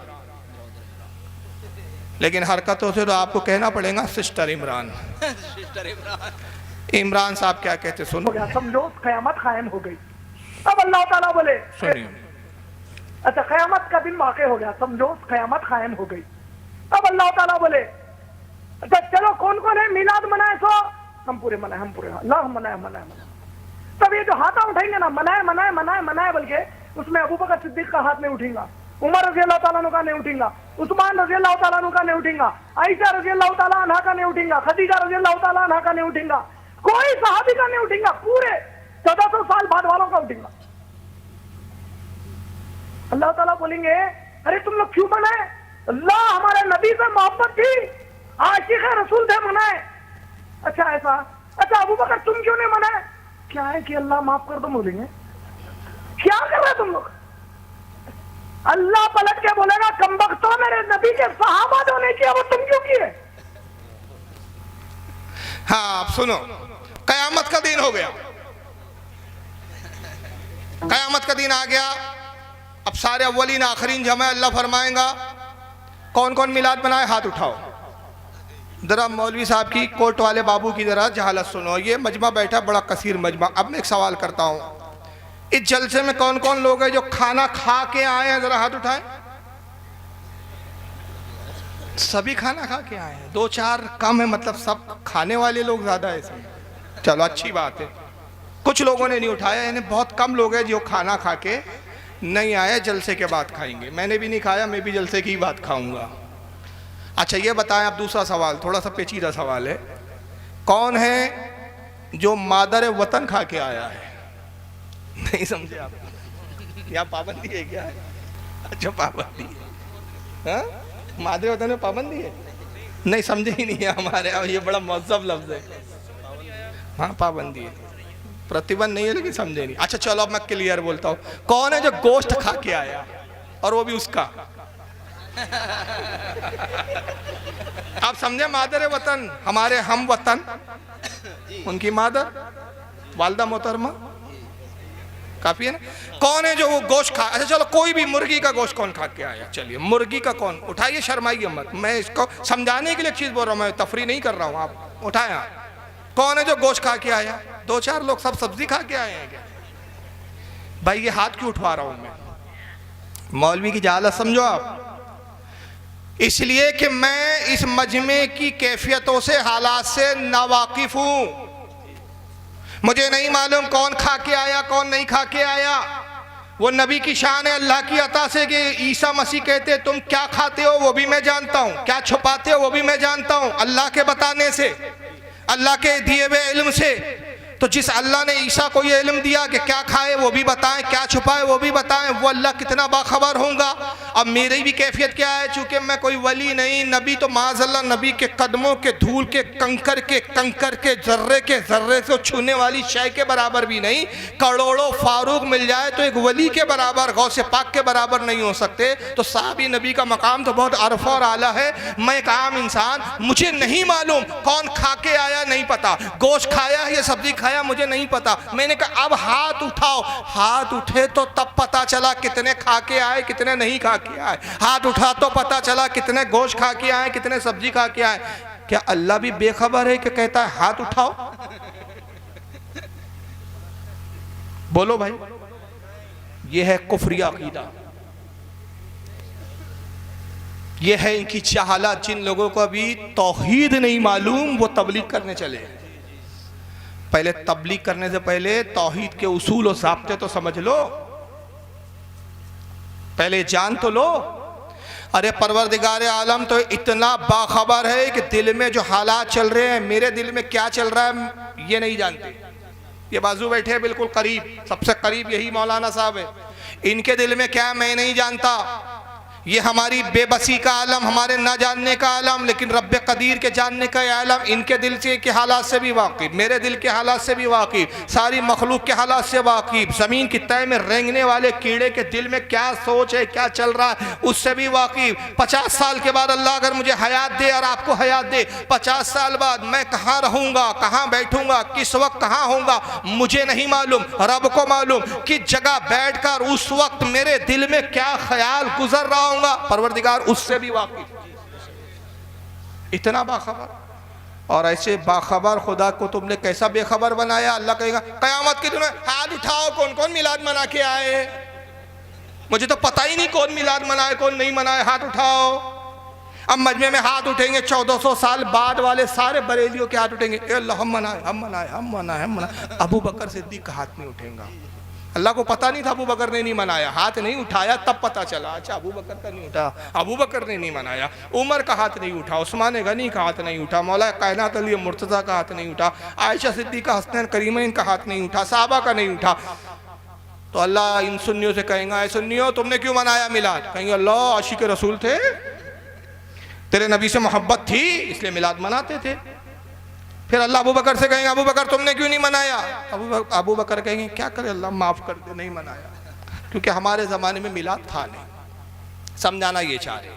लेकिन हरकतों से तो आपको कहना पड़ेगा सिस्टर इमरान। इमरान साहब क्या कहते सुनो, समझो क़यामत कायम हो गई। अब अल्लाह ताला बोले सुनिए, अच्छा क़यामत का दिन वाक़े हो गया, समझो क़यामत कायम हो गई। अब अल्लाह ताला बोले अच्छा चलो कौन कौन है मिलाद मनाए, तो हम पूरे मनाए, हम पूरे अल्लाह मनाए मनाए मनाए। तब ये जो हाथा उठाएंगे ना, मनाए मनाए मनाए मनाए, बल्कि उसमें अबू बकर सिद्दीक का हाथ नहीं उठेगा, उमर रज़ी अल्लाह ताला का नहीं उठेगा, उस्मान रज़ी अल्लाह ताला का नहीं उठेगा, आयशा रज़ी अल्लाह ताला अन्हा का नहीं उठेगा, खदीजा रज़ी अल्लाह ताला अन्हा का नहीं उठेगा, कोई सहाबी का नहीं उठेगा, पूरे 1400 साल बाद वालों का उठेगा। अल्लाह ताला बोलेंगे अरे तुम लोग क्यों मनाए? अल्लाह हमारे नबी से मोहब्बत थी, आशिक़ रसूल थे, मनाए। अच्छा ऐसा, अच्छा अबू बकर तुम क्यों नहीं मनाए? क्या है कि अल्लाह माफ कर दो, बोलेंगे क्या कर रहे तुम लोग? अल्लाह पलट के बोलेगा कमबख्तो मेरे नबी के सहाबा जो नहीं किया वो तुम क्यों किए? हाँ आप सुनो, कयामत का दिन हो गया, कयामत का दिन आ गया, अब सारे अव्वलीन आखरीन जमा, अल्लाह फरमाएगा कौन कौन मिलाद बनाए हाथ उठाओ। जरा मौलवी साहब की, कोट वाले बाबू की जरा जहालत सुनो, ये मजमा बैठा बड़ा कसीर मजमा। अब मैं एक सवाल करता हूँ, इस जलसे में कौन कौन लोग हैं जो खाना खा के आए हैं, जरा हाथ उठाएं। सभी खाना खा के आए हैं, 2-4 कम है, मतलब सब खाने वाले लोग ज्यादा है इसमें, चलो अच्छी बात है। कुछ लोगों ने नहीं उठाया, यानी बहुत कम लोग हैं जो खाना खा के नहीं आए, जलसे के बाद खाएंगे। मैंने भी नहीं खाया, मैं भी जलसे की ही बात खाऊंगा। अच्छा ये बताएं, अब दूसरा सवाल थोड़ा सा पेचीदा सवाल है, कौन है जो मादर वतन खा के आया है? नहीं समझे आप? यहाँ पाबंदी है क्या? अच्छा पाबंदी है, हाँ? मादर वतन में पाबंदी है? नहीं समझे ही नहीं है हमारे यहाँ, ये बड़ा महज़ब लफ्ज़ है। हाँ पाबंदी है, प्रतिबंध नहीं है, लेकिन समझे नहीं। अच्छा चलो अब मैं क्लियर बोलता हूँ, कौन है जो गोश्त खा के आया और वो भी उसका? आप समझे, मादर वतन, हमारे हम वतन, उनकी मादर वालदा मोहतरमा, काफी है ना। कौन है जो वो गोश्त खा, अच्छा चलो कोई भी मुर्गी का गोश्त कौन खा के आया? चलिए मुर्गी का कौन? उठाइए, शर्माइए मत, मैं इसको समझाने के लिए एक चीज बोल रहा हूँ, मैं तफरी नहीं कर रहा हूँ, आप उठाए। कौन है जो गोश्त खा के आया? 2-4 लोग, सब सब्जी खा के आए हैं क्या? भाई ये हाथ क्यों उठवा रहा हूं मैं? मौलवी की जहालत समझो आप, इसलिए कि मैं इस मजमे की कैफियतों से, हालात से नावाकिफ हूं। मुझे नहीं मालूम कौन खा के आया कौन नहीं खा के आया, वो नबी की शान है, अल्लाह की अता से कि ईसा मसीह कहते तुम क्या खाते हो वो भी मैं जानता हूं, क्या छुपाते हो वो भी मैं जानता हूं, अल्लाह के बताने से, अल्लाह के दिए हुए इल्म से। तो जिस अल्लाह ने ईसा को ये इल्म दिया कि क्या खाए वो भी बताएं, क्या छुपाए वो भी बताएं, वो अल्लाह कितना बाखबर होगा। अब मेरी भी कैफियत क्या है, चूँकि मैं कोई वली नहीं, नबी तो माज़अल्लाह नबी के कदमों के धूल के कंकर के जर्रे से छूने वाली शय के बराबर भी नहीं। करोड़ों फारूक मिल जाए तो एक वली के बराबर, गौसे पाक के बराबर नहीं हो सकते। तो साहबी नबी का मकाम तो बहुत अरफा और आला है। मैं एक आम इंसान, मुझे नहीं मालूम कौन खा के आया, नहीं पता, गोश्त खाया या सब्जी खाया मुझे नहीं पता। मैंने कहा अब हाथ उठाओ, हाथ उठे तो तब पता चला कितने खा के आए कितने नहीं खा के आए। हाथ उठा तो पता चला कितने गोश्त खा के आए कितने सब्जी खा के आए। क्या अल्लाह भी बेखबर है कि कहता है हाथ उठाओ? बोलो भाई, ये है कुफरिया अकीदा, ये है इनकी जहालत। जिन लोगों को अभी तौहीद नहीं मालूम वो तबलीग करने चले। पहले तबलीग करने से पहले तौहीद के उसूल और ज़ाब्ते तो समझ लो, पहले जान तो लो। अरे परवरदिगार आलम तो इतना बाखबर है कि दिल में जो हालात चल रहे हैं, मेरे दिल में क्या चल रहा है ये नहीं जानते। ये बाजू बैठे हैं बिल्कुल करीब, सबसे करीब यही मौलाना साहब है। इनके दिल में क्या मैं नहीं जानता। ये हमारी बेबसी का आलम, हमारे ना जानने का आलम, लेकिन रब्बे कदीर के जानने का आलम। इनके दिल से के हालात से भी वाकिफ, मेरे दिल के हालात से भी वाकिफ, सारी मखलूक के हालात से वाकिफ, ज़मीन की तय में रेंगने वाले कीड़े के दिल में क्या सोच है, क्या चल रहा है, उससे भी वाकिफ। 50 साल के बाद अल्लाह अगर मुझे हयात दे और आपको हयात दे, 50 साल बाद मैं कहाँ रहूँगा, कहाँ बैठूँगा, किस वक्त कहाँ होऊंगा मुझे नहीं मालूम, रब को मालूम। किस जगह बैठकर उस वक्त मेरे दिल में क्या ख्याल गुजर रहा होगा, परवरदिगार उससे भी वाकिफ। इतना बाखबर। और ऐसे बाखबर खुदा को तुमने कैसा बेखबर बनाया। अल्लाह कहेगा कयामत के दिन हाथ उठाओ, कौन कौन मिलाद मना के आए। मुझे तो पता ही नहीं कौन मिलाद मनाए कौन नहीं मनाए, हाथ उठाओ। अब मजमे में हाथ उठेंगे 1400 साल बाद वाले सारे बरेलियों के हाथ उठेंगे, अल्लाह हम मनाए हम मनाए हम मनाए हम मनाए। अबू बकर सिद्दीक का हाथ नहीं उठेगा। अल्लाह को पता नहीं था अबू बकर ने नहीं मनाया, हाथ नहीं उठाया तब पता चला अच्छा अबू बकर का नहीं उठा, अबू बकर ने नहीं मनाया। उमर का हाथ नहीं उठा, उस्मान गनी का हाथ नहीं उठा, मौला कायनात अली मुर्तज़ा का हाथ नहीं उठा, आयशा सिद्दीक़ा हसनैन करीमैन का हाथ नहीं उठा, साहबा का नहीं उठा। तो अल्लाह इन सुन्नियों से कहेंगे, सुन्नियों तुमने क्यों मनाया मिलाद। कहेंगे अल्लाह आशिक रसूल थे, तेरे नबी से मोहब्बत थी इसलिए मिलाद मनाते थे। फिर अल्लाह अबू बकर से कहेंगे अबू बकर तुमने क्यों नहीं मनाया। अबू बकर कहेंगे क्या करे अल्लाह माफ़ कर दे, नहीं मनाया, क्योंकि हमारे ज़माने में मिलाद था नहीं। समझाना ये चाह रहे।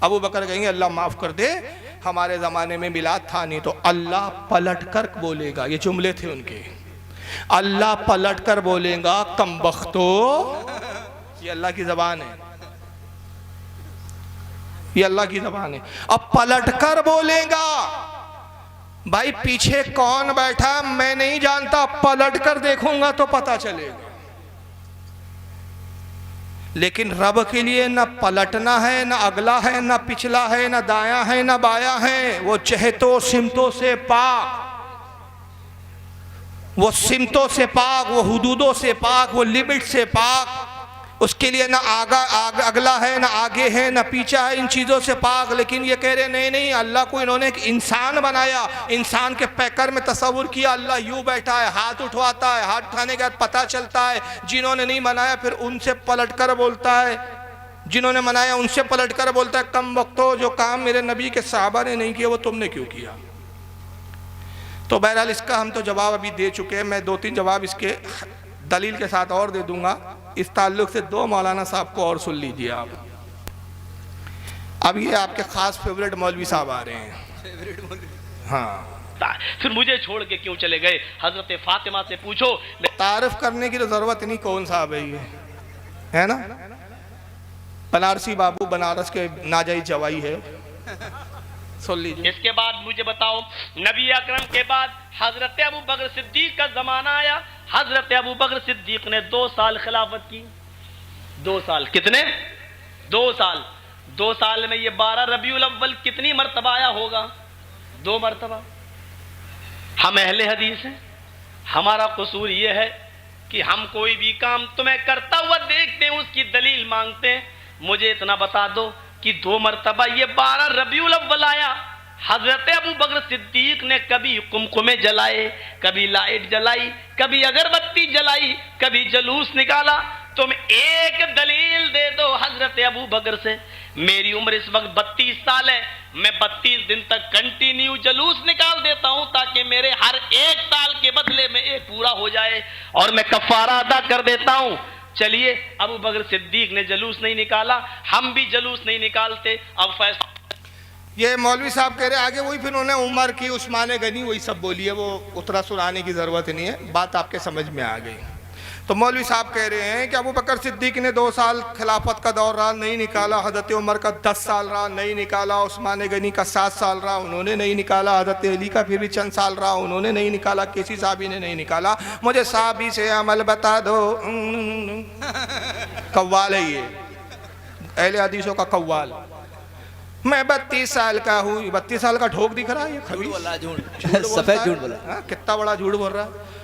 अबू बकर कहेंगे अल्लाह माफ़ कर दे, हमारे ज़माने में मिलाद था नहीं। तो अल्लाह पलट कर बोलेगा, ये जुमले थे उनके, अल्लाह पलट कर बोलेगा कम बख्तो। ये अल्लाह की ज़बान है, ये अल्लाह की ज़बान है। अब पलट कर बोलेगा, भाई पीछे कौन बैठा मैं नहीं जानता, पलट कर देखूंगा तो पता चलेगा। लेकिन रब के लिए न पलटना है, न अगला है, न पिछला है, न दाया है, न बाया है। वो चहतों सिमतों से पाक, वो सिमतों से पाक, वो हुदूदों से पाक, वो लिमिट से पाक। उसके लिए ना अगला है, ना आगे है, ना पीछा है, इन चीज़ों से पाक। लेकिन ये कह रहे नहीं नहीं, अल्लाह को इन्होंने एक इंसान बनाया, इंसान के पैकर में तस्वुर किया, अल्लाह यूँ बैठा है, हाथ उठवाता है, हाथ उठाने के बाद पता चलता है। जिन्होंने नहीं मनाया फिर उनसे पलट कर बोलता है, जिन्होंने मनाया उनसे पलट कर बोलता है कम वक्तो, जो काम मेरे नबी के साहबा ने नहीं किया वो तुमने क्यों किया। तो बहरहाल इसका हम तो जवाब अभी दे चुके हैं। मैं 2-3 जवाब इसके दलील के साथ और दे दूंगा। इस ताल्लुक से 2 मौलाना साहब को और सुन लीजिए आप। अब ये आपके खास फेवरेट मौलवी साहब आ रहे हैं। हाँ, फिर मुझे छोड़ के क्यों चले गए। हजरत फातिमा से पूछो। तारीफ करने की तो जरूरत नहीं, कौन साहब है ये, है ना। बनारसी बाबू बनारस के नाजायज जवाई है, सुन लीजिए। इसके बाद मुझे बताओ, नबी अकरम के बाद हजरत अबू बकर सिद्दीक का जमाना आया। हजरत अबू बकर सिद्दीक ने 2 साल खिलाफत की। 2 साल कितने? 2 साल। 2 साल में ये 12 रबीउल अव्वल कितनी मरतबा आया होगा? 2 मरतबा। हम अहले हदीस हैं, हमारा कसूर ये है कि हम कोई भी काम तुम्हें करता हुआ देखते हैं उसकी दलील मांगते हैं। मुझे इतना बता दो कि 2 मरतबा ये 12 रबीउल अव्वल आया। हजरत अबू बकर सिद्दीक ने कभी कुमकुमे जलाए, कभी लाइट जलाई, कभी अगरबत्ती जलाई, कभी जलूस निकाला। तुम एक दलील दे दो हजरत अबू बकर से। मेरी उम्र इस वक्त 32 साल है, मैं 32 दिन तक कंटिन्यू जलूस निकाल देता हूं ताकि मेरे हर एक साल के बदले में एक पूरा हो जाए और मैं कफारा अदा कर देता हूं। चलिए, अबू बकर सिद्दीक ने जलूस नहीं निकाला, हम भी जलूस नहीं निकालते। अब फैसला ये मौलवी साहब कह रहे आगे वही, फिर उन्होंने उमर की, उस्मान गनी, वही सब बोली है, वो उतरा सुनाने की ज़रूरत नहीं है, बात आपके समझ में आ गई। तो मौलवी साहब कह रहे हैं कि अबू बकर सिद्दीक ने 2 साल खिलाफत का दौर रहा, नहीं निकाला। हज़रत उमर का 10 साल रहा, नहीं निकाला। उस्मान गनी का 7 साल रहा, उन्होंने नहीं निकाला। हज़रत अली का फिर भी चंद साल रहा, उन्होंने नहीं निकाला। किसी साहबी ने नहीं निकाला। मुझे साहबी से अमल बता दो। कव्वाल है ये, अहले हदीसों का कव्वाल। मैं 32 साल का हूँ। 32 साल का ढोक दिख रहा है ये खबीस, सफेद झूठ बोला। कितना बड़ा झूठ बोल रहा है।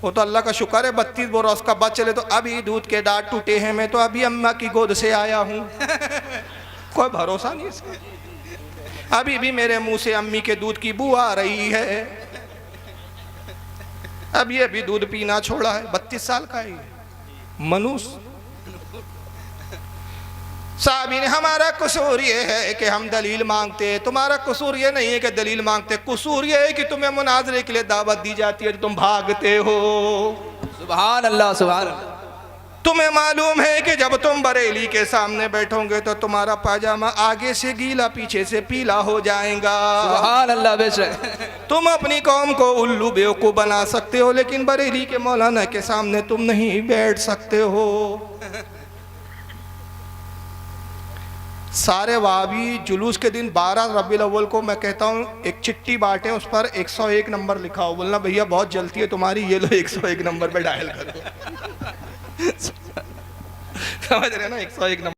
वो तो अल्लाह का शुक्र है 32 बोल रहा, उसका बाद चले तो अभी दूध के दांत टूटे हैं, मैं तो अभी अम्मा की गोद से आया हूँ। कोई भरोसा नहीं इसका। अभी भी मेरे मुंह से अम्मी के दूध की बू आ रही है। अब ये भी दूध पीना छोड़ा है। 32 साल का है मनुष्य। साहबी ने, हमारा कसूर ये है कि हम दलील मांगते हैं, तुम्हारा कसूर ये नहीं है कि दलील मांगते, कसूर ये है कि तुम्हें मुनाजरे के लिए दावत दी जाती है तो तुम भागते हो। सुभान अल्लाह, सुभान अल्लाह। तुम्हें मालूम है कि जब तुम बरेली के सामने बैठोगे तो तुम्हारा पाजामा आगे से गीला पीछे से पीला हो जाएगा। सुभान अल्लाह। बेशक तुम अपनी कौम को उल्लू बेवकूफ बना सकते हो, लेकिन बरेली के मौलाना के सामने तुम नहीं बैठ सकते हो। सारे वाबी जुलूस के दिन 12 रबीउल अव्वल को मैं कहता हूँ एक चिट्ठी बांटे, उस पर 101 नंबर लिखा हो। बोलना भैया बहुत जल्दी है तुम्हारी, ये लो 101 नंबर पे डायल करो। समझ रहे ना, 101 नंबर